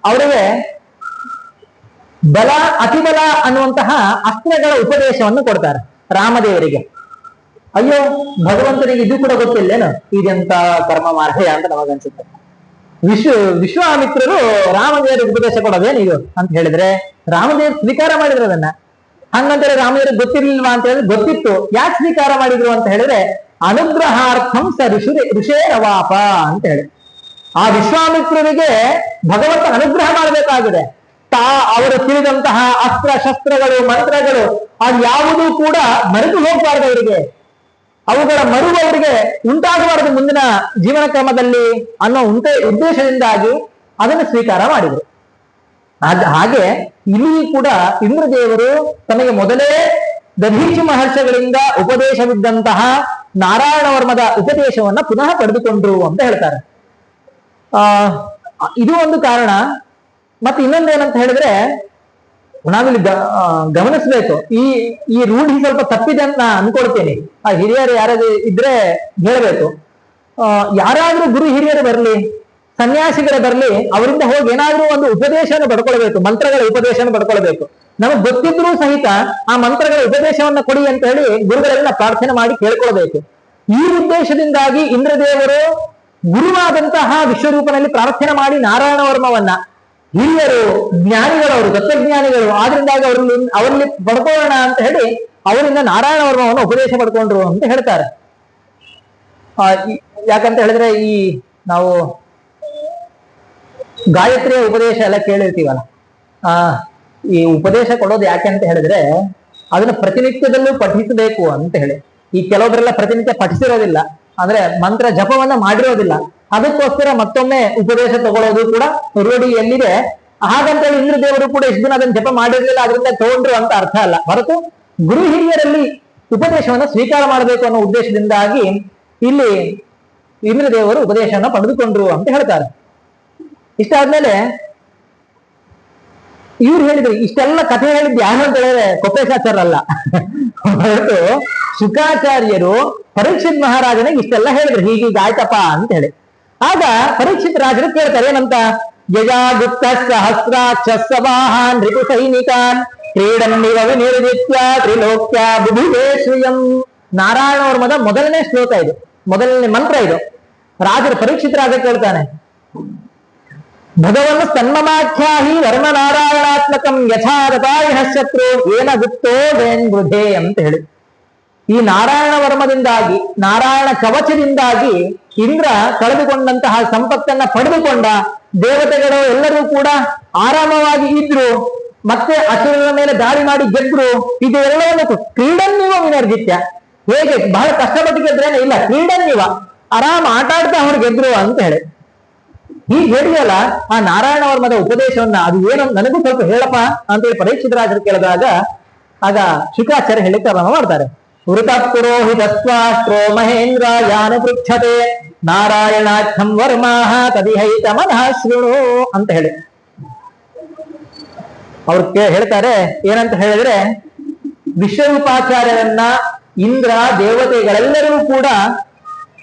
ಅವರಿಗೆ ಬಲ ಅತಿಬಲ ಅನ್ನುವಂತಹ ಅಸ್ತ್ರಗಳ ಉಪದೇಶವನ್ನು ಕೊಡ್ತಾರೆ ರಾಮದೇವರಿಗೆ. ಅಯ್ಯೋ, ಭಗವಂತನಿಗೆ ಇದು ಕೂಡ ಗೊತ್ತಿಲ್ಲೇನು, ಇದೆಂತ ಕರ್ಮ ಮಾರ್ಗ ಅಂತ ನಮಗನ್ಸುತ್ತೆ. ವಿಶ್ವಾಮಿತ್ರರು ರಾಮದೇವರಿಗೆ ಉಪದೇಶ ಕೊಡೋದೇನು ಇದು ಅಂತ ಹೇಳಿದ್ರೆ ರಾಮದೇವರು ಸ್ವೀಕಾರ ಮಾಡಿದ್ರು ಅದನ್ನ. ಹಂಗಂತಾರೆ ರಾಮದೇವರಿಗೆ ಗೊತ್ತಿರ್ಲಿಲ್ವಾ ಅಂತ ಹೇಳಿದ್ರೆ ಗೊತ್ತಿತ್ತು. ಯಾಕೆ ಸ್ವೀಕಾರ ಮಾಡಿದ್ರು ಅಂತ ಹೇಳಿದ್ರೆ ಅನುಗ್ರಹಾರ್ಥಂ ಸ ಋಷೇರವಾಪ ಅಂತ ಹೇಳಿ ಆ ವಿಶ್ವಾಮಿತ್ರರಿಗೆ ಭಗವಂತ ಅನುಗ್ರಹ ಮಾಡಬೇಕಾಗಿದೆ. ಅವರು ತಿಳಿದಂತಹ ಅಸ್ತ್ರ ಶಸ್ತ್ರಗಳು ಮಂತ್ರಗಳು ಅದು ಯಾವುದೂ ಕೂಡ ಮರೆತು ಹೋಗಬಾರ್ದು ಅವರಿಗೆ, ಅವುಗಳ ಮರುವು ಅವರಿಗೆ ಉಂಟಾಗಬಾರದು ಮುಂದಿನ ಜೀವನ ಕ್ರಮದಲ್ಲಿ ಅನ್ನೋ ಉದ್ದೇಶದಿಂದಾಗಿ ಅದನ್ನು ಸ್ವೀಕಾರ ಮಾಡಿದರು. ಹಾಗೆ ಇಲ್ಲಿ ಕೂಡ ಇಂದ್ರದೇವರು ತನಗೆ ಮೊದಲೇ ದಧೀಚಿ ಮಹರ್ಷಿಗಳಿಂದ ಉಪದೇಶವಿದ್ದಂತಹ ನಾರಾಯಣ ವರ್ಮದ ಉಪದೇಶವನ್ನ ಪುನಃ ಪಡೆದುಕೊಂಡ್ರು ಅಂತ ಹೇಳ್ತಾರೆ. ಇದು ಒಂದು ಕಾರಣ. ಮತ್ತೆ ಇನ್ನೊಂದೇನಂತ ಹೇಳಿದ್ರೆ ನಾವಿಲ್ಲಿ ಗಮನಿಸ್ಬೇಕು, ಈ ರೂಢಿ ಸ್ವಲ್ಪ ತಪ್ಪಿದೆ ಅಂತ ನಾ ಅನ್ಕೊಳ್ತೇನೆ. ಆ ಹಿರಿಯರು ಯಾರಾದ್ರೂ ಇದ್ರೆ ಹೇಳ್ಬೇಕು. ಯಾರಾದ್ರೂ ಗುರು ಹಿರಿಯರು ಬರ್ಲಿ, ಸನ್ಯಾಸಿಗಳು ಬರ್ಲಿ, ಅವರಿಂದ ಹೋಗಿ ಏನಾದ್ರೂ ಒಂದು ಉಪದೇಶವನ್ನು ಪಡ್ಕೊಳ್ಬೇಕು, ಮಂತ್ರಗಳ ಉಪದೇಶವನ್ನು ಪಡ್ಕೊಳ್ಬೇಕು. ನಮಗ್ ಗೊತ್ತಿದ್ರೂ ಸಹಿತ ಆ ಮಂತ್ರಗಳ ಉಪದೇಶವನ್ನ ಕೊಡಿ ಅಂತ ಹೇಳಿ ಗುರುಗಳೆಲ್ಲ ಪ್ರಾರ್ಥನೆ ಮಾಡಿ ಕೇಳ್ಕೊಳ್ಬೇಕು. ಈ ಉದ್ದೇಶದಿಂದಾಗಿ ಇಂದ್ರದೇವರು ಗುರುವಾದಂತಹ ವಿಶ್ವರೂಪನಲ್ಲಿ ಪ್ರಾರ್ಥನೆ ಮಾಡಿ ನಾರಾಯಣ ವರ್ಮವನ್ನ, ಹಿರಿಯರು ಜ್ಞಾನಿಗಳವರು ತತ್ವಜ್ಞಾನಿಗಳು ಆದ್ರಿಂದಾಗಿ ಅವರಲ್ಲಿ ಪಡ್ಕೊಳ್ಳೋಣ ಅಂತ ಹೇಳಿ ಅವರಿಂದ ನಾರಾಯಣ ವರ್ಮವನ್ನು ಉಪದೇಶ ಪಡ್ಕೊಂಡ್ರು ಅಂತ ಹೇಳ್ತಾರೆ. ಯಾಕಂತ ಹೇಳಿದ್ರೆ ಈ ನಾವು ಗಾಯತ್ರಿಯ ಉಪದೇಶ ಎಲ್ಲ ಕೇಳಿರ್ತೀವಲ್ಲ, ಈ ಉಪದೇಶ ಕೊಡೋದು ಯಾಕೆ ಅಂತ ಹೇಳಿದ್ರೆ ಅದನ್ನ ಪ್ರತಿನಿತ್ಯದಲ್ಲೂ ಪಠಿಸಬೇಕು ಅಂತ ಹೇಳಿ. ಈ ಕೆಲವೊಬ್ಬರೆಲ್ಲ ಪ್ರತಿನಿತ್ಯ ಪಠಿಸಿರೋದಿಲ್ಲ, ಅಂದ್ರೆ ಮಂತ್ರ ಜಪವನ್ನ ಮಾಡಿರೋದಿಲ್ಲ. ಅದಕ್ಕೋಸ್ಕರ ಮತ್ತೊಮ್ಮೆ ಉಪದೇಶ ತಗೊಳ್ಳೋದು ಕೂಡ ರೂಢಿಯಲ್ಲಿದೆ. ಹಾಗಂತೇಳಿ ಇಂದ್ರದೇವರು ಕೂಡ ಇಷ್ಟು ದಿನ ಅದನ್ನ ಜಪ ಮಾಡಿರ್ಲಿಲ್ಲ, ಅದರಿಂದ ತಗೊಂಡ್ರು ಅಂತ ಅರ್ಥ ಅಲ್ಲ. ಹೊರತು ಗುರು ಹಿರಿಯರಲ್ಲಿ ಉಪದೇಶವನ್ನ ಸ್ವೀಕಾರ ಮಾಡಬೇಕು ಅನ್ನೋ ಉದ್ದೇಶದಿಂದಾಗಿ ಇಲ್ಲಿ ಇಂದ್ರದೇವರು ಉಪದೇಶವನ್ನ ಪಡೆದುಕೊಂಡ್ರು ಅಂತ ಹೇಳ್ತಾರೆ. ಇಷ್ಟಾದ್ಮೇಲೆ ಇವ್ರು ಹೇಳಿದ್ರು, ಇಷ್ಟೆಲ್ಲ ಕಥೆ ಹೇಳಿದ್ದು ಯಾರು ಅಂತ ಹೇಳಿದ್ರೆ ಕೊಪ್ಪೇಶಾಚಾರ್ಯರಲ್ಲ, ಹೊರತು ಶುಕಾಚಾರ್ಯರು ಪರೀಕ್ಷಿತ್ ಮಹಾರಾಜನಿಗೆ ಇಷ್ಟೆಲ್ಲ ಹೇಳಿದ್ರು, ಹೀಗೀಗ ಆಯ್ತಪ್ಪ ಅಂತ ಹೇಳಿ. ಆಗ ಪರೀಕ್ಷಿತ್ ರಾಜರು ಕೇಳ್ತಾರೆ ಏನಂತ, ಯಜಾ ಗುಪ್ತ ಸಹಸ್ರಾಕ್ಷ ಸವಾಹಾನ್ ರಿಪು ಸೈನಿಕಾನ್ ಕ್ರೀಡನ್ನಿವ ವಿನಿರ್ಜಿತ್ಯ ತ್ರಿಲೋಕ್ಯ ಬುಭುಜೇ ಶ್ರಿಯಂ. ನಾರಾಯಣ ವರ್ಮದ ಮೊದಲನೇ ಶ್ಲೋಕ ಇದು, ಮೊದಲನೇ ಮಂತ್ರ ಇದು. ರಾಜರು ಪರೀಕ್ಷಿತ ರಾಜ ಕೇಳ್ತಾನೆ, ಭಗವನ್ ತನ್ಮಮಾಖ್ಯಾಹಿ ವರ್ಮ ನಾರಾಯಣಾತ್ಮಕಂ ಯಥಾಗತಾಯಿನ ಶತ್ರು ಏನ ಗುಪ್ತೋ ವೇನ್ಬೃಧೆ ಅಂತ ಹೇಳಿ. ಈ ನಾರಾಯಣ ವರ್ಮದಿಂದಾಗಿ, ನಾರಾಯಣ ಕವಚದಿಂದಾಗಿ ಇಂದ್ರ ಕಳೆದುಕೊಂಡಂತಹ ಸಂಪತ್ತನ್ನ ಪಡೆದುಕೊಂಡ, ದೇವತೆಗಳು ಎಲ್ಲರೂ ಕೂಡ ಆರಾಮವಾಗಿ ಇದ್ರು, ಮತ್ತೆ ಅಸುರರ ಮೇಲೆ ದಾಳಿ ಮಾಡಿ ಗೆದ್ರು. ಇದೆಲ್ಲವನ್ನು ಕ್ರೀಡನ್ನಿವ ವಿನರ್ಜಿತ್ಯ, ಹೇಗೆ ಬಹಳ ಕಷ್ಟಪಟ್ಟು ಗೆದ್ರೇನೆ ಇಲ್ಲ, ಕ್ರೀಡನ್ನಿವ ಆರಾಮ ಆಟ ಆಡ್ತಾ ಅವ್ರು ಗೆದ್ರು ಅಂತ ಹೇಳಿ. ಹೀಗೆ ಹೇಳಿದಲ್ಲ ಆ ನಾರಾಯಣ ವರ್ಮದ ಉಪದೇಶವನ್ನ, ಅದು ಏನು ನನಗೂ ಸ್ವಲ್ಪ ಹೇಳಪ್ಪ ಅಂತೇಳಿ ಪರೀಕ್ಷಿತ ರಾಜರು ಕೇಳಿದಾಗ ಆಗ ಶುಕಾಚಾರ್ಯ ಹೇಳಿಕ್ಕೆ ಆರಂಭ ಮಾಡ್ತಾರೆ. ವೃತ ಪುರೋಹಿತಸ್ವಾಷ್ಟ್ರೋ ಮಹೇಂದ್ರ ಯಾನು ಪೃಚ್ಛತೆ ನಾರಾಯಣಾಖ್ಯಂ ವರ್ಮಾಹ ತದಿಹೈತ ಮನಃ ಶೃಣು ಅಂತ ಹೇಳಿ ಅವ್ರು ಹೇಳ್ತಾರೆ. ಏನಂತ ಹೇಳಿದ್ರೆ, ವಿಶ್ವರೂಪಾಚಾರ್ಯರನ್ನ ಇಂದ್ರ ದೇವತೆಗಳೆಲ್ಲರೂ ಕೂಡ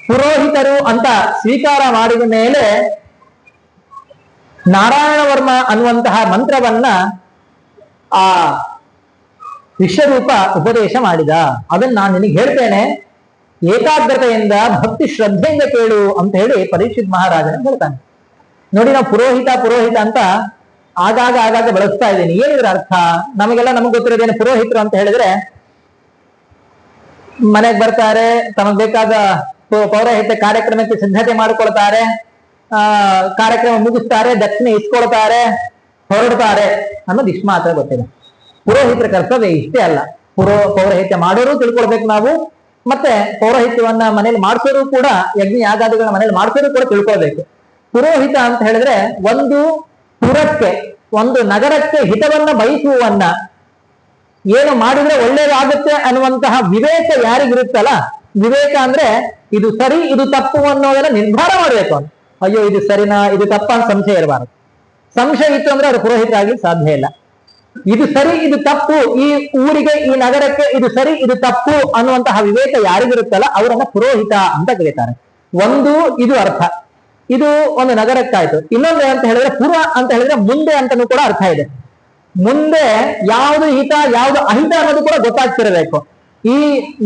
ಪುರೋಹಿತರು ಅಂತ ಸ್ವೀಕಾರ ಮಾಡಿದ ಮೇಲೆ ನಾರಾಯಣ ವರ್ಮ ಅನ್ನುವಂತಹ ಮಂತ್ರವನ್ನ ಆ ವಿಶ್ವರೂಪ ಉಪದೇಶ ಮಾಡಿದ. ಅದನ್ನ ನಾನು ನಿನಗೆ ಹೇಳ್ತೇನೆ, ಏಕಾಗ್ರತೆಯಿಂದ ಭಕ್ತಿ ಶ್ರದ್ಧೆಯಿಂದ ಕೇಳು ಅಂತ ಹೇಳಿ ಪರೀಕ್ಷಿತ್ ಮಹಾರಾಜನ ಹೇಳ್ತಾನೆ. ನೋಡಿ, ನಾವು ಪುರೋಹಿತ ಅಂತ ಆಗಾಗ ಬಳಸ್ತಾ ಇದ್ದೀನಿ. ಏನಿದ್ರ ಅರ್ಥ? ನಮಗ್ ಗೊತ್ತಿರೋದೇನು? ಪುರೋಹಿತರು ಅಂತ ಹೇಳಿದ್ರೆ ಮನೆಗೆ ಬರ್ತಾರೆ, ತಮಗ್ ಬೇಕಾದ ಪೌರೋಹಿತ್ಯ ಕಾರ್ಯಕ್ರಮಕ್ಕೆ ಸಿದ್ಧತೆ ಮಾಡಿಕೊಳ್ತಾರೆ, ಕಾರ್ಯಕ್ರಮ ಮುಗಿಸ್ತಾರೆ, ದಕ್ಷಿಣೆ ಇಸ್ಕೊಳ್ತಾರೆ, ಹೊರಡ್ತಾರೆ ಅನ್ನೋದು ಇಷ್ಟು ಮಾತ್ರ ಗೊತ್ತಿದೆ. ಪುರೋಹಿತರ ಕರ್ತವ್ಯ ಇಷ್ಟೇ ಅಲ್ಲ. ಪೌರೋಹಿತ್ಯ ಮಾಡೋರು ತಿಳ್ಕೊಳ್ಬೇಕು ನಾವು, ಮತ್ತೆ ಪೌರೋಹಿತ್ಯವನ್ನ ಮನೇಲಿ ಮಾಡಿಸೋರು ಕೂಡ, ಯಜ್ಞ ಯಾಗಾದಿಗಳ ಮನೇಲಿ ಮಾಡಿಸೋರು ಕೂಡ ತಿಳ್ಕೊಳ್ಬೇಕು. ಪುರೋಹಿತ ಅಂತ ಹೇಳಿದ್ರೆ ಒಂದು ಪುರಕ್ಕೆ, ಒಂದು ನಗರಕ್ಕೆ ಹಿತವನ್ನ ಬಯಸುವವನ್ನ, ಏನು ಮಾಡಿದ್ರೆ ಒಳ್ಳೇದಾಗುತ್ತೆ ಅನ್ನುವಂತಹ ವಿವೇಕ ಯಾರಿಗಿರುತ್ತಲ್ಲ, ವಿವೇಕ ಅಂದ್ರೆ ಇದು ಸರಿ ಇದು ತಪ್ಪು ಅನ್ನೋದನ್ನ ನಿರ್ಧಾರ ಮಾಡ್ಬೇಕು ಅಂತ. ಅಯ್ಯೋ ಇದು ಸರಿನಾ ಇದು ತಪ್ಪ ಅಂತ ಸಂಶಯ ಇರಬಾರದು. ಸಂಶಯ ಇತ್ತು ಅಂದ್ರೆ ಅದು ಪುರೋಹಿತರಾಗಿ ಸಾಧ್ಯ ಇಲ್ಲ. ಇದು ಸರಿ ಇದು ತಪ್ಪು, ಈ ಊರಿಗೆ ಈ ನಗರಕ್ಕೆ ಇದು ಸರಿ ಇದು ತಪ್ಪು ಅನ್ನುವಂತಹ ವಿವೇಕ ಯಾರಿಗಿರುತ್ತಲ್ಲ ಅವರನ್ನ ಪುರೋಹಿತ ಅಂತ ಕರೀತಾರೆ. ಒಂದು ಇದು ಅರ್ಥ, ಇದು ಒಂದು ನಗರಕ್ಕಾಯ್ತು. ಇನ್ನೊಂದು ಅಂತ ಹೇಳಿದ್ರೆ ಪುರ ಅಂತ ಹೇಳಿದ್ರೆ ಮುಂದೆ ಅಂತಾನೂ ಕೂಡ ಅರ್ಥ ಇದೆ. ಮುಂದೆ ಯಾವುದು ಹಿತ ಯಾವುದು ಅಹಿತ ಅನ್ನೋದು ಕೂಡ ಗೊತ್ತಾಗ್ತಿರಬೇಕು. ಈ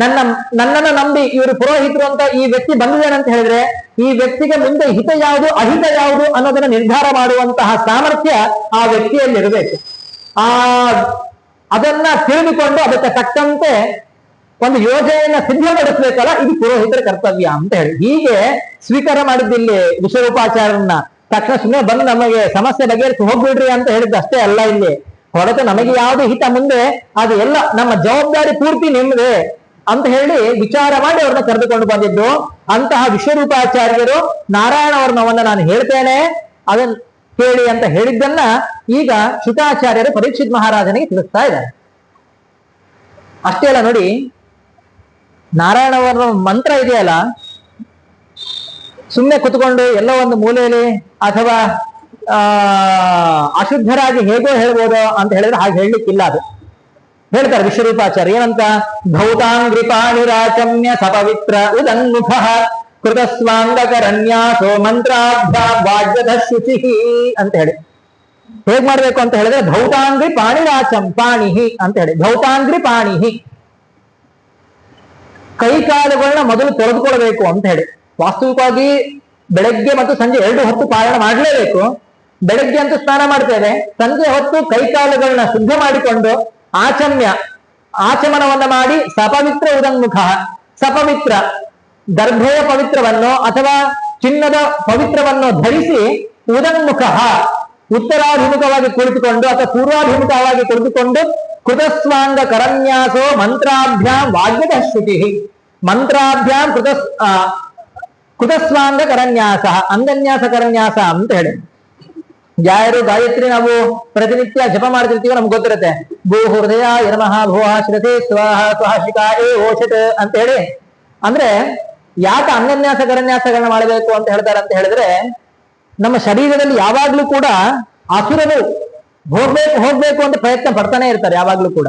ನನ್ನನ್ನು ನಂಬಿ ಇವರು ಪುರೋಹಿತರು ಅಂತ ಈ ವ್ಯಕ್ತಿ ಬಂದಿದ್ದಾನೆ ಅಂತ ಹೇಳಿದ್ರೆ ಈ ವ್ಯಕ್ತಿಗೆ ಮುಂದೆ ಹಿತ ಯಾವುದು ಅಹಿತ ಯಾವುದು ಅನ್ನೋದನ್ನ ನಿರ್ಧಾರ ಮಾಡುವಂತಹ ಸಾಮರ್ಥ್ಯ ಆ ವ್ಯಕ್ತಿಯಲ್ಲಿರಬೇಕು. ಅದನ್ನ ತಿಳಿದುಕೊಂಡು ಅದಕ್ಕೆ ತಕ್ಕಂತೆ ಒಂದು ಯೋಜನೆಯನ್ನ ಸಿದ್ಧಪಡಿಸ್ಬೇಕಲ್ಲ, ಇದು ಪುರೋಹಿತರ ಕರ್ತವ್ಯ ಅಂತ ಹೇಳಿ ಹೀಗೆ ಸ್ವೀಕಾರ ಮಾಡಿದ್ದಿಲ್ಲಿ ವಿಶ್ವರೂಪಾಚಾರ್ಯರನ್ನ. ತಕ್ಷಣ ಸುಮ್ಮನೆ ಬಂದು ನಮಗೆ ಸಮಸ್ಯೆ ಬಗೆಹರಿಸಿ ಹೋಗ್ಬಿಡ್ರಿ ಅಂತ ಹೇಳಿದ್ದು ಅಷ್ಟೇ ಅಲ್ಲ. ಇಲ್ಲಿ ಹೊರತು ನಮಗೆ ಯಾವುದು ಹಿತ ಮುಂದೆ ಅದು ಎಲ್ಲ ನಮ್ಮ ಜವಾಬ್ದಾರಿ ಪೂರ್ತಿ ನಿಮ್ಮದೇ ಅಂತ ಹೇಳಿ ವಿಚಾರ ಮಾಡಿ ಅವ್ರನ್ನ ಕರೆದುಕೊಂಡು ಬಂದಿದ್ದು. ಅಂತಹ ವಿಶ್ವರೂಪಾಚಾರ್ಯರು ನಾರಾಯಣ ವರ್ಮವನ್ನ ನಾನು ಹೇಳ್ತೇನೆ ಅದನ್ನ ಕೇಳಿ ಅಂತ ಹೇಳಿದ್ದನ್ನ ಈಗ ಶುಕಾಚಾರ್ಯರು ಪರೀಕ್ಷಿತ್ ಮಹಾರಾಜನಿಗೆ ತಿಳಿಸ್ತಾ ಇದ್ದಾರೆ. ಅಷ್ಟೇ ಅಲ್ಲ ನೋಡಿ, ನಾರಾಯಣ ವರ್ಮ ಮಂತ್ರ ಇದೆಯಲ್ಲ, ಸುಮ್ಮನೆ ಕುತ್ಕೊಂಡು ಎಲ್ಲೋ ಒಂದು ಮೂಲೆಯಲ್ಲಿ ಅಥವಾ ಅಶುದ್ಧರಾಗಿ ಹೇಗೋ ಹೇಳ್ಬೋದು ಅಂತ ಹೇಳಿದ್ರೆ ಹಾಗೆ ಹೇಳಲಿಕ್ಕಿಲ್ಲ. ಅದು ಹೇಳ್ತಾರೆ ವಿಶ್ವರೂಪಾಚಾರ್ಯ ಏನಂತ, ಧೌತಾಂಗ್ರಿಪಾಣಿರಾಚಮ್ಯ ಸಪವಿತ್ರ ಉದನ್ಮುಖ ಕೃತಸ್ವಾಂಗಕರನ್ಯಾಸೋ ಮಂತ್ರಾಭ್ಯಾವಾಜ್ಯದ ಶುಚಿ ಅಂತ ಹೇಳಿ. ಹೇಗ್ ಮಾಡ್ಬೇಕು ಅಂತ ಹೇಳಿದ್ರೆ ಧೌತಾಂಗ್ರಿ ಪಾಣಿರಾಚಂ ಪಾಣಿಹಿ ಅಂತ ಹೇಳಿ. ಧೌತಾಂಗ್ರಿ ಪಾಣಿಹಿ, ಕೈ ಕಾಲುಗಳನ್ನ ಮೊದಲು ತೊಳೆದುಕೊಳ್ಬೇಕು ಅಂತ ಹೇಳಿ. ವಾಸ್ತವಿಕವಾಗಿ ಬೆಳಗ್ಗೆ ಮತ್ತು ಸಂಜೆ 2 ಹೊತ್ತು ಪಾರಾಯಣ ಮಾಡಲೇಬೇಕು. ಬೆಳಗ್ಗೆ ಅಂತೂ ಸ್ನಾನ ಮಾಡ್ತೇವೆ, ಸಂಜೆ ಹೊತ್ತು ಕೈಕಾಲುಗಳನ್ನ ಶುದ್ಧ ಮಾಡಿಕೊಂಡು ಆಚಮನವನ್ನ ಮಾಡಿ ಸಪವಿತ್ರ ಉದನ್ಮುಖ, ಸಪವಿತ್ರ ದರ್ಭೆಯ ಪವಿತ್ರವನ್ನು ಅಥವಾ ಚಿನ್ನದ ಪವಿತ್ರವನ್ನು ಧರಿಸಿ ಉದನ್ಮುಖ ಉತ್ತರಾಭಿಮುಖವಾಗಿ ಕುಳಿತುಕೊಂಡು ಅಥವಾ ಪೂರ್ವಾಭಿಮುಖವಾಗಿ ಕುಳಿತುಕೊಂಡು ಕೃತಸ್ವಾಂಗ ಕರನ್ಯಾಸೋ ಮಂತ್ರಾಭ್ಯಾಂ ವಾಗ್ಯದ ಶ್ರುತಿ, ಮಂತ್ರಾಭ್ಯಾಂ ಕೃತಸ್ವಾಂಗ ಕರನ್ಯಾಸ ಅಂಗನ್ಯಾಸ ಕರನ್ಯಾಸ ಅಂತ ಹೇಳಿ. ಯಾರು ಗಾಯತ್ರಿ ನಾವು ಪ್ರತಿನಿತ್ಯ ಜಪ ಮಾಡ್ತಿರ್ತೀವೋ ನಮ್ಗೆ ಗೊತ್ತಿರುತ್ತೆ. ಭೂ ಹೃದಯ ನಮಃ ಭೋಹ ಶ್ರತೆ ಸ್ವಾಹ ಸ್ವಹಾಶಿಕಾಯೇ ಓಷತ್ ಅಂತ ಹೇಳಿ. ಅಂದ್ರೆ ಯಾಕೆ ಅಂಗನ್ಯಾಸ ಕರನ್ಯಾಸಗಳನ್ನ ಮಾಡಬೇಕು ಅಂತ ಹೇಳ್ತಾರೆ ಅಂತ ಹೇಳಿದ್ರೆ, ನಮ್ಮ ಶರೀರದಲ್ಲಿ ಯಾವಾಗ್ಲೂ ಕೂಡ ಅಸುರರು ಹೋಗ್ಬೇಕು ಅಂತ ಪ್ರಯತ್ನ ಪಡ್ತಾನೆ ಇರ್ತಾರೆ. ಯಾವಾಗ್ಲೂ ಕೂಡ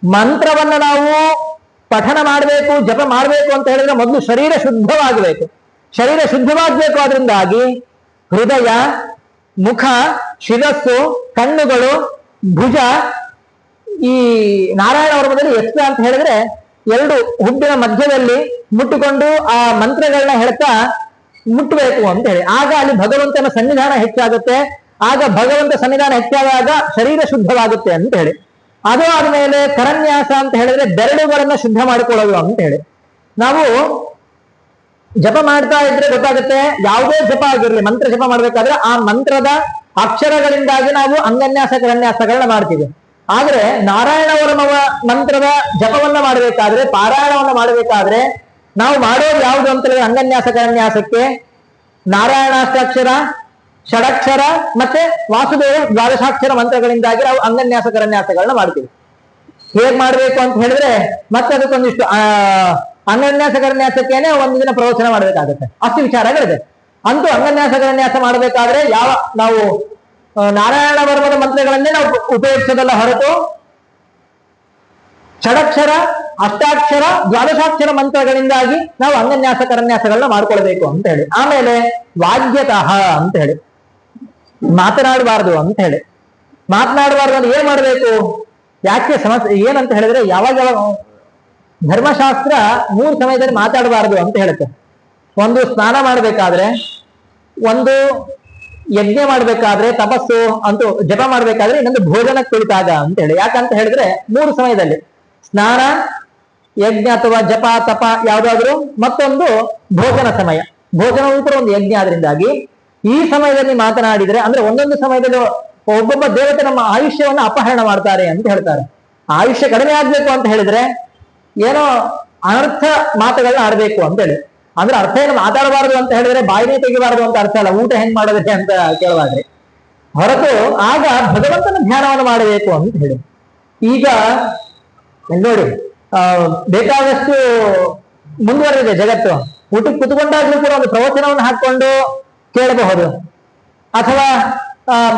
ಮಂತ್ರವನ್ನ ನಾವು ಪಠನ ಮಾಡಬೇಕು, ಜಪ ಮಾಡಬೇಕು ಅಂತ ಹೇಳಿದ್ರೆ ಮೊದಲು ಶರೀರ ಶುದ್ಧವಾಗಬೇಕು. ಶರೀರ ಶುದ್ಧವಾಗಬೇಕು. ಅದರಿಂದಾಗಿ ಹೃದಯ, ಮುಖ, ಶಿರಸ್ಸು, ಕಣ್ಣುಗಳು, ಭುಜ ಈ ನಾರಾಯಣ ವರ್ಮದಲ್ಲಿ ಎಷ್ಟ ಅಂತ ಹೇಳಿದ್ರೆ ಎರಡು ಹುಬ್ಬಿನ ಮಧ್ಯದಲ್ಲಿ ಮುಟ್ಟಿಕೊಂಡು ಆ ಮಂತ್ರಗಳನ್ನ ಹೇಳ್ತಾ ಮುಟ್ಟಬೇಕು ಅಂತ ಹೇಳಿ. ಆಗ ಅಲ್ಲಿ ಭಗವಂತನ ಸನ್ನಿಧಾನ ಹೆಚ್ಚಾಗುತ್ತೆ. ಆಗ ಭಗವಂತ ಸನ್ನಿಧಾನ ಹೆಚ್ಚಾದಾಗ ಶರೀರ ಶುದ್ಧವಾಗುತ್ತೆ ಅಂತ ಹೇಳಿ. ಅದು ಆದ್ಮೇಲೆ ಕರನ್ಯಾಸ ಅಂತ ಹೇಳಿದ್ರೆ ಬೆರಳುಗಳನ್ನ ಶುದ್ಧ ಮಾಡಿಕೊಳ್ಳೋದು ಅಂತ ಹೇಳಿ. ನಾವು ಜಪ ಮಾಡ್ತಾ ಇದ್ರೆ ಗೊತ್ತಾಗುತ್ತೆ, ಯಾವುದೇ ಜಪ ಆಗಿರ್ಲಿ, ಮಂತ್ರ ಜಪ ಮಾಡ್ಬೇಕಾದ್ರೆ ಆ ಮಂತ್ರದ ಅಕ್ಷರಗಳಿಂದಾಗಿ ನಾವು ಅಂಗನ್ಯಾಸ ಕರನ್ಯಾಸಗಳನ್ನ ಮಾಡ್ತೀವಿ. ಆದ್ರೆ ನಾರಾಯಣ ಮಂತ್ರದ ಜಪವನ್ನ ಮಾಡಬೇಕಾದ್ರೆ, ಪಾರಾಯಣವನ್ನ ಮಾಡಬೇಕಾದ್ರೆ ನಾವು ಮಾಡೋದು ಯಾವುದು ಅಂತ ಹೇಳಿದ್ರೆ ಅಂಗನ್ಯಾಸ ಕರನ್ಯಾಸಕ್ಕೆ ನಾರಾಯಣಾಷ್ಟಾಕ್ಷರ, ಷಡಕ್ಷರ ಮತ್ತೆ ವಾಸುದೇವ ದ್ವಾದಶಾಕ್ಷರ ಮಂತ್ರಗಳಿಂದಾಗಿ ನಾವು ಅಂಗನ್ಯಾಸ ಕರನ್ಯಾಸಗಳನ್ನ ಮಾಡ್ತೀವಿ. ಹೇಗ್ ಮಾಡ್ಬೇಕು ಅಂತ ಹೇಳಿದ್ರೆ ಮತ್ತೆ ಅದಕ್ಕೊಂದಿಷ್ಟು ಅಂಗನ್ಯಾಸ ಕರನ್ಯಾಸಕ್ಕೇನೆ ಒಂದು ದಿನ ಪ್ರವಚನ ಮಾಡ್ಬೇಕಾಗುತ್ತೆ. ಅಷ್ಟು ವಿಚಾರಗಳಿದೆ. ಅಂತೂ ಅಂಗನ್ಯಾಸ ಕರನ್ಯಾಸ ಮಾಡಬೇಕಾದ್ರೆ ನಾವು ನಾರಾಯಣ ವರ್ಮದ ಮಂತ್ರಗಳನ್ನೇ ನಾವು ಉಪಯೋಗಿಸೋದಲ್ಲ ಹೊರತು ಷಡಕ್ಷರ, ಅಷ್ಟಾಕ್ಷರ, ದ್ವಾದಶಾಕ್ಷರ ಮಂತ್ರಗಳಿಂದಾಗಿ ನಾವು ಅಂಗನ್ಯಾಸ ಕರನ್ಯಾಸಗಳನ್ನ ಮಾಡ್ಕೊಳ್ಬೇಕು ಅಂತ ಹೇಳಿ. ಆಮೇಲೆ ವಾಗ್ಯತಃ ಅಂತ ಹೇಳಿ ಮಾತನಾಡಬಾರ್ದು ಅಂತ ಹೇಳಿ. ಮಾತನಾಡಬಾರ್ದು ಅಂದ್ರೆ ಏನ್ ಮಾಡ್ಬೇಕು, ಯಾಕೆ ಸಮಸ್ಯೆ ಏನಂತ ಹೇಳಿದ್ರೆ ಯಾವಾಗ ಧರ್ಮಶಾಸ್ತ್ರ 3 ಸಮಯದಲ್ಲಿ ಮಾತಾಡಬಾರ್ದು ಅಂತ ಹೇಳುತ್ತೆ. ಒಂದು ಸ್ನಾನ ಮಾಡ್ಬೇಕಾದ್ರೆ, ಒಂದು ಯಜ್ಞ ಮಾಡ್ಬೇಕಾದ್ರೆ, ತಪಸ್ಸು ಅಂತೂ ಜಪ ಮಾಡ್ಬೇಕಾದ್ರೆ, ಇನ್ನೊಂದು ಭೋಜನಕ್ಕೆ ಕುಳಿತಾಗ ಅಂತ ಹೇಳಿ. ಯಾಕಂತ ಹೇಳಿದ್ರೆ 3 ಸಮಯದಲ್ಲಿ ಸ್ನಾನ, ಯಜ್ಞ ಅಥವಾ ಜಪ ತಪ ಯಾವ್ದಾದ್ರು, ಮತ್ತೊಂದು ಭೋಜನ ಸಮಯ. ಭೋಜನವೂ ಕೂಡ ಒಂದು ಯಜ್ಞ. ಆದ್ರಿಂದಾಗಿ ಈ ಸಮಯದಲ್ಲಿ ಮಾತನಾಡಿದ್ರೆ ಅಂದ್ರೆ ಒಂದೊಂದು ಸಮಯದಲ್ಲಿ ಒಬ್ಬೊಬ್ಬ ದೇವತೆ ನಮ್ಮ ಆಯುಷ್ಯವನ್ನು ಅಪಹರಣ ಮಾಡ್ತಾರೆ ಅಂತ ಹೇಳ್ತಾರೆ. ಆಯುಷ್ಯ ಕಡಿಮೆ ಆಗ್ಬೇಕು ಅಂತ ಹೇಳಿದ್ರೆ ಏನೋ ಅನರ್ಥ ಮಾತುಗಳನ್ನ ಆಡ್ಬೇಕು ಅಂತ ಹೇಳಿ. ಅಂದ್ರೆ ಅರ್ಥ ಏನು ಮಾತಾಡಬಾರದು ಅಂತ ಹೇಳಿದ್ರೆ ಬಾಯಿನೇ ತೆಗಿಬಾರದು ಅಂತ ಅರ್ಥ ಅಲ್ಲ, ಊಟ ಹೆಂಗ್ ಮಾಡೋದಕ್ಕೆ ಅಂತ ಕೇಳಬಾರ್ರಿ. ಹೊರತು ಆಗ ಭಗವಂತನ ಧ್ಯಾನವನ್ನು ಮಾಡಬೇಕು ಅಂತ ಹೇಳಿ. ಈಗ ನೋಡಿ ಬೇಕಾದಷ್ಟು ಮುಂದುವರೆದಿದೆ ಜಗತ್ತು. ಊಟಕ್ಕೆ ಕುತ್ಕೊಂಡಾಗ್ಲೂ ಕೂಡ ಒಂದು ಪ್ರವಚನವನ್ನು ಹಾಕೊಂಡು ಕೇಳಬಹುದು. ಅಥವಾ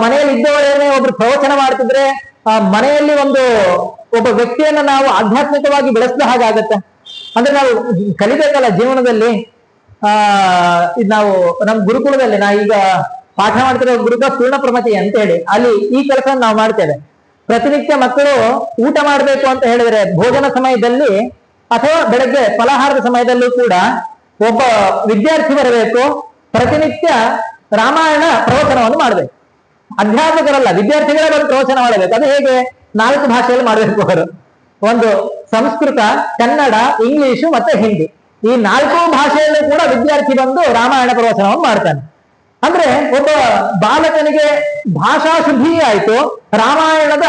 ಮನೆಯಲ್ಲಿ ಇದ್ದವರೇನೆ ಒಬ್ರು ಪ್ರವಚನ ಮಾಡ್ತಿದ್ರೆ ಮನೆಯಲ್ಲಿ ಒಬ್ಬ ವ್ಯಕ್ತಿಯನ್ನ ನಾವು ಆಧ್ಯಾತ್ಮಿಕವಾಗಿ ಬೆಳೆಸಿದ ಹಾಗಾಗತ್ತೆ. ಅಂದ್ರೆ ನಾವು ಕಲಿಬೇಕಲ್ಲ ಜೀವನದಲ್ಲಿ. ಇದು ನಾವು ನಮ್ಮ ಗುರುಕುಲದಲ್ಲಿ ನಾ ಈಗ ಪಾಠ ಮಾಡ್ತಿರೋ ಗುರುಕ ಪೂರ್ಣ ಪ್ರಮತಿ ಅಂತೇಳಿ ಅಲ್ಲಿ ಈ ಕೆಲಸ ನಾವು ಮಾಡ್ತೇವೆ. ಪ್ರತಿನಿತ್ಯ ಮಕ್ಕಳು ಊಟ ಮಾಡಬೇಕು ಅಂತ ಹೇಳಿದ್ರೆ ಭೋಜನ ಸಮಯದಲ್ಲಿ ಅಥವಾ ಬೆಳಗ್ಗೆ ಫಲಾಹಾರದ ಸಮಯದಲ್ಲೂ ಕೂಡ ಒಬ್ಬ ವಿದ್ಯಾರ್ಥಿ ಬರಬೇಕು. ಪ್ರತಿನಿತ್ಯ ರಾಮಾಯಣ ಪ್ರವಚನವನ್ನು ಮಾಡಬೇಕು. ಅಧ್ಯಾಪಕರಲ್ಲ, ವಿದ್ಯಾರ್ಥಿಗಳೇ ಬಂದು ಪ್ರವಚನ ಮಾಡಬೇಕು. ಅದು ಹೇಗೆ? 4 ಭಾಷೆಯಲ್ಲಿ ಮಾಡಬೇಕು ಅವರು. ಒಂದು ಸಂಸ್ಕೃತ, ಕನ್ನಡ, ಇಂಗ್ಲಿಷು ಮತ್ತೆ ಹಿಂದಿ. ಈ 4 ಭಾಷೆಯಲ್ಲೂ ಕೂಡ ವಿದ್ಯಾರ್ಥಿ ಬಂದು ರಾಮಾಯಣ ಪ್ರವಚನವನ್ನು ಮಾಡ್ತಾನೆ. ಅಂದ್ರೆ ಒಬ್ಬ ಬಾಲಕನಿಗೆ ಭಾಷಾ ಶುದ್ಧಿ ಆಯ್ತು, ರಾಮಾಯಣದ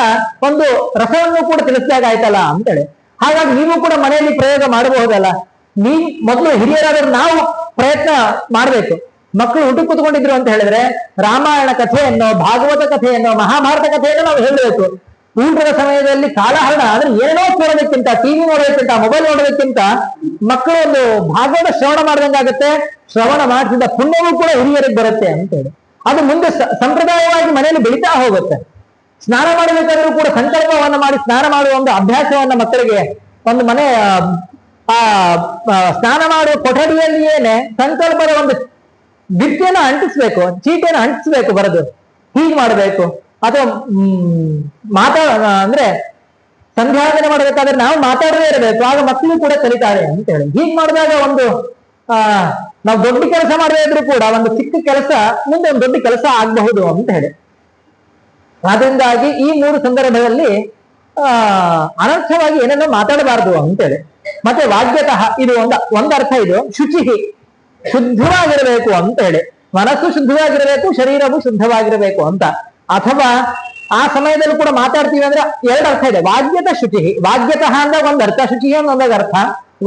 ಒಂದು ರಸವನ್ನು ಕೂಡ ತಿಳಿಸಿದಾಗ ಆಯ್ತಲ್ಲ ಅಂತೇಳಿ. ಹಾಗಾಗಿ ನೀವು ಕೂಡ ಮನೆಯಲ್ಲಿ ಪ್ರಯೋಗ ಮಾಡಬಹುದಲ್ಲ. ಮೊದಲು ಹಿರಿಯರಾದ್ರೂ ನಾವು ಪ್ರಯತ್ನ ಮಾಡ್ಬೇಕು. ಮಕ್ಕಳು ಊಟಕ್ಕೆ ಕೂತ್ಕೊಂಡಿದ್ರು ಅಂತ ಹೇಳಿದ್ರೆ ರಾಮಾಯಣ ಕಥೆಯನ್ನು, ಭಾಗವತ ಕಥೆಯನ್ನು, ಮಹಾಭಾರತ ಕಥೆಯನ್ನು ನಾವು ಹೇಳಬೇಕು. ಊಟದ ಸಮಯದಲ್ಲಿ ಕಾಲಹರಣ ಅಂದ್ರೆ ಏನೋ ಕೇಳೋದಕ್ಕಿಂತ, ಟಿವಿ ನೋಡೋದಕ್ಕಿಂತ, ಮೊಬೈಲ್ ನೋಡೋದಕ್ಕಿಂತ ಮಕ್ಕಳು ಒಂದು ಭಾಗವತ ಶ್ರವಣ ಮಾಡ್ದಂಗಾಗುತ್ತೆ. ಶ್ರವಣ ಮಾಡಿಸಿದ ಪುಣ್ಯವೂ ಕೂಡ ಹಿರಿಯರಿಗೆ ಬರುತ್ತೆ ಅಂತೇಳಿ ಅದು ಮುಂದೆ ಸಂಪ್ರದಾಯವಾಗಿ ಮನೆಯಲ್ಲಿ ಬೆಳೀತಾ ಹೋಗುತ್ತೆ. ಸ್ನಾನ ಮಾಡಬೇಕಾದ್ರೂ ಕೂಡ ಸಂಕಲ್ಪವನ್ನ ಮಾಡಿ ಸ್ನಾನ ಮಾಡುವ ಒಂದು ಅಭ್ಯಾಸವನ್ನ ಮಕ್ಕಳಿಗೆ ಒಂದು ಮನೆ ಸ್ನಾನ ಮಾಡುವ ಕೊಠಡಿಯಲ್ಲಿಯೇನೆ ಸಂಕಲ್ಪದ ಒಂದು ಗಿಟ್ಟಿಯನ್ನು ಅಂಟಿಸ್ಬೇಕು, ಚೀಟಿಯನ್ನು ಅಂಟಿಸ್ಬೇಕು, ಬರೆದು ಹೀಗೆ ಮಾಡಬೇಕು. ಅಥವಾ ಅಂದ್ರೆ ಸಂಧ್ಯಾವಂದನೆ ಮಾಡಬೇಕಾದ್ರೆ ನಾವು ಮಾತಾಡದೇ ಇರಬೇಕು, ಆಗ ಮಕ್ಕಳು ಕೂಡ ಕಲಿತಾರೆ ಅಂತ ಹೇಳಿ. ಹೀಗೆ ಮಾಡಿದಾಗ ನಾವು ದೊಡ್ಡ ಕೆಲಸ ಮಾಡದೇ ಇದ್ರೂ ಕೂಡ ಒಂದು ಚಿಕ್ಕ ಕೆಲಸ ಮುಂದೆ ಒಂದು ದೊಡ್ಡ ಕೆಲಸ ಆಗಬಹುದು ಅಂತ ಹೇಳಿ. ಆದ್ರಿಂದಾಗಿ ಈ 3 ಸಂದರ್ಭದಲ್ಲಿ ಅನರ್ಥವಾಗಿ ಏನೇನೋ ಮಾತಾಡಬಾರ್ದು ಅಂತೇಳಿ. ಮತ್ತೆ ವಾಗ್ಯತಃ ಇದು ಒಂದು ಅರ್ಥ. ಇದು ಶುಚಿಹಿ, ಶುದ್ಧವಾಗಿರಬೇಕು ಅಂತ ಹೇಳಿ. ಮನಸ್ಸು ಶುದ್ಧವಾಗಿರಬೇಕು, ಶರೀರವು ಶುದ್ಧವಾಗಿರಬೇಕು ಅಂತ. ಅಥವಾ ಆ ಸಮಯದಲ್ಲಿ ಕೂಡ ಮಾತಾಡ್ತೀವಿ ಅಂದ್ರೆ 2 ಅರ್ಥ ಇದೆ. ವಾಗ್ಯತ ಶುಚಿಹಿ, ವಾಗ್ಯತಃ ಅಂದಾಗ ಒಂದು ಅರ್ಥ, ಶುಚಿಹಿ ಅನ್ನೋದಾಗ ಅರ್ಥ.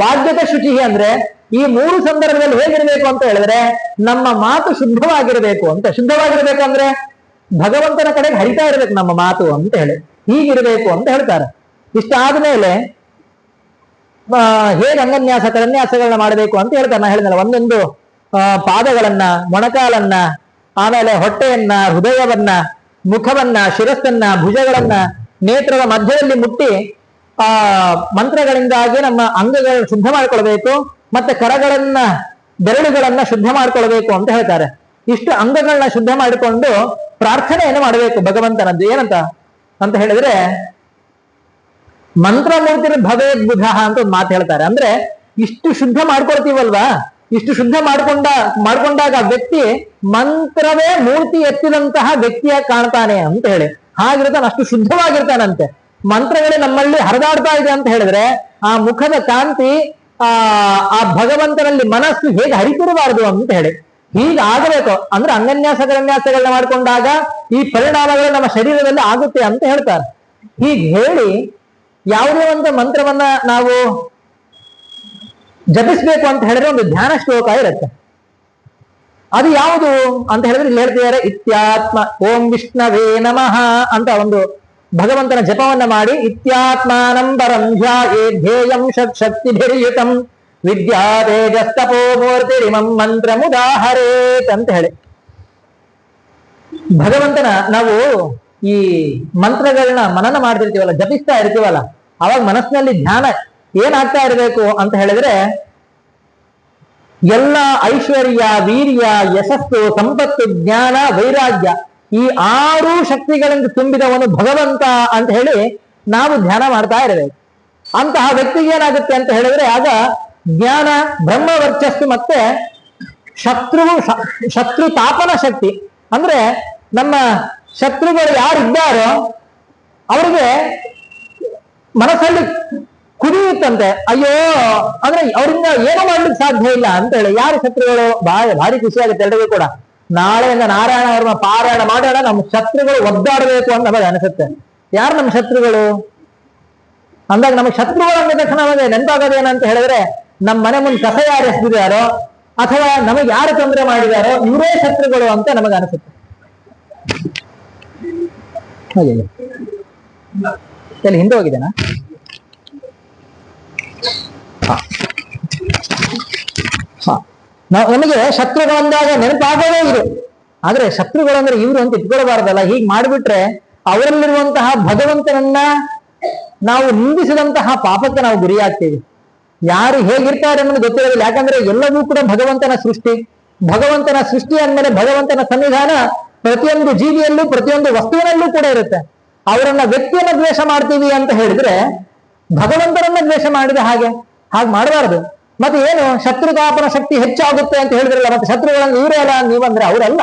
ವಾಗ್ಯತ ಶುಚಿಹಿ ಅಂದ್ರೆ ಈ 3 ಸಂದರ್ಭದಲ್ಲಿ ಹೇಗಿರ್ಬೇಕು ಅಂತ ಹೇಳಿದ್ರೆ ನಮ್ಮ ಮಾತು ಶುದ್ಧವಾಗಿರಬೇಕು ಅಂತ. ಶುದ್ಧವಾಗಿರ್ಬೇಕು ಅಂದ್ರೆ ಭಗವಂತನ ಕಡೆಗೆ ಹರಿತಾ ಇರ್ಬೇಕು ನಮ್ಮ ಮಾತು ಅಂತ ಹೇಳಿ, ಹೀಗಿರ್ಬೇಕು ಅಂತ ಹೇಳ್ತಾರೆ. ಇಷ್ಟಾದ್ಮೇಲೆ ಹೇಗೆ ಅಂಗನ್ಯಾಸ ಕರನ್ಯಾಸಗಳನ್ನ ಮಾಡಬೇಕು ಅಂತ ಹೇಳ್ತಾರೆ. ನಾ ಹೇಳಿದ್ನಲ್ಲ, ಒಂದೊಂದು ಪಾದಗಳನ್ನ, ಮೊಣಕಾಲನ್ನ, ಆಮೇಲೆ ಹೊಟ್ಟೆಯನ್ನ, ಹೃದಯವನ್ನ, ಮುಖವನ್ನ, ಶಿರಸ್ಸನ್ನ, ಭುಜಗಳನ್ನ, ನೇತ್ರದ ಮಧ್ಯದಲ್ಲಿ ಮುಟ್ಟಿ ಮಂತ್ರಗಳಿಂದಾಗಿ ನಮ್ಮ ಅಂಗಗಳನ್ನು ಶುದ್ಧ ಮಾಡ್ಕೊಳ್ಬೇಕು. ಮತ್ತೆ ಕರಗಳನ್ನ, ಬೆರಳುಗಳನ್ನ ಶುದ್ಧ ಮಾಡ್ಕೊಳ್ಬೇಕು ಅಂತ ಹೇಳ್ತಾರೆ. ಇಷ್ಟು ಅಂಗಗಳನ್ನ ಶುದ್ಧ ಮಾಡಿಕೊಂಡು ಪ್ರಾರ್ಥನೆಯನ್ನು ಮಾಡಬೇಕು ಭಗವಂತನದ್ದು. ಏನಂತ ಅಂತ ಹೇಳಿದ್ರೆ ಮಂತ್ರಮೂರ್ತಿ ಭವೇದ್ ಬುಧ ಅಂತ ಒಂದು ಮಾತು ಹೇಳ್ತಾರೆ. ಅಂದ್ರೆ ಇಷ್ಟು ಶುದ್ಧ ಮಾಡ್ಕೊಳ್ತೀವಲ್ವಾ, ಇಷ್ಟು ಶುದ್ಧ ಮಾಡ್ಕೊಂಡಾಗ ವ್ಯಕ್ತಿ ಮಂತ್ರವೇ ಮೂರ್ತಿ ಎತ್ತಿದಂತಹ ವ್ಯಕ್ತಿಯ ಕಾಣ್ತಾನೆ ಅಂತ ಹೇಳಿ, ಹಾಗಿರ್ತಾನೆ, ಅಷ್ಟು ಶುದ್ಧವಾಗಿರ್ತಾನಂತೆ. ಮಂತ್ರಗಳೇ ನಮ್ಮಲ್ಲಿ ಹರಿದಾಡ್ತಾ ಇದೆ ಅಂತ ಹೇಳಿದ್ರೆ ಆ ಮುಖದ ಕಾಂತಿ ಆ ಭಗವಂತನಲ್ಲಿ ಮನಸ್ಸು ಹೇಗೆ ಹರಿತಿರಬಾರದು ಅಂತ ಹೇಳಿ, ಹೀಗಾಗಬೇಕು. ಅಂದ್ರೆ ಅಂಗನ್ಯಾಸ ಕರನ್ಯಾಸಗಳನ್ನ ಮಾಡ್ಕೊಂಡಾಗ ಈ ಪರಿಣಾಮಗಳು ನಮ್ಮ ಶರೀರದಲ್ಲಿ ಆಗುತ್ತೆ ಅಂತ ಹೇಳ್ತಾರೆ. ಹೀಗೆ ಹೇಳಿ ಯಾವುದೇ ಒಂದು ಮಂತ್ರವನ್ನ ನಾವು ಜಪಿಸ್ಬೇಕು ಅಂತ ಹೇಳಿದ್ರೆ ಒಂದು ಧ್ಯಾನ ಶ್ಲೋಕ ಇರುತ್ತೆ. ಅದು ಯಾವುದು ಅಂತ ಹೇಳಿದ್ರೆ ಇಲ್ಲಿ ಹೇಳ್ತಿದ್ದಾರೆ, ಇತ್ಯಾತ್ಮ ಓಂ ವಿಷ್ಣವೇ ನಮಃ ಅಂತ ಒಂದು ಭಗವಂತನ ಜಪವನ್ನ ಮಾಡಿ, ಇತ್ಯಾತ್ಮಾನಂಬರಂ ಧ್ಯಾಯೇ ಧ್ಯೇಯಂ ಶಕ್ತಿಭಿರ್ಯುತಂ ವಿದ್ಯಾ ತೇಜಸ್ತಪೋ ಮೂರ್ತಿರಿಮಂ ಮಂತ್ರ ಮುದಾಹರೇತ್ ಅಂತ ಹೇಳಿ, ಭಗವಂತನ ನಾವು ಈ ಮಂತ್ರಗಳನ್ನ ಮನನ ಮಾಡ್ತಿರ್ತೀವಲ್ಲ, ಜಪಿಸ್ತಾ ಇರ್ತೀವಲ್ಲ, ಅವಾಗ ಮನಸ್ಸಿನಲ್ಲಿ ಧ್ಯಾನ ಏನಾಗ್ತಾ ಇರಬೇಕು ಅಂತ ಹೇಳಿದ್ರೆ, ಎಲ್ಲ ಐಶ್ವರ್ಯ, ವೀರ್ಯ, ಯಶಸ್ಸು, ಸಂಪತ್ತು, ಜ್ಞಾನ, ವೈರಾಗ್ಯ ಈ 6 ಶಕ್ತಿಗಳಿಂದ ತುಂಬಿದವನು ಭಗವಂತ ಅಂತ ಹೇಳಿ ನಾವು ಧ್ಯಾನ ಮಾಡ್ತಾ ಇರಬೇಕು. ಅಂತಹ ವ್ಯಕ್ತಿಗೆ ಏನಾಗುತ್ತೆ ಅಂತ ಹೇಳಿದ್ರೆ ಆಗ ಜ್ಞಾನ, ಬ್ರಹ್ಮ ವರ್ಚಸ್ಸು ಮತ್ತೆ ಶತ್ರು ತಾಪನ ಶಕ್ತಿ, ಅಂದ್ರೆ ನಮ್ಮ ಶತ್ರುಗಳು ಯಾರಿದ್ದಾರೋ ಅವ್ರಿಗೆ ಮನಸ್ಸಲ್ಲಿ ಕುದಿಯುತ್ತಂತೆ, ಅಯ್ಯೋ ಅಂದ್ರೆ ಅವರಿಂದ ಏನೋ ಮಾಡ್ಲಿಕ್ಕೆ ಸಾಧ್ಯ ಇಲ್ಲ ಅಂತ ಹೇಳಿ. ಯಾರು ಶತ್ರುಗಳು? ಭಾರಿ ಖುಷಿ ಆಗುತ್ತೆ ಎಲ್ರಿಗೂ ಕೂಡ. ನಾಳೆಯಿಂದ ನಾರಾಯಣ ಅವರ ಪಾರಾಯಣ ಮಾಡೋಣ, ನಮ್ಮ ಶತ್ರುಗಳು ಒದ್ದಾಡಬೇಕು ಅಂತ ನಮಗೆ ಅನಿಸುತ್ತೆ. ಯಾರು ನಮ್ಮ ಶತ್ರುಗಳು ಅಂದಾಗ ನಮಗೆ ಶತ್ರುಗಳು ಅಂದ ತಕ್ಷಣ ನಮಗೆ ನೆನಪಾಗೋದೇನಂತ ಹೇಳಿದ್ರೆ, ನಮ್ಮ ಮನೆ ಮುಂದೆ ಕಸ ಯಾರು ಎಸೆದಿದ್ದಾರೋ ಅಥವಾ ನಮಗೆ ಯಾರು ತೊಂದರೆ ಮಾಡಿದಾರೋ ಇವರೇ ಶತ್ರುಗಳು ಅಂತ ನಮಗೆ ಅನಿಸುತ್ತೆ. ಹಾಗೆ ಹಿಂದೆ ಹೋಗಿದ್ದೇನಾ? ನಮಗೆ ಶತ್ರುಗಳು ಅಂದಾಗ ನೆನಪಾಗೋದೇ ಇರು, ಆದ್ರೆ ಶತ್ರುಗಳು ಅಂದ್ರೆ ಇವರು ಅಂತ ಇಟ್ಕೊಳ್ಬಾರ್ದಲ್ಲ. ಹೀಗೆ ಮಾಡಿಬಿಟ್ರೆ ಅವರಲ್ಲಿರುವಂತಹ ಭಗವಂತನನ್ನ ನಾವು ನಿಂದಿಸಿದಂತಹ ಪಾಪಕ್ಕೆ ನಾವು ಗುರಿಯಾಗ್ತೀವಿ. ಯಾರು ಹೇಗಿರ್ತಾರೆ ಅನ್ನೋದು ಗೊತ್ತಿರೋದಿಲ್ಲ. ಯಾಕಂದ್ರೆ ಎಲ್ಲವೂ ಕೂಡ ಭಗವಂತನ ಸೃಷ್ಟಿ. ಭಗವಂತನ ಸೃಷ್ಟಿ ಅಂದ್ಮೇಲೆ ಭಗವಂತನ ಸನ್ನಿಧಾನ ಪ್ರತಿಯೊಂದು ಜೀವಿಯಲ್ಲೂ ಪ್ರತಿಯೊಂದು ವಸ್ತುವಿನಲ್ಲೂ ಕೂಡ ಇರುತ್ತೆ. ಅವರನ್ನ ವ್ಯಕ್ತಿಯನ್ನ ದ್ವೇಷ ಮಾಡ್ತೀವಿ ಅಂತ ಹೇಳಿದ್ರೆ ಭಗವಂತನನ್ನ ದ್ವೇಷ ಮಾಡಿದ ಹಾಗೆ ಮಾಡಬಾರದು. ಮತ್ತೆ ಏನು ಶತ್ರುತಾಪನ ಶಕ್ತಿ ಹೆಚ್ಚಾಗುತ್ತೆ ಅಂತ ಹೇಳಿದ್ರಲ್ಲ, ಮತ್ತೆ ಶತ್ರುಗಳಂದ್ರೆ ಇವರೇ ಅಲ್ಲ ನೀವಂದ್ರೆ ಅವರಲ್ಲ.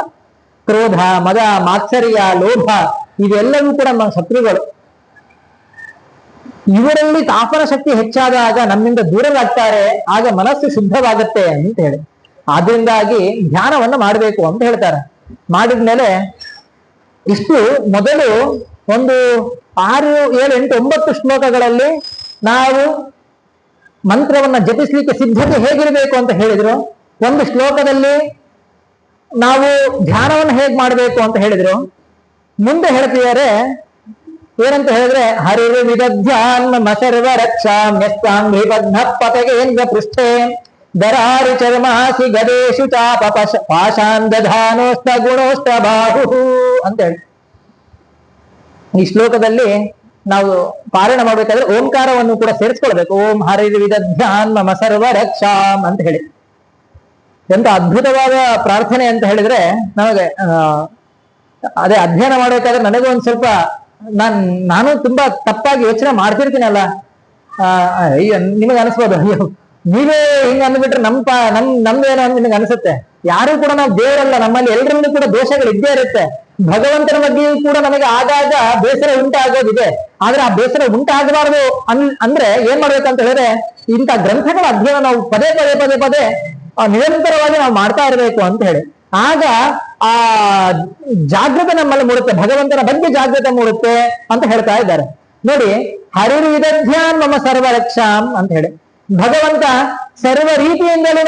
ಕ್ರೋಧ, ಮದ, ಮಾತ್ಸರ್ಯ, ಲೋಭ ಇವೆಲ್ಲವೂ ಕೂಡ ನಮ್ಮ ಶತ್ರುಗಳು. ಇವರಲ್ಲಿ ತಾಪನ ಶಕ್ತಿ ಹೆಚ್ಚಾದಾಗ ನಮ್ಮಿಂದ ದೂರವಾಗ್ತಾರೆ, ಆಗ ಮನಸ್ಸು ಶುದ್ಧವಾಗುತ್ತೆ ಅಂತ ಹೇಳಿ. ಆದ್ರಿಂದಾಗಿ ಧ್ಯಾನವನ್ನು ಮಾಡಬೇಕು ಅಂತ ಹೇಳ್ತಾರೆ. ಮಾಡಿದ್ಮೇಲೆ ಇಷ್ಟು ಮೊದಲು ಒಂದು 6, 7, 8, 9 ಶ್ಲೋಕಗಳಲ್ಲಿ ನಾವು ಮಂತ್ರವನ್ನ ಜಪಿಸ್ಲಿಕ್ಕೆ ಸಿದ್ಧತೆ ಹೇಗಿರಬೇಕು ಅಂತ ಹೇಳಿದ್ರು. ಒಂದು ಶ್ಲೋಕದಲ್ಲಿ ನಾವು ಧ್ಯಾನವನ್ನು ಹೇಗ್ ಮಾಡಬೇಕು ಅಂತ ಹೇಳಿದ್ರು. ಮುಂದೆ ಹೇಳ್ತಿದ್ದಾರೆ ಏನಂತ ಹೇಳಿದ್ರೆ, ಹರಿರು ವಿದಧ್ಯಾನ್ಮ ಸರ್ವ ರಕ್ಷಾಮ್ಯಸ್ತಾಂಘ್ರಿ ಬದ್ಧ ಪತಗೇಂದ್ರ ಪೃಷ್ಠೆ ದರಾರಿ ಚರ್ಮಾಸಿ ಗದೇಶು ಚಾಪ ಪಾಶಾಂಧಾನೋಸ್ತ ಗುಣೋಸ್ತ ಬಾಹು ಅಂತ ಹೇಳಿ. ಈ ಶ್ಲೋಕದಲ್ಲಿ ನಾವು ಪಾರಾಯಣ ಮಾಡ್ಬೇಕಾದ್ರೆ ಓಂಕಾರವನ್ನು ಕೂಡ ಸೇರಿಸ್ಕೊಳ್ಬೇಕು. ಓಂ ಹರಿರ್ ವಿದಧ್ಯಾನ್ ಮಮ ಸರ್ವ ರಕ್ಷಾಂ ಅಂತ ಹೇಳಿ. ಎಂತ ಅದ್ಭುತವಾದ ಪ್ರಾರ್ಥನೆ ಅಂತ ಹೇಳಿದ್ರೆ, ನಮಗೆ ಅದೇ ಅಧ್ಯಯನ ಮಾಡ್ಬೇಕಾದ್ರೆ ನನಗೂ ಒಂದ್ ಸ್ವಲ್ಪ ನಾನು ತುಂಬಾ ತಪ್ಪಾಗಿ ಯೋಚನೆ ಮಾಡ್ತಿರ್ತೀನಲ್ಲ. ಅಯ್ಯೋ ನಿಮಗೆ ಅನಿಸ್ಬೋದು, ಅಯ್ಯೋ ನೀವೇ ಹಿಂಗ ಅಂದ್ಬಿಟ್ರೆ ನಮ್ದೇನೋ ಅಂತ ನಿಮಗೆ ಅನಿಸುತ್ತೆ. ಯಾರು ಕೂಡ ನಾವು ದೇವರಲ್ಲ, ನಮ್ಮಲ್ಲಿ ಎಲ್ಲರಲ್ಲೂ ಕೂಡ ದೋಷಗಳು ಇದ್ದೇ ಇರುತ್ತೆ. ಭಗವಂತನ ಬಗ್ಗೆಯೂ ಕೂಡ ನಮಗೆ ಆಗಾಗ ಬೇಸರ ಉಂಟಾಗೋದಿದೆ. ಆದ್ರೆ ಆ ಬೇಸರ ಉಂಟಾಗಬಾರ್ದು ಅಂದ್ರೆ ಏನ್ ಮಾಡ್ಬೇಕಂತ ಹೇಳಿದ್ರೆ, ಇಂಥ ಗ್ರಂಥಗಳ ಅಧ್ಯಯನ ನಾವು ಪದೇ ನಿರಂತರವಾಗಿ ನಾವು ಮಾಡ್ತಾ ಇರಬೇಕು ಅಂತ ಹೇಳಿ. ಆಗ ಆ ಜಾಗೃತೆ ನಮ್ಮಲ್ಲಿ ಮೂಡುತ್ತೆ, ಭಗವಂತನ ಬಗ್ಗೆ ಜಾಗೃತೆ ಮೂಡುತ್ತೆ ಅಂತ ಹೇಳ್ತಾ ಇದ್ದಾರೆ ನೋಡಿ. ಹರಿರು ವಿದಧ್ಯಾನ್ ಮಮ ಸರ್ವ ರಕ್ಷಾಂ ಅಂತ ಹೇಳಿ, ಭಗವಂತ ಸರ್ವ ರೀತಿಯಿಂದಲೂ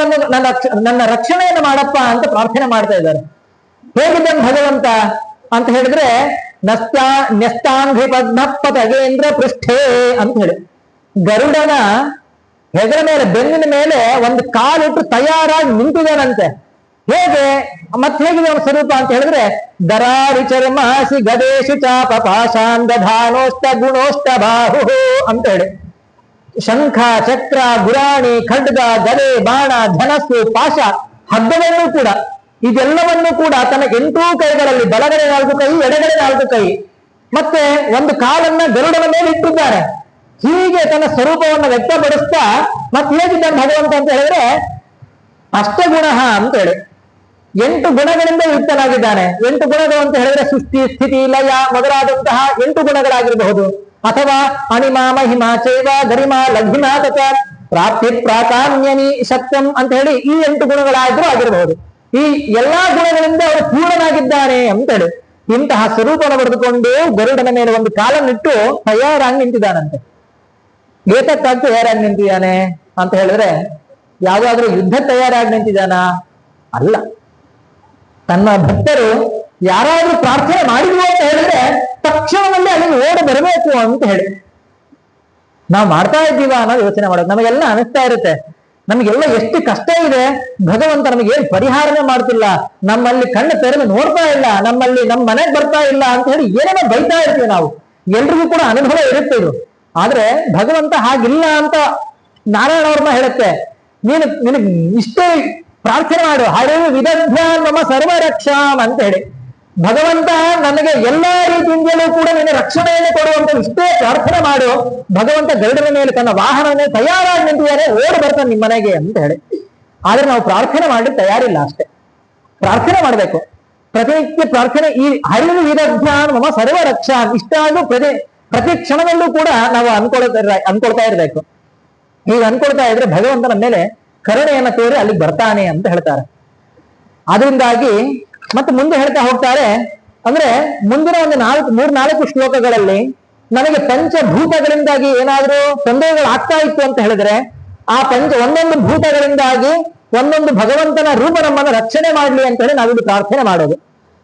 ನನ್ನ ರಕ್ಷಣೆಯನ್ನು ಮಾಡಪ್ಪ ಅಂತ ಪ್ರಾರ್ಥನೆ ಮಾಡ್ತಾ ಇದ್ದಾರೆ. ಹೇಗಿದ್ದಾನೆ ಭಗವಂತ ಅಂತ ಹೇಳಿದ್ರೆ, ನ್ಯಸ್ತಾಂಘ್ರಿ ಪದ್ಮಪತಗೇಂದ್ರ ಪೃಷ್ಠೇ ಅಂತ ಹೇಳಿ, ಗರುಡನ ಹೆಗಲ ಮೇಲೆ, ಬೆನ್ನಿನ ಮೇಲೆ ಒಂದು ಕಾಲಿಟ್ಟು ತಯಾರಾಗಿ ನಿಂತಿದ್ದಾನಂತೆ. ಹೇಗೆ ಮತ್ತೆ ಹೇಗಿದೆ ಅವನ ಸ್ವರೂಪ ಅಂತ ಹೇಳಿದ್ರೆ, ದರಾರಿ ಚರ್ಮಾಸಿ ಗದೇಶು ಚಾಪ ಪಾಶಾಂಧಾನೋಸ್ತ ಗುಣೋಸ್ತ ಬಾಹು ಅಂತ ಹೇಳಿ, ಶಂಖ, ಚಕ್ರ, ಗುರಾಣಿ, ಖಡ್ಗ, ಗದೆ, ಬಾಣ, ಧನಸ್ಸು, ಪಾಶ, ಹಗ್ಗವನ್ನೂ ಕೂಡ ಇದೆಲ್ಲವನ್ನೂ ಕೂಡ ತನ್ನ 8 ಕೈಗಳಲ್ಲಿ, ಬಲಗಡೆ 4 ಕೈ, ಎಡಗಡೆ 4 ಕೈ, ಮತ್ತೆ ಒಂದು ಕಾಲನ್ನ ಗರುಡನ ಮೇಲೆ ಇಟ್ಟಿದ್ದಾರೆ. ಹೀಗೆ ತನ್ನ ಸ್ವರೂಪವನ್ನು ವ್ಯಕ್ತಪಡಿಸ್ತಾ ಮತ್ತೆ ಹೇಗಿದ್ದಾನೆ ಭಗವಂತ ಅಂತ ಹೇಳಿದ್ರೆ ಅಷ್ಟಗುಣ ಅಂತ ಹೇಳಿ 8 ಗುಣಗಳಿಂದ ಯುಕ್ತನಾಗಿದ್ದಾನೆ. 8 ಗುಣಗಳು ಅಂತ ಹೇಳಿದ್ರೆ ಸೃಷ್ಟಿ, ಸ್ಥಿತಿ, ಲಯ ಮೊದಲಾದಂತಹ 8 ಗುಣಗಳಾಗಿರಬಹುದು. ಅಥವಾ ಅಣಿಮಾ ಮಹಿಮಾ ಚೈವ ಗರಿಮಾ ಲಘಿಮಾ ತಥ ಪ್ರಾಪ್ತಿ ಪ್ರಾಕಾಮ್ಯನಿ ಸತ್ಯಂ ಅಂತ ಹೇಳಿ ಈ 8 ಗುಣಗಳಾದ್ರೂ ಆಗಿರಬಹುದು. ಈ ಎಲ್ಲಾ ಗುಣಗಳಿಂದ ಅವರು ಪೂರ್ಣನಾಗಿದ್ದಾನೆ ಅಂತೇಳಿ ಇಂತಹ ಸ್ವರೂಪವನ್ನು ಬರೆದುಕೊಂಡು ಗರುಡನ ಮೇಲೆ ಒಂದು ಕಾಲನ್ನಿಟ್ಟು ತಯಾರಾಗಿ ನಿಂತಿದ್ದಾನಂತೆ. ಏತಕ್ಕಾಗಿ ತಯಾರಾಗಿ ನಿಂತಿದ್ದಾನೆ ಅಂತ ಹೇಳಿದ್ರೆ ಯಾವ್ದಾದ್ರೂ ಯುದ್ಧ ತಯಾರಾಗಿ ನಿಂತಿದ್ದಾನ? ಅಲ್ಲ. ತನ್ನ ಭಕ್ತರು ಯಾರಾದ್ರೂ ಪ್ರಾರ್ಥನೆ ಮಾಡಿದ್ವು ಅಂತ ಹೇಳಿದ್ರೆ ತಕ್ಷಣದಲ್ಲಿ ಅಲ್ಲಿಗೆ ಓಡಿ ಬರಬೇಕು ಅಂತ ಹೇಳಿ ನಾವು ಮಾಡ್ತಾ ಇದ್ದೀವ ಅನ್ನೋದು ಯೋಚನೆ ಮಾಡೋದು. ನಮಗೆಲ್ಲ ಅನಿಸ್ತಾ ಇರುತ್ತೆ, ನಮಗೆಲ್ಲ ಎಷ್ಟು ಕಷ್ಟ ಇದೆ, ಭಗವಂತ ನಮಗೆ ಏನ್ ಪರಿಹಾರನೇ ಮಾಡ್ತಿಲ್ಲ, ನಮ್ಮಲ್ಲಿ ಕಣ್ಣು ತೆರೆದು ನೋಡ್ತಾ ಇಲ್ಲ, ನಮ್ಮಲ್ಲಿ ನಮ್ಮ ಮನೆಗೆ ಬರ್ತಾ ಇಲ್ಲ ಅಂತ ಹೇಳಿ ಏನೇನೋ ಬೈತಾ ಇರ್ತೀವಿ ನಾವು. ಎಲ್ರಿಗೂ ಕೂಡ ಅನುಭವ ಇರುತ್ತೆ ಇದು. ಆದ್ರೆ ಭಗವಂತ ಹಾಗಿಲ್ಲ ಅಂತ ನಾರಾಯಣ ವರ್ಮ ಹೇಳುತ್ತೆ, ನಿನಗೆ ಇಷ್ಟೇ ಪ್ರಾರ್ಥನೆ ಮಾಡು, ಹರೇ ವಿದಗ್ಧ ನಮ್ಮ ಸರ್ವರಕ್ಷಾಂ ಅಂತ ಹೇಳಿ. ಭಗವಂತ ನನಗೆ ಎಲ್ಲಾ ರೀತಿಯಿಂದಲೂ ಕೂಡ ನಿನ್ನ ರಕ್ಷಣೆಯನ್ನು ಕೊಡುವಂತ ಇಷ್ಟೇ ಪ್ರಾರ್ಥನೆ ಮಾಡು. ಭಗವಂತ ಗರುಡನ ಮೇಲೆ ತನ್ನ ವಾಹನವನ್ನೇ ತಯಾರಾಗಿ ನಿಂತಿದ್ದಾರೆ, ಓಡಿ ಬರ್ತಾನೆ ನಿಮ್ಮ ಮನೆಗೆ ಅಂತ ಹೇಳಿ. ಆದ್ರೆ ನಾವು ಪ್ರಾರ್ಥನೆ ಮಾಡಿ ತಯಾರಿಲ್ಲ ಅಷ್ಟೇ. ಪ್ರಾರ್ಥನೆ ಮಾಡ್ಬೇಕು, ಪ್ರತಿನಿತ್ಯ ಪ್ರಾರ್ಥನೆ. ಈ ಹರಿವು ವಿದಗ್ಧ ನಮ್ಮ ಸರ್ವರಕ್ಷಾ ಇಷ್ಟಾದ್ರೂ ಪ್ರತಿ ಕ್ಷಣದಲ್ಲೂ ಕೂಡ ನಾವು ಅನ್ಕೊಳ್ತಾ ಇರ್ಬೇಕು. ಈಗ ಅನ್ಕೊಳ್ತಾ ಇದ್ರೆ ಭಗವಂತ ನಮ್ಮ ಮೇಲೆ ಕರುಣೆಯನ್ನ ತೋರಿ ಅಲ್ಲಿಗೆ ಬರ್ತಾನೆ ಅಂತ ಹೇಳ್ತಾರೆ. ಅದರಿಂದಾಗಿ ಮತ್ತೆ ಮುಂದೆ ಹೇಳ್ತಾ ಹೋಗ್ತಾರೆ. ಅಂದ್ರೆ ಮುಂದಿನ ಒಂದು 3-4 ಶ್ಲೋಕಗಳಲ್ಲಿ ನನಗೆ ಪಂಚಭೂತಗಳಿಂದಾಗಿ ಏನಾದ್ರೂ ತೊಂದರೆಗಳು ಆಗ್ತಾ ಇತ್ತು ಅಂತ ಹೇಳಿದ್ರೆ ಆ ಒಂದೊಂದು ಭೂತಗಳಿಂದಾಗಿ ಒಂದೊಂದು ಭಗವಂತನ ರೂಪ ನಮ್ಮನ್ನು ರಕ್ಷಣೆ ಮಾಡ್ಲಿ ಅಂತ ಹೇಳಿ ನಾವಿಲ್ಲಿ ಪ್ರಾರ್ಥನೆ ಮಾಡೋದು.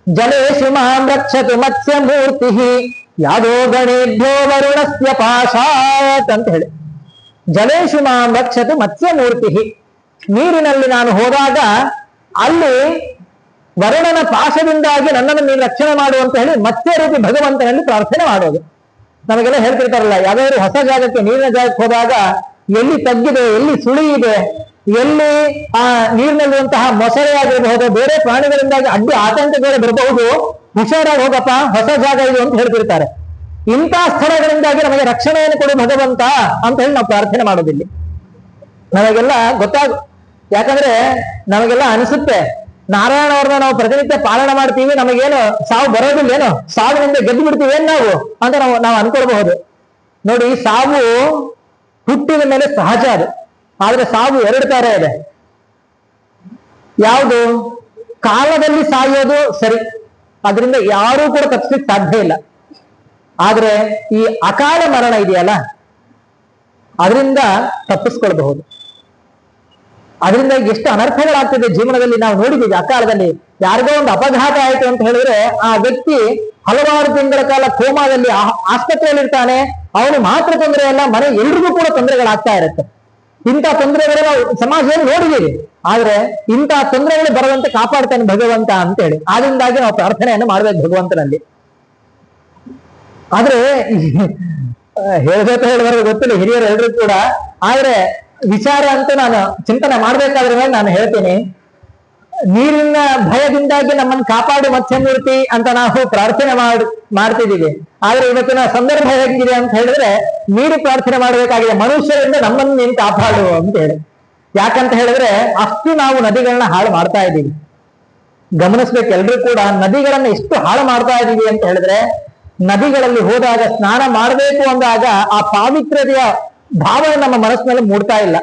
ಜಲೇಶು ಮಾಂ ರಕ್ಷತು ಮತ್ಸ್ಯ ಮೂರ್ತಿ ಯಾದೋ ಗಣೇಭ್ಯೋ ವರುಣಸ್ಯ ಪಾಶಾತ್ ಅಂತ ಹೇಳಿ. ಜಲೇಶು ಮಾಂ ರಕ್ಷತು ಮತ್ಸ್ಯ ಮೂರ್ತಿ, ನೀರಿನಲ್ಲಿ ನಾನು ಹೋದಾಗ ಅಲ್ಲಿ ವರುಣನ ಪಾಶದಿಂದಾಗಿ ನನ್ನನ್ನು ನೀನು ರಕ್ಷಣೆ ಮಾಡು ಅಂತ ಹೇಳಿ ಮತ್ಸ್ಯ ರೂಪಿ ಭಗವಂತನಲ್ಲಿ ಪ್ರಾರ್ಥನೆ ಮಾಡೋದು. ನಮಗೆಲ್ಲ ಹೇಳ್ತಿರ್ತಾರಲ್ಲ, ಯಾವ್ದಾದ್ರು ಹೊಸ ಜಾಗಕ್ಕೆ ನೀರಿನ ಜಾಗಕ್ಕೆ ಹೋದಾಗ ಎಲ್ಲಿ ತಗ್ಗಿದೆ, ಎಲ್ಲಿ ಸುಳಿ ಇದೆ, ಎಲ್ಲಿ ಆ ನೀರಿನಲ್ಲಿರುವಂತಹ ಮೊಸಳೆ ಆಗಿರಬಹುದು, ಬೇರೆ ಪ್ರಾಣಿಗಳಿಂದಾಗಿ ಅಡ್ಡಿ ಆತಂಕಗಳು ಬರಬಹುದು, ಹುಷಾರಾಗಿ ಹೋಗಪ್ಪ, ಹೊಸ ಜಾಗ ಇದು ಅಂತ ಹೇಳ್ತಿರ್ತಾರೆ. ಇಂತಹ ಸ್ಥಳಗಳಿಂದಾಗಿ ನಮಗೆ ರಕ್ಷಣೆಯನ್ನು ಕೊಡು ಭಗವಂತ ಅಂತ ಹೇಳಿ ನಾವು ಪ್ರಾರ್ಥನೆ ಮಾಡೋದಿಲ್ಲ. ನಮಗೆಲ್ಲ ಯಾಕಂದ್ರೆ ನಮಗೆಲ್ಲ ಅನಿಸುತ್ತೆ ನಾರಾಯಣ ಅವ್ರನ್ನ ನಾವು ಪ್ರತಿನಿತ್ಯ ಪಾಲನೆ ಮಾಡ್ತೀವಿ, ನಮಗೇನು ಸಾವು ಬರೋದಿಲ್ಲೇನು, ಸಾವಿನಿಂದ ಗೆದ್ದು ಬಿಡ್ತೀವೇನು ನಾವು ಅಂತ ನಾವು ಅನ್ಕೊಳ್ಬಹುದು. ನೋಡಿ, ಸಾವು ಹುಟ್ಟಿದ ಮೇಲೆ ಸಹಜ ಅದು. ಆದ್ರೆ ಸಾವು 2 ತರ ಇದೆ. ಯಾವುದು? ಕಾಲದಲ್ಲಿ ಸಾಯೋದು ಸರಿ, ಅದರಿಂದ ಯಾರೂ ಕೂಡ ತಪ್ಪಿಸ್ಲಿಕ್ಕೆ ಸಾಧ್ಯ ಇಲ್ಲ. ಆದ್ರೆ ಈ ಅಕಾಲ ಮರಣ ಇದೆಯಲ್ಲ, ಅದರಿಂದ ತಪ್ಪಿಸ್ಕೊಳ್ಬಹುದು. ಅದರಿಂದ ಎಷ್ಟು ಅನರ್ಥಗಳಾಗ್ತದೆ ಜೀವನದಲ್ಲಿ ನಾವು ನೋಡಿದ್ದೀವಿ. ಅಕಾಲದಲ್ಲಿ ಯಾರಿಗೋ ಒಂದು ಅಪಘಾತ ಆಯ್ತು ಅಂತ ಹೇಳಿದ್ರೆ ಆ ವ್ಯಕ್ತಿ ಹಲವಾರು ತಿಂಗಳ ಕಾಲ ಕೋಮಾದಲ್ಲಿ ಆಸ್ಪತ್ರೆಯಲ್ಲಿ ಇರ್ತಾನೆ. ಅವನು ಮಾತ್ರ ತೊಂದರೆ ಅಲ್ಲ, ಮನೆ ಎಲ್ರಿಗೂ ಕೂಡ ತೊಂದರೆಗಳಾಗ್ತಾ ಇರುತ್ತೆ. ಇಂಥ ತೊಂದರೆಗಳು ನಾವು ಸಮಾಜದಲ್ಲಿ ನೋಡಿದ್ದೀವಿ. ಆದ್ರೆ ಇಂಥ ತೊಂದರೆಗಳು ಬರದಂತೆ ಕಾಪಾಡ್ತಾನೆ ಭಗವಂತ ಅಂತೇಳಿ. ಆದ್ರಿಂದಾಗಿ ನಾವು ಪ್ರಾರ್ಥನೆಯನ್ನು ಮಾಡ್ಬೇಕು ಭಗವಂತನಲ್ಲಿ. ಆದ್ರೆ ಹೇಳ್ಬೇಕು ಗೊತ್ತಿಲ್ಲ ಹಿರಿಯರು ಎಲ್ರೂ ಕೂಡ. ಆದ್ರೆ ವಿಚಾರ ಅಂತ ನಾನು ಚಿಂತನೆ ಮಾಡ್ಬೇಕಾದ್ರೆ ನಾನು ಹೇಳ್ತೀನಿ, ನೀರಿನ ಭಯದಿಂದಾಗಿ ನಮ್ಮನ್ನು ಕಾಪಾಡು ಮತ್ಸ್ಯಮೂರ್ತಿ ಅಂತ ನಾವು ಪ್ರಾರ್ಥನೆ ಮಾಡ್ತಿದ್ದೀವಿ. ಆದ್ರೆ ಇವತ್ತಿನ ಸಂದರ್ಭ ಹೇಗಿದೆ ಅಂತ ಹೇಳಿದ್ರೆ ನೀರು ಪ್ರಾರ್ಥನೆ ಮಾಡಬೇಕಾಗಿದೆ, ಮನುಷ್ಯರಿಂದ ನಮ್ಮನ್ನು ನೀನು ಕಾಪಾಡು ಅಂತ ಹೇಳಿ. ಯಾಕಂತ ಹೇಳಿದ್ರೆ ಅಷ್ಟು ನಾವು ನದಿಗಳನ್ನ ಹಾಳು ಮಾಡ್ತಾ ಇದ್ದೀವಿ. ಗಮನಿಸ್ಬೇಕು ಎಲ್ರೂ ಕೂಡ, ನದಿಗಳನ್ನ ಎಷ್ಟು ಹಾಳು ಮಾಡ್ತಾ ಇದ್ದೀವಿ ಅಂತ ಹೇಳಿದ್ರೆ, ನದಿಗಳಲ್ಲಿ ಹೋದಾಗ ಸ್ನಾನ ಮಾಡಬೇಕು ಅಂದಾಗ ಆ ಪಾವಿತ್ರ್ಯತೆಯ ಭಾವನೆ ನಮ್ಮ ಮನಸ್ಸಿನಲ್ಲಿ ಮೂಡ್ತಾ ಇಲ್ಲ.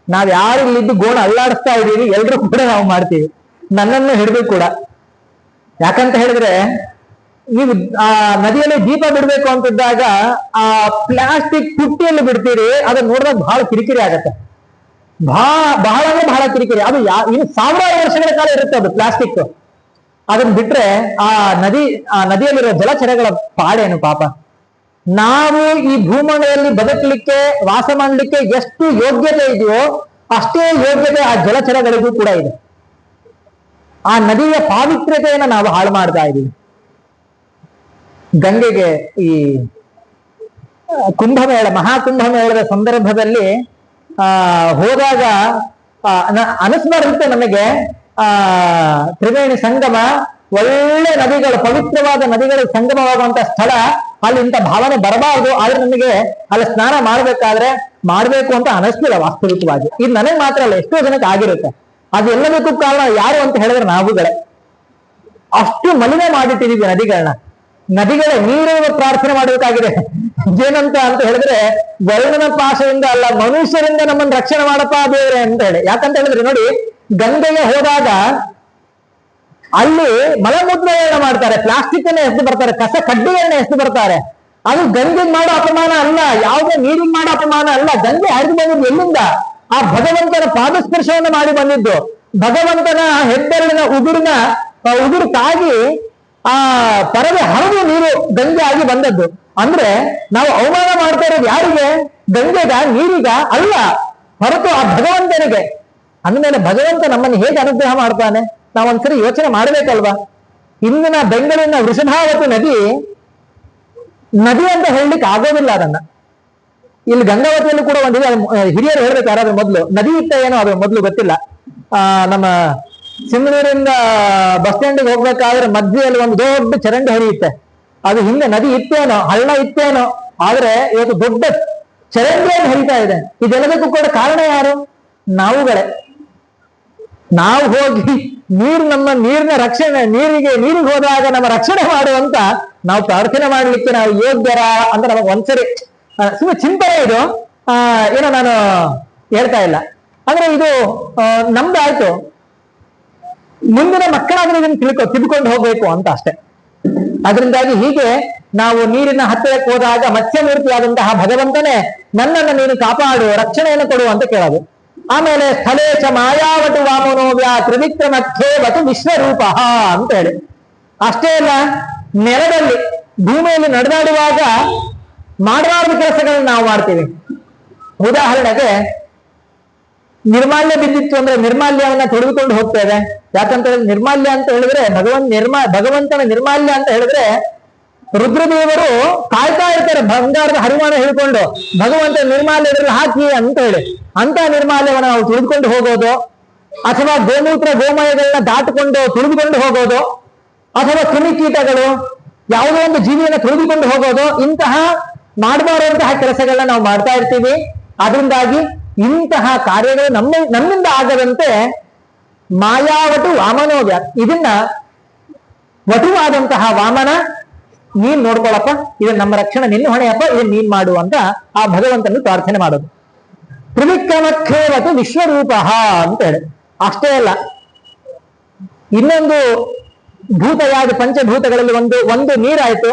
ನಾವ್ ಯಾರು ಇಲ್ಲಿದ್ದು ಗೋಣ ಅಲ್ಲಾಡಿಸ್ತಾ ಇದ್ದೀವಿ, ಎಲ್ರೂ ಕೂಡ ನಾವು ಮಾಡ್ತೀವಿ, ನನ್ನನ್ನು ಹಿಡಿದು ಕೂಡ. ಯಾಕಂತ ಹೇಳಿದ್ರೆ ನೀವು ಆ ನದಿಯಲ್ಲಿ ದೀಪ ಬಿಡ್ಬೇಕು ಅಂತಿದ್ದಾಗ ಆ ಪ್ಲಾಸ್ಟಿಕ್ ಪುಟ್ಟಿಯಲ್ಲಿ ಬಿಡ್ತೀರಿ, ಅದನ್ನ ನೋಡಿದಾಗ ಬಹಳ ಕಿರಿಕಿರಿ ಆಗತ್ತೆ. ಬಹಳ ಅಂದ್ರೆ ಬಹಳ ಕಿರಿಕಿರಿ. ಅದು ಇನ್ನು 1000 ವರ್ಷಗಳ ಕಾಲ ಇರುತ್ತೆ ಅದು ಪ್ಲಾಸ್ಟಿಕ್. ಅದನ್ನ ಬಿಟ್ರೆ ಆ ನದಿಯಲ್ಲಿರೋ ಜಲಚರಗಳ ಪಾಡೇನು ಪಾಪ. ನಾವು ಈ ಭೂಮಂಡಲದಲ್ಲಿ ಬದುಕಲಿಕ್ಕೆ, ವಾಸ ಮಾಡಲಿಕ್ಕೆ ಎಷ್ಟು ಯೋಗ್ಯತೆ ಇದೆಯೋ ಅಷ್ಟೇ ಯೋಗ್ಯತೆ ಆ ಜಲಚರಗಳಿಗೂ ಕೂಡ ಇದೆ. ಆ ನದಿಯ ಪಾವಿತ್ರ್ಯತೆಯನ್ನು ನಾವು ಹಾಳು ಮಾಡ್ತಾ ಇದ್ದೀವಿ. ಗಂಗೆಗೆ ಈ ಮಹಾಕುಂಭಮೇಳದ ಸಂದರ್ಭದಲ್ಲಿ ಹೋದಾಗ ಅನಿಸ್ಬರುತ್ತೆ ನಮಗೆ. ತ್ರಿವೇಣಿ ಸಂಗಮ, ಒಳ್ಳೆ ನದಿಗಳು, ಪವಿತ್ರವಾದ ನದಿಗಳು ಸಂಗಮವಾಗುವಂತ ಸ್ಥಳ. ಅಲ್ಲಿ ಇಂಥ ಭಾವನೆ ಬರಬಾರ್ದು, ಆದ್ರೆ ನನಗೆ ಅಲ್ಲಿ ಸ್ನಾನ ಮಾಡ್ಬೇಕಾದ್ರೆ ಮಾಡ್ಬೇಕು ಅಂತ ಅನಿಸ್ತಿಲ್ಲ ವಾಸ್ತವಿಕವಾಗಿ. ಇದು ನನಗೆ ಮಾತ್ರ ಅಲ್ಲ, ಎಷ್ಟೋ ಜನಕ್ಕೆ ಆಗಿರುತ್ತೆ. ಅದು ಎಲ್ಲದಕ್ಕೂ ಕಾರಣ ಯಾರು ಅಂತ ಹೇಳಿದ್ರೆ ನಾವುಗಳೇ. ಅಷ್ಟು ಮಲಿನ ಮಾಡಿಟ್ಟಿದೀವಿ ನದಿಗಳನ್ನ. ನದಿಗಳ ನೀರಿನ ಪ್ರಾರ್ಥನೆ ಮಾಡಬೇಕಾಗಿದೆ. ಏನಂತ ಅಂತ ಹೇಳಿದ್ರೆ ವರ್ಣನ ಪಾಶದಿಂದ ಅಲ್ಲ, ಮನುಷ್ಯರಿಂದ ನಮ್ಮನ್ನು ರಕ್ಷಣೆ ಮಾಡಪ್ಪ ದೇವ್ರೆ ಅಂತ ಹೇಳಿ. ಯಾಕಂತ ಹೇಳಿದ್ರೆ ನೋಡಿ, ಗಂಗೆಗೆ ಹೋದಾಗ ಅಲ್ಲಿ ಮಲಮೂತ್ರಗಳನ್ನ ಮಾಡ್ತಾರೆ, ಪ್ಲಾಸ್ಟಿಕ್ ಅನ್ನ ಎಸೆದು ಬರ್ತಾರೆ, ಕಸ ಕಡ್ಡಿಗಳನ್ನ ಎಸೆದು ಬರ್ತಾರೆ. ಅದು ಗಂಗೆಗೆ ಮಾಡೋ ಅಪಮಾನ ಅಲ್ಲ, ಯಾವುದೇ ನೀರಿಗೆ ಮಾಡೋ ಅಪಮಾನ ಅಲ್ಲ. ಗಂಗೆ ಹರಿದು ಬಂದಿದ್ದು ಎಲ್ಲಿಂದ? ಆ ಭಗವಂತನ ಪಾದಸ್ಪರ್ಶವನ್ನು ಮಾಡಿ ಬಂದಿದ್ದು. ಭಗವಂತನ ಹೆಬ್ಬೆರಳಿನ ಉಗುರು ತಾಗಿ ಆ ಪರದೆ ಹರಿದು ನೀರು ಗಂಗೆ ಆಗಿ ಬಂದದ್ದು. ಅಂದ್ರೆ ನಾವು ಅವಮಾನ ಮಾಡ್ತಾ ಇರೋದು ಯಾರಿಗೆ? ಗಂಗೆಗ, ನೀರಿಗ ಅಲ್ಲ, ಹೊರತು ಆ ಭಗವಂತನಿಗೆ. ಅಂದಮೇಲೆ ಭಗವಂತ ನಮ್ಮನ್ನು ಹೇಗೆ ಅನುಗ್ರಹ ಮಾಡ್ತಾನೆ ನಾವೊಂದ್ಸರಿ ಯೋಚನೆ ಮಾಡಬೇಕಲ್ವಾ? ಇಂದಿನ ಬೆಂಗಳೂರಿನ ವೃಷಭಾವತಿ ನದಿ ಅಂತ ಹೇಳಲಿಕ್ಕೆ ಆಗೋದಿಲ್ಲ ಅದನ್ನ. ಇಲ್ಲಿ ಗಂಗಾವತಿಯಲ್ಲಿ ಕೂಡ ಒಂದಿದೆ, ಹಿರಿಯರು ಹೇಳ್ಬೇಕು ಯಾರಾದ್ರೂ ಮೊದಲು. ನದಿ ಇತ್ತ ಏನೋ ಅದು ಮೊದಲು ಗೊತ್ತಿಲ್ಲ. ನಮ್ಮ ಸಿಂಧನೂರಿಂದ ಬಸ್ ಸ್ಟ್ಯಾಂಡಿಗೆ ಹೋಗ್ಬೇಕಾದ್ರೆ ಮಧ್ಯೆಯಲ್ಲಿ ಒಂದು ದೊಡ್ಡ ಚರಂಡಿ ಹರಿಯುತ್ತೆ. ಅದು ಹಿಂದೆ ನದಿ ಇತ್ತೇನೋ, ಹಳ್ಳ ಇತ್ತೇನೋ, ಆದ್ರೆ ಇವತ್ತು ದೊಡ್ಡ ಚರಂಡಿಯಾಗಿ ಹರಿತಾ ಇದೆ. ಇದೆಲ್ಲದಕ್ಕೂ ಕೂಡ ಕಾರಣ ಯಾರು? ನಾವುಗಳೇ. ನಾವು ಹೋಗಿ ನಮ್ಮ ನೀರಿನ ರಕ್ಷಣೆ, ನೀರಿಗೆ ಹೋದಾಗ ನಮ್ಮ ರಕ್ಷಣೆ ಮಾಡುವಂತ ನಾವು ಪ್ರಾರ್ಥನೆ ಮಾಡ್ಲಿಕ್ಕೆ ನಾವು ಯೋಗ್ಯರ ಅಂತ ನಮಗೆ ಒಂದ್ಸರಿ ಸುಮ್ಮನೆ ಚಿಂತನೆ ಇದು. ಏನೋ ನಾನು ಹೇಳ್ತಾ ಇಲ್ಲ, ಅಂದ್ರೆ ಇದು ನಮ್ದಾಯ್ತು. ಮುಂದಿನ ಮಕ್ಕಳಾದ್ರೆ ಇದನ್ನು ತಿಳ್ಕೊಂಡು ಹೋಗ್ಬೇಕು ಅಂತ ಅಷ್ಟೇ. ಅದರಿಂದಾಗಿ ಹೀಗೆ ನಾವು ನೀರಿನ ಹತ್ತಿರಕ್ಕೆ ಹೋದಾಗ ಮತ್ಸ್ಯಮೂರ್ತಿಯಾದಂತಹ ಭಗವಂತನೇ ನನ್ನನ್ನು ನೀನು ಕಾಪಾಡು, ರಕ್ಷಣೆಯನ್ನು ಕೊಡು ಅಂತ ಕೇಳೋದು. ಆಮೇಲೆ ಸ್ಥಳೇಶ ಮಾಯಾವಟು ವಾಮನೋವ್ಯ ತ್ರಿವಿಕ್ರಮಖೇವತು ವಿಶ್ವರೂಪ ಅಂತ ಹೇಳಿ. ಅಷ್ಟೇ ಅಲ್ಲ, ನೆಲದಲ್ಲಿ ಭೂಮಿಯಲ್ಲಿ ನಡೆದಾಡುವಾಗ ಮಾಡಬಾರ್ದು ಕೆಲಸಗಳನ್ನ ನಾವು ಮಾಡ್ತೀವಿ. ಉದಾಹರಣೆಗೆ ನಿರ್ಮಾಲ್ಯ ಬಿದ್ದಿತ್ತು ಅಂದ್ರೆ ನಿರ್ಮಾಲ್ಯವನ್ನ ತೊಡೆದುಕೊಂಡು ಹೋಗ್ತೇವೆ. ಯಾಕಂತ ಹೇಳಿದ್ರೆ ನಿರ್ಮಾಲ್ಯ ಅಂತ ಹೇಳಿದ್ರೆ ಭಗವಂತನ ನಿರ್ಮಾಲ್ಯ ಅಂತ ಹೇಳಿದ್ರೆ ರುದ್ರದೇವರು ಕಾಯ್ತಾ ಇರ್ತಾರೆ ಬಂಗಾರದ ಹರಿವಾಣ ಹಿಡ್ಕೊಂಡು, ಭಗವಂತ ನಿರ್ಮಾಲ್ಯದಲ್ಲಿ ಹಾಕಿ ಅಂತ ಹೇಳಿ. ಅಂತ ನಿರ್ಮಾಲ್ಯವನ್ನು ನಾವು ತುಳಿದುಕೊಂಡು ಹೋಗೋದು, ಅಥವಾ ಗೋಮೂತ್ರ ಗೋಮಯಗಳನ್ನ ದಾಟಿಕೊಂಡು ತುಳಿದುಕೊಂಡು ಹೋಗೋದು, ಅಥವಾ ಕ್ರಿಮಿಕೀಟಗಳು ಯಾವುದೋ ಒಂದು ಜೀವಿಯನ್ನು ತುಳಿದುಕೊಂಡು ಹೋಗೋದು, ಇಂತಹ ಮಾಡಬಾರಂತಹ ಕೆಲಸಗಳನ್ನ ನಾವು ಮಾಡ್ತಾ ಇರ್ತೀವಿ. ಅದರಿಂದಾಗಿ ಇಂತಹ ಕಾರ್ಯಗಳು ನಮ್ಮಿಂದ ಆಗದಂತೆ ಮಾಯಾವಟು ವಾಮನೋವ್ಯ, ಇದನ್ನ ವಟುವಾದಂತಹ ವಾಮನ ನೀನ್ ನೋಡ್ಕೊಳಪ್ಪ, ಇದನ್ನ ನಮ್ಮ ರಕ್ಷಣೆ ನಿನ್ನ ಹೊಣೆಯಪ್ಪ, ಇದನ್ನ ನೀನ್ ಮಾಡು ಅಂತ ಆ ಭಗವಂತನ ಪ್ರಾರ್ಥನೆ ಮಾಡೋದು. ತ್ರಿವಿಕ್ರಮಖೇವತು ವಿಶ್ವರೂಪ ಅಂತ ಹೇಳಿ. ಅಷ್ಟೇ ಅಲ್ಲ, ಇನ್ನೊಂದು ಭೂತಯಾದ ಪಂಚಭೂತಗಳಲ್ಲಿ ಒಂದು ನೀರಾಯ್ತು,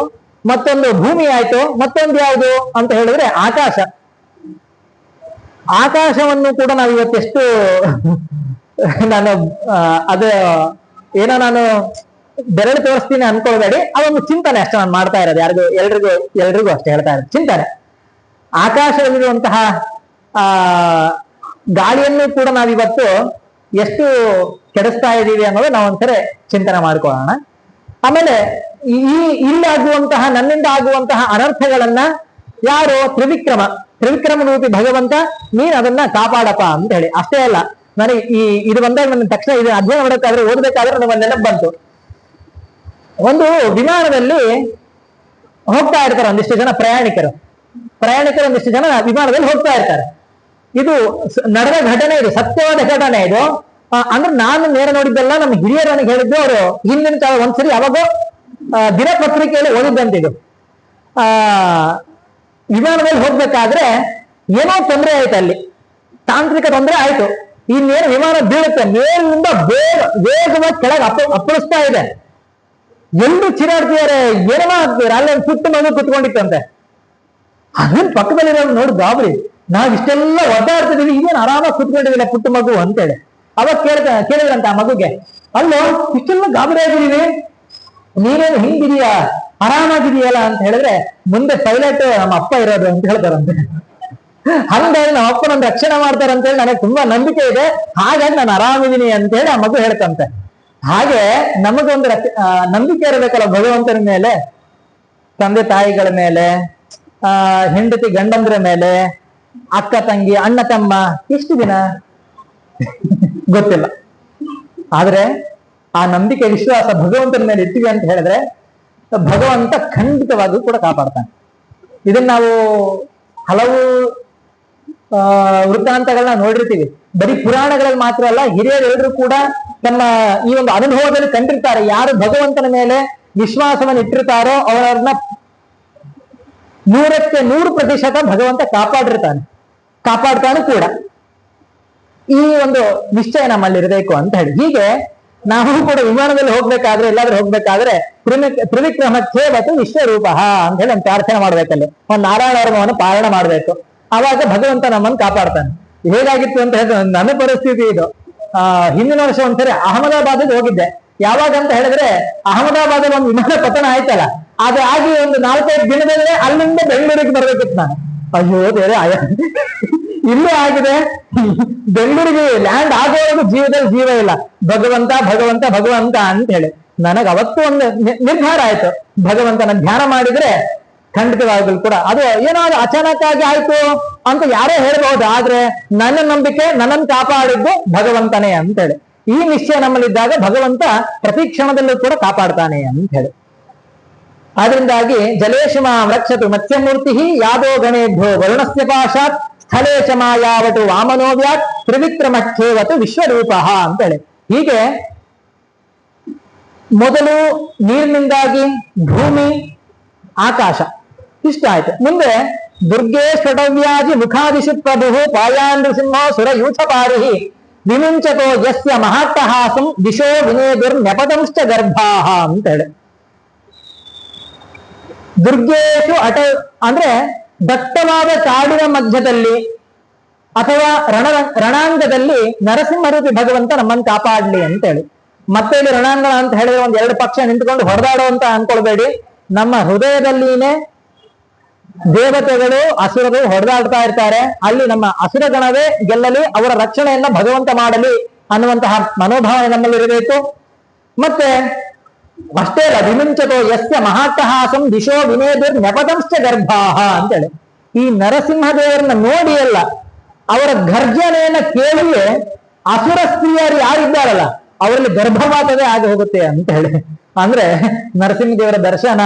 ಮತ್ತೊಂದು ಭೂಮಿ ಆಯ್ತು, ಮತ್ತೊಂದು ಯಾವುದು ಅಂತ ಹೇಳಿದ್ರೆ ಆಕಾಶ. ಆಕಾಶವನ್ನು ಕೂಡ ನಾವು ಇವತ್ತೆಷ್ಟು ನಾನು ನಾನು ಬೆರಳು ತೋರಿಸ್ತೀನಿ ಅನ್ಕೊಳ್ಬೇಡಿ, ಅದೊಂದು ಚಿಂತನೆ ಅಷ್ಟೇ ನಾನು ಮಾಡ್ತಾ ಇರೋದು. ಎಲ್ರಿಗೂ ಅಷ್ಟೇ ಹೇಳ್ತಾ ಇರೋದು ಚಿಂತನೆ. ಆಕಾಶದಲ್ಲಿರುವಂತಹ ಗಾಳಿಯನ್ನು ಕೂಡ ನಾವಿವತ್ತು ಎಷ್ಟು ಕೆಡಿಸ್ತಾ ಇದ್ದೀವಿ ಅನ್ನೋದು ನಾವು ಒಂದ್ಸರಿ ಚಿಂತನೆ ಮಾಡ್ಕೊಳ್ಳೋಣ. ಆಮೇಲೆ ಇಲ್ಲಾಗುವಂತಹ ನನ್ನಿಂದ ಆಗುವಂತಹ ಅನರ್ಥಗಳನ್ನ ಯಾರು? ತ್ರಿವಿಕ್ರಮ ರೂಪಿ ಭಗವಂತ, ನೀನ್ ಅದನ್ನ ಕಾಪಾಡಪ್ಪ ಅಂತ ಹೇಳಿ. ಅಷ್ಟೇ ಅಲ್ಲ, ನನಗೆ ಇದು ಬಂದಾಗ ನನ್ನ ತಕ್ಷಣ ಇದು ಅಧ್ಯಯನ ಮಾಡಬೇಕಾದ್ರೆ ಓದಬೇಕಾದ್ರೆ ನನಗೆ ನೆನಪು ಬಂತು. ಒಂದು ವಿಮಾನದಲ್ಲಿ ಹೋಗ್ತಾ ಇರ್ತಾರೆ ಒಂದಿಷ್ಟು ಜನ ಪ್ರಯಾಣಿಕರು ಒಂದಿಷ್ಟು ಜನ ವಿಮಾನದಲ್ಲಿ ಹೋಗ್ತಾ ಇರ್ತಾರೆ. ಇದು ನಡೆದ ಘಟನೆ, ಇದು ಸತ್ಯವಾದ ಘಟನೆ ಇದು. ಅಂದ್ರೆ ನಾನು ನೇರ ನೋಡಿದ್ದೆಲ್ಲ, ನಮ್ಮ ಹಿರಿಯರು ನನಗೆ ಹೇಳಿದ್ದು. ಅವರು ಹಿಂದಿನ ಕಾಲ ಒಂದ್ಸರಿ ಅವಾಗ ದಿನಪತ್ರಿಕೆಯಲ್ಲಿ ಓದಿದ್ದಂತಿದು. ವಿಮಾನದಲ್ಲಿ ಹೋಗ್ಬೇಕಾದ್ರೆ ಏನೋ ತೊಂದರೆ ಆಯ್ತು, ಅಲ್ಲಿ ತಾಂತ್ರಿಕ ತೊಂದರೆ ಆಯ್ತು. ಇನ್ನೇನು ವಿಮಾನ ಬೀಳುತ್ತೆ, ಮೇಲಿನಿಂದ ವೇಗವಾಗಿ ಕೆಳಗೆ ಅಪ್ಪಳಿಸ್ತಾ ಇದೆ. ಎಲ್ಲರೂ ಚಿರಾಡ್ತಿದ್ದಾರೆ, ಏನೋ ಆಗ್ತಿದ್ದಾರೆ. ಅಲ್ಲಿ ಒಂದು ಪುಟ್ಟ ಮಗು ಕುತ್ಕೊಂಡಿತ್ತಂತೆ. ಅದನ್ನ ಪಕ್ಕದಲ್ಲಿರೋ ನೋಡಿ ಗಾಬರಿ, ನಾವ್ ಇಷ್ಟೆಲ್ಲ ಒದ್ದಾಡ್ತಿದೀವಿ, ಇದೇನು ಆರಾಮಾಗಿ ಕುತ್ಕೊಂಡಿದಿಲ್ಲ ಪುಟ್ಟ ಮಗು ಅಂತೇಳಿ. ಅವಾಗ ಕೇಳಿದ್ರಂತ ಆ ಮಗುಗೆ, ಅಲ್ಲೋ ಇಷ್ಟೆಲ್ಲ ಗಾಬರಿ ಆಗಿದೀವಿ, ನೀನೇನು ಹಿಂಗಿದೀಯಾ, ಆರಾಮಾಗಿದೆಯಲ್ಲ ಅಂತ ಹೇಳಿದ್ರೆ, ಮುಂದೆ ಪೈಲಟ್ ನಮ್ಮ ಅಪ್ಪ ಇರೋದು ಅಂತ ಹೇಳ್ತಾರಂತೆ. ಹಂಗಾಗಿ ನಮ್ಮ ಅಪ್ಪ ನನ್ನ ರಕ್ಷಣೆ ಮಾಡ್ತಾರೆ ಅಂತ ಹೇಳಿ ನನಗೆ ತುಂಬಾ ನಂಬಿಕೆ ಇದೆ, ಹಾಗಾಗಿ ನಾನು ಆರಾಮಿದ್ದೀನಿ ಅಂತ ಹೇಳಿ ಆ ಮಗು ಹೇಳ್ತಂತೆ. ಹಾಗೆ ನಮಗೊಂದು ನಂಬಿಕೆ ಇರಬೇಕಲ್ಲ ಭಗವಂತನ ಮೇಲೆ, ತಂದೆ ತಾಯಿಗಳ ಮೇಲೆ, ಹೆಂಡತಿ ಗಂಡಂದ್ರ ಮೇಲೆ, ಅಕ್ಕ ತಂಗಿ ಅಣ್ಣ ತಮ್ಮ, ಎಷ್ಟು ದಿನ ಗೊತ್ತಿಲ್ಲ. ಆದ್ರೆ ಆ ನಂಬಿಕೆ ವಿಶ್ವಾಸ ಭಗವಂತನ ಮೇಲೆ ಇರ್ತೀವಿ ಅಂತ ಹೇಳಿದ್ರೆ ಭಗವಂತ ಖಂಡಿತವಾಗಿಯೂ ಕೂಡ ಕಾಪಾಡ್ತಾನೆ. ಇದನ್ನ ನಾವು ಹಲವು ವೃತ್ತಾಂತಗಳನ್ನ ನೋಡಿರ್ತೀವಿ. ಬರೀ ಪುರಾಣಗಳಲ್ಲಿ ಮಾತ್ರ ಅಲ್ಲ, ಹಿರಿಯರೆಲ್ಲರೂ ಕೂಡ ತಮ್ಮ ಈ ಒಂದು ಅನುಭವದಲ್ಲಿ ಕಂಡಿರ್ತಾರೆ. ಯಾರು ಭಗವಂತನ ಮೇಲೆ ವಿಶ್ವಾಸವನ್ನು ಇಟ್ಟಿರ್ತಾರೋ ಅವರನ್ನ 100% ಭಗವಂತ ಕಾಪಾಡ್ತಾನೆ ಕೂಡ. ಈ ಒಂದು ನಿಶ್ಚಯ ನಮ್ಮಲ್ಲಿ ಇರಬೇಕು ಅಂತ ಹೇಳಿ, ಹೀಗೆ ನಾವು ಕೂಡ ವಿಮಾನದಲ್ಲಿ ಹೋಗ್ಬೇಕಾದ್ರೆ, ಎಲ್ಲಾದ್ರೂ ಹೋಗ್ಬೇಕಾದ್ರೆ ತ್ರಿವಿಕ್ರಮತ್ಯೇವತು ವಿಶ್ವರೂಪ ಅಂತ ಹೇಳಿ ಒಂದು ಪ್ರಾರ್ಥನೆ ಮಾಡ್ಬೇಕಲ್ಲಿ, ಒಂದು ನಾರಾಯಣವನ್ನು ಪಾಲನೆ ಮಾಡ್ಬೇಕು. ಆವಾಗ ಭಗವಂತ ನಮ್ಮನ್ನು ಕಾಪಾಡ್ತಾನೆ. ಹೇಗಾಗಿತ್ತು ಅಂತ ಹೇಳಿದ್ರೆ ನನ್ನ ಪರಿಸ್ಥಿತಿ ಇದು. ಹಿಂದಿನ ವರ್ಷ ಒಂದ್ಸರಿ ಅಹಮದಾಬಾದ್ ಹೋಗಿದ್ದೆ. ಯಾವಾಗ ಅಂತ ಹೇಳಿದ್ರೆ ಅಹಮದಾಬಾದಲ್ಲಿ ಒಂದು ವಿಮಾನ ಪತನ ಆಯ್ತಲ್ಲ, ಅದು ಆಗಿ ಒಂದು 4-5 ದಿನದಲ್ಲೇ ಅಲ್ಲಿಂದ ಬೆಂಗಳೂರಿಗೆ ಬರ್ಬೇಕಿತ್ತು ನಾನು. ಅಯ್ಯೋ ಬೇರೆ ಇಲ್ಲೂ ಆಗಿದೆ, ಬೆಂಗಳೂರಿಗೆ ಲ್ಯಾಂಡ್ ಆಗೋವರೆಗೂ ಜೀವದಲ್ಲಿ ಜೀವ ಇಲ್ಲ. ಭಗವಂತ ಭಗವಂತ ಭಗವಂತ ಅಂತ ಹೇಳಿ ನನಗೆ ಅವತ್ತು ಒಂದು ನಿರ್ಧಾರ ಆಯ್ತು, ಭಗವಂತನ ಧ್ಯಾನ ಮಾಡಿದ್ರೆ ಖಂಡಿತವಾಗಲು ಕೂಡ ಅದು ಏನಾದ್ರು ಅಚಾನಕ್ಕಾಗಿ ಆಯ್ತು ಅಂತ ಯಾರೇ ಹೇಳ್ಬಹುದು, ಆದ್ರೆ ನನ್ನ ನಂಬಿಕೆ ನನ್ನನ್ನು ಕಾಪಾಡಿದ್ದು ಭಗವಂತನೇ ಅಂತ ಹೇಳಿ ಈ ನಿಶ್ಚಯ ನಮ್ಮಲ್ಲಿದ್ದಾಗ ಭಗವಂತ ಪ್ರತಿ ಕ್ಷಣದಲ್ಲೂ ಕೂಡ ಕಾಪಾಡ್ತಾನೆ ಅಂತ ಹೇಳಿ. ಆದ್ರಿಂದಾಗಿ ಜಲೇಶಮ ರಕ್ಷತು ಮತ್ಸ್ಯಮೂರ್ತಿ ಯಾದೋ ಗಣೇಭ್ಯೋ ವರುಣಸ್ಯ ಪಾಶಾತ್ ಸ್ಥಳೇಶ ಮಾಯಾವಟು ವಾಮನೋವ್ಯಾತ್ ತ್ರಿವಿಕ್ರಮಖ್ಯೇವತು ವಿಶ್ವರೂಪ ಅಂತೇಳಿ. ಹೀಗೆ ಮೊದಲು ನೀರಿನಿಂದಾಗಿ ಭೂಮಿ, ಆಕಾಶ ಇಷ್ಟ ಆಯ್ತು. ಮುಂದೆ ದುರ್ಗೆ ಸ್ಫಟವ್ಯಾಜಿ ಮುಖಾದಿಶು ಪ್ರಭು ಪಾಯಾನ್ ನೃಸಿಂಹ ಸುರ ಯೂಥಪಾರಿಹಿ ವಿಮುಂಚತೋ ಯಸ್ಯ ಮಹಾಟ್ಟಹಾಸಂ ದಿಶೋ ವಿನೇದುರ್ ನೆಪದಂಶ್ಚ ಗರ್ಭಾಹ ಅಂತ ಹೇಳಿ. ದುರ್ಗೇಶು ಅಂದ್ರೆ ದಟ್ಟವಾದ ಕಾಡಿನ ಮಧ್ಯದಲ್ಲಿ ಅಥವಾ ರಣಾಂಗದಲ್ಲಿ ನರಸಿಂಹರೂಪಿ ಭಗವಂತ ನಮ್ಮನ್ನು ಕಾಪಾಡ್ಲಿ ಅಂತೇಳಿ. ಮತ್ತೆ ಇಲ್ಲಿ ರಣಾಂಗಣ ಅಂತ ಹೇಳಿದ್ರೆ ಒಂದ್ 2 ಪಕ್ಷ ನಿಂತ್ಕೊಂಡು ಹೊಡೆದಾಡೋ ಅಂತ ಅನ್ಕೊಳ್ಬೇಡಿ. ನಮ್ಮ ಹೃದಯದಲ್ಲಿನೇ ದೇವತೆಗಳು ಅಸುರರು ಹೊಡೆದಾಡ್ತಾ ಇರ್ತಾರೆ. ಅಲ್ಲಿ ನಮ್ಮ ಅಸುರ ಗಣವೇ ಗೆಲ್ಲಲಿ, ಅವರ ರಕ್ಷಣೆಯನ್ನ ಭಗವಂತ ಮಾಡಲಿ ಅನ್ನುವಂತಹ ಮನೋಭಾವನೆ ನಮ್ಮಲ್ಲಿ ಇರಬೇಕು. ಮತ್ತೆ ಅಷ್ಟೇ ಅಲ್ಲ, ವಿಮುಂಚತೋ ಯಸ್ಯ ಮಹಾಟ್ಟಹಾಸಂ ದಿಶೋ ವಿನೇದುರ್ ನೆಪದಂಶ್ಚ ಗರ್ಭಾಹ ಅಂತೇಳಿ. ಈ ನರಸಿಂಹದೇವರನ್ನ ನೋಡಿ ಅಲ್ಲ, ಅವರ ಗರ್ಜನೆಯನ್ನ ಕೇಳಿಯೇ ಅಸುರ ಸ್ತ್ರೀಯರು ಯಾರಿದ್ದಾರಲ್ಲ ಅವರಲ್ಲಿ ಗರ್ಭಪಾತವೇ ಆಗಿ ಹೋಗುತ್ತೆ ಅಂತ ಹೇಳಿ. ಅಂದ್ರೆ ನರಸಿಂಹದೇವರ ದರ್ಶನ,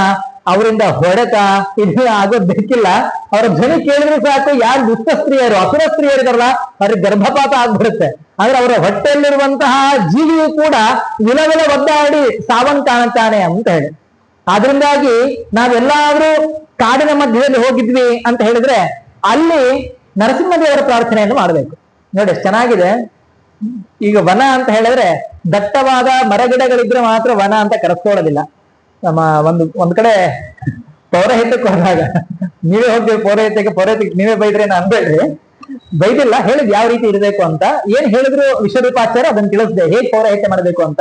ಅವರಿಂದ ಹೊಡೆತ ಇದು ಆಗೋದ್ ಬೇಕಿಲ್ಲ. ಅವರ ಧ್ವನಿ ಕೇಳಿದ್ರೆ ಸಾಕು, ಯಾರು ದುಷ್ಟ ಸ್ತ್ರೀಯರು ಅಸುರ ಸ್ತ್ರೀಯರಿದಾರಲ್ಲ ಅವ್ರಿಗೆ ಗರ್ಭಪಾತ ಆಗ್ಬಿಡುತ್ತೆ. ಅಂದ್ರೆ ಅವರ ಹೊಟ್ಟೆಯಲ್ಲಿರುವಂತಹ ಜೀವಿಯು ಕೂಡ ವಿಲವಿಲ ಒದ್ದಾಡಿ ಸಾವನ್ ಕಾಣುತ್ತಾನೆ ಅಂತ ಹೇಳಿ. ಆದ್ರಿಂದಾಗಿ ನಾವೆಲ್ಲಾದ್ರೂ ಕಾಡಿನ ಮಧ್ಯದಲ್ಲಿ ಹೋಗಿದ್ವಿ ಅಂತ ಹೇಳಿದ್ರೆ ಅಲ್ಲಿ ನರಸಿಂಹದೇವರ ಪ್ರಾರ್ಥನೆಯನ್ನು ಮಾಡಬೇಕು. ನೋಡಿ ಎಷ್ಟು ಚೆನ್ನಾಗಿದೆ. ಈಗ ವನ ಅಂತ ಹೇಳಿದ್ರೆ ದಟ್ಟವಾದ ಮರಗಿಡಗಳಿದ್ರೆ ಮಾತ್ರ ವನ ಅಂತ ಕರೆಸ್ಕೊಳ್ಳೋದಿಲ್ಲ. ನಮ್ಮ ಒಂದ್ ಕಡೆ ಪೌರಹಿತ್ಯಕ್ಕೆ ಹೋದಾಗ ನೀವೇ ಹೋಗ್ತೀವಿ ಪೌರಹಿತ್ಯಕ್ಕೆ ನೀವೇ ಬೈದ್ರೆ ನಾನು ಅನ್ಬೇಡ್ರಿ, ಬೈದಿಲ್ಲ, ಹೇಳಿದ್ ಯಾವ ರೀತಿ ಇರಬೇಕು ಅಂತ. ಏನ್ ಹೇಳಿದ್ರು ವಿಶ್ವರೂಪಾಚಾರ್ಯ ಅದನ್ನ ತಿಳಿಸ್ದೆ, ಹೇಗ್ ಪೌರಹಿತ್ಯ ಮಾಡಬೇಕು ಅಂತ.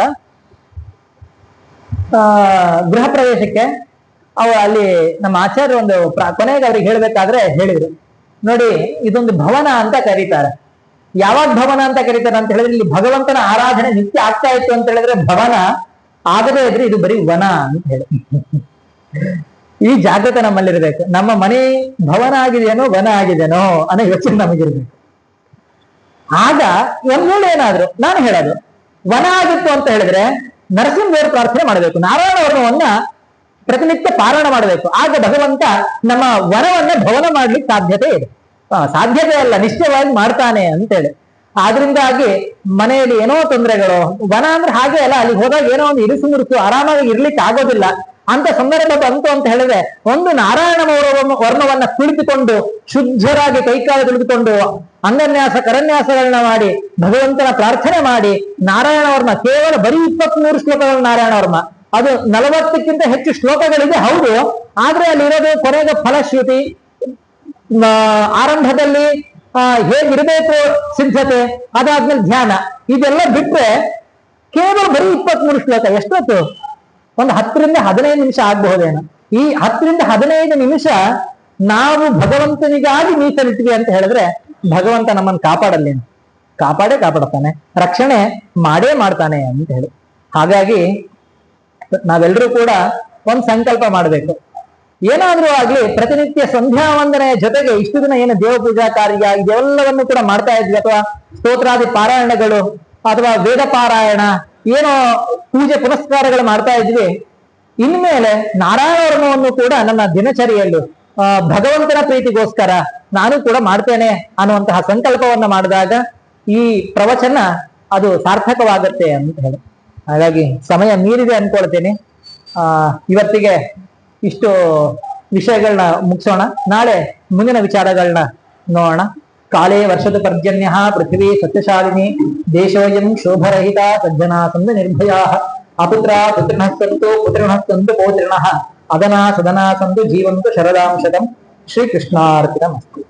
ಗೃಹ ಪ್ರವೇಶಕ್ಕೆ ಅಲ್ಲಿ ನಮ್ಮ ಆಚಾರ್ಯ ಒಂದು ಕೊನೆಗೆ ಅವ್ರಿಗೆ ಹೇಳ್ಬೇಕಾದ್ರೆ ಹೇಳಿದ್ರು, ನೋಡಿ ಇದೊಂದು ಭವನ ಅಂತ ಕರೀತಾರೆ. ಯಾವಾಗ ಭವನ ಅಂತ ಕರೀತಾರೆ ಅಂತ ಹೇಳಿದ್ರೆ ಇಲ್ಲಿ ಭಗವಂತನ ಆರಾಧನೆ ನಿತ್ಯ ಆಗ್ತಾ ಇತ್ತು ಅಂತ ಹೇಳಿದ್ರೆ ಭವನ, ಆಗದೇ ಇದ್ರೆ ಇದು ಬರೀ ವನ ಅಂತ ಹೇಳಿ. ಈ ಜಾಗೃತ ನಮ್ಮಲ್ಲಿರ್ಬೇಕು. ನಮ್ಮ ಮನೆ ಭವನ ಆಗಿದೆಯೇನೋ ವನ ಆಗಿದೆನೋ ಅನ್ನೋ ಯೋಚನೆ ನಮಗಿರ್ಬೇಕು. ಆಗ ಒಂದ್ವೇಳೆ ಏನಾದ್ರು ನಾನು ಹೇಳೋದು ವನ ಆಗಿತ್ತು ಅಂತ ಹೇಳಿದ್ರೆ ನರಸಿಂಹದೇವರು ಪ್ರಾರ್ಥನೆ ಮಾಡಬೇಕು, ನಾರಾಯಣ ವರ್ಣವನ್ನ ಪ್ರತಿನಿತ್ಯ ಪಾರಾಯಣ ಮಾಡಬೇಕು. ಆಗ ಭಗವಂತ ನಮ್ಮ ವನವನ್ನ ಭವನ ಮಾಡ್ಲಿಕ್ಕೆ ಸಾಧ್ಯತೆ ಇದೆ. ಸಾಧ್ಯತೆ ಅಲ್ಲ, ನಿಶ್ಚಯವಾಗಿ ಮಾಡ್ತಾನೆ ಅಂತೇಳಿ. ಆದ್ರಿಂದಾಗಿ ಮನೆಯಲ್ಲಿ ಏನೋ ತೊಂದರೆಗಳು, ವನ ಅಂದ್ರೆ ಹಾಗೆ ಅಲ್ಲ, ಅಲ್ಲಿ ಹೋದಾಗ ಏನೋ ಒಂದು ಇರಿಸು ಮುರುಸು ಆರಾಮಾಗಿ ಇರ್ಲಿಕ್ಕೆ ಆಗೋದಿಲ್ಲ ಅಂತ ಸಂದರ್ಭ ಬಂತು ಅಂತ ಹೇಳಿದ್ರೆ ಒಂದು ನಾರಾಯಣ ವರ್ಣವನ್ನ ಕುಳಿತುಕೊಂಡು ಶುದ್ಧರಾಗಿ ಕೈಕಾಲು ತಿಳಿದುಕೊಂಡು ಅಂಗನ್ಯಾಸ ಕರನ್ಯಾಸಗಳನ್ನ ಮಾಡಿ ಭಗವಂತನ ಪ್ರಾರ್ಥನೆ ಮಾಡಿ ನಾರಾಯಣ ವರ್ಣ ಕೇವಲ ಬರೀ 23 ಶ್ಲೋಕಗಳು ನಾರಾಯಣ ವರ್ಣ, ಅದು 40ಕ್ಕಿಂತ ಹೆಚ್ಚು ಶ್ಲೋಕಗಳಿದೆ ಹೌದು. ಆದ್ರೆ ಅಲ್ಲಿರೋದು ಕೊನೆಗೆ ಫಲಶ್ರುತಿ, ಆರಂಭದಲ್ಲಿ ಹೇಗಿರಬೇಕು ಸಿದ್ಧತೆ, ಅದಾದ್ಮೇಲೆ ಧ್ಯಾನ, ಇದೆಲ್ಲ ಬಿಟ್ರೆ ಕೇವಲ ಬರೀ 23 ಶ್ಲೋಕ. ಎಷ್ಟೊತ್ತು? ಒಂದು 10 ರಿಂದ 15 ನಿಮಿಷ ಆಗ್ಬಹುದೇನೋ. ಈ 10 ರಿಂದ 15 ನಿಮಿಷ ನಾವು ಭಗವಂತನಿಗಾಗಿ ಮೀಸಲಿಟ್ವಿ ಅಂತ ಹೇಳಿದ್ರೆ ಭಗವಂತ ನಮ್ಮನ್ನು ಕಾಪಾಡಲ್ಲೇನು? ಕಾಪಾಡ್ತಾನೆ, ರಕ್ಷಣೆ ಮಾಡೇ ಮಾಡ್ತಾನೆ ಅಂತ ಹೇಳಿ. ಹಾಗಾಗಿ ನಾವೆಲ್ಲರೂ ಕೂಡ ಒಂದು ಸಂಕಲ್ಪ ಮಾಡಬೇಕು. ಏನಾದ್ರೂ ಆಗ್ಲಿ ಪ್ರತಿನಿತ್ಯ ಸಂಧ್ಯಾ ವಂದನೆಯ ಜೊತೆಗೆ ಇಷ್ಟು ದಿನ ಏನು ದೇವ ಪೂಜಾ ಕಾರ್ಯ ಇದೆಲ್ಲವನ್ನು ಕೂಡ ಮಾಡ್ತಾ ಇದ್ವಿ, ಅಥವಾ ಸ್ತೋತ್ರಾದಿ ಪಾರಾಯಣಗಳು ಅಥವಾ ವೇದ ಪಾರಾಯಣ ಏನೋ ಪೂಜೆ ಪುನಸ್ಕಾರಗಳು ಮಾಡ್ತಾ ಇದ್ವಿ, ಇನ್ಮೇಲೆ ನಾರಾಯಣ ವರ್ಮವನ್ನು ಕೂಡ ನನ್ನ ದಿನಚರಿಯಲ್ಲೂ ಭಗವಂತನ ಪ್ರೀತಿಗೋಸ್ಕರ ನಾನು ಕೂಡ ಮಾಡ್ತೇನೆ ಅನ್ನುವಂತಹ ಸಂಕಲ್ಪವನ್ನ ಮಾಡಿದಾಗ ಈ ಪ್ರವಚನ ಅದು ಸಾರ್ಥಕವಾಗತ್ತೆ ಅಂತ ಹೇಳಿ. ಹಾಗಾಗಿ ಸಮಯ ಮೀರಿದೆ ಅನ್ಕೊಳ್ತೇನೆ. ಇವತ್ತಿಗೆ ಇಷ್ಟು ವಿಷಯಗಳನ್ನ ಮುಗಿಸೋಣ. ನಾಳೆ ಮುಂದಿನ ವಿಚಾರಗಳನ್ನ ನೋಡೋಣ. ಕಾಲೇ ವರ್ಷದ ಪರ್ಜನ್ಯ ಪೃಥ್ವೀ ಸತ್ಯಶಾಲಿನಿ ದೇಶೋಯಂ ಶೋಭರಹಿತ ಸಜ್ಜನಾ ಸಂದ ನಿರ್ಭಯಾ ಅಪುತ್ರ ಪುತ್ರಿಣಃ ಸಂತು ಪುತ್ರಿಣಃ ಸಂತು ಪೌತ್ರಿಣಃ ಅದನಾ ಸದನಾ ಸಂತು ಜೀವಂತು ಶರದಾಂಶದಂ. ಶ್ರೀಕೃಷ್ಣಾರ್ಪಿತಮಸ್ತು.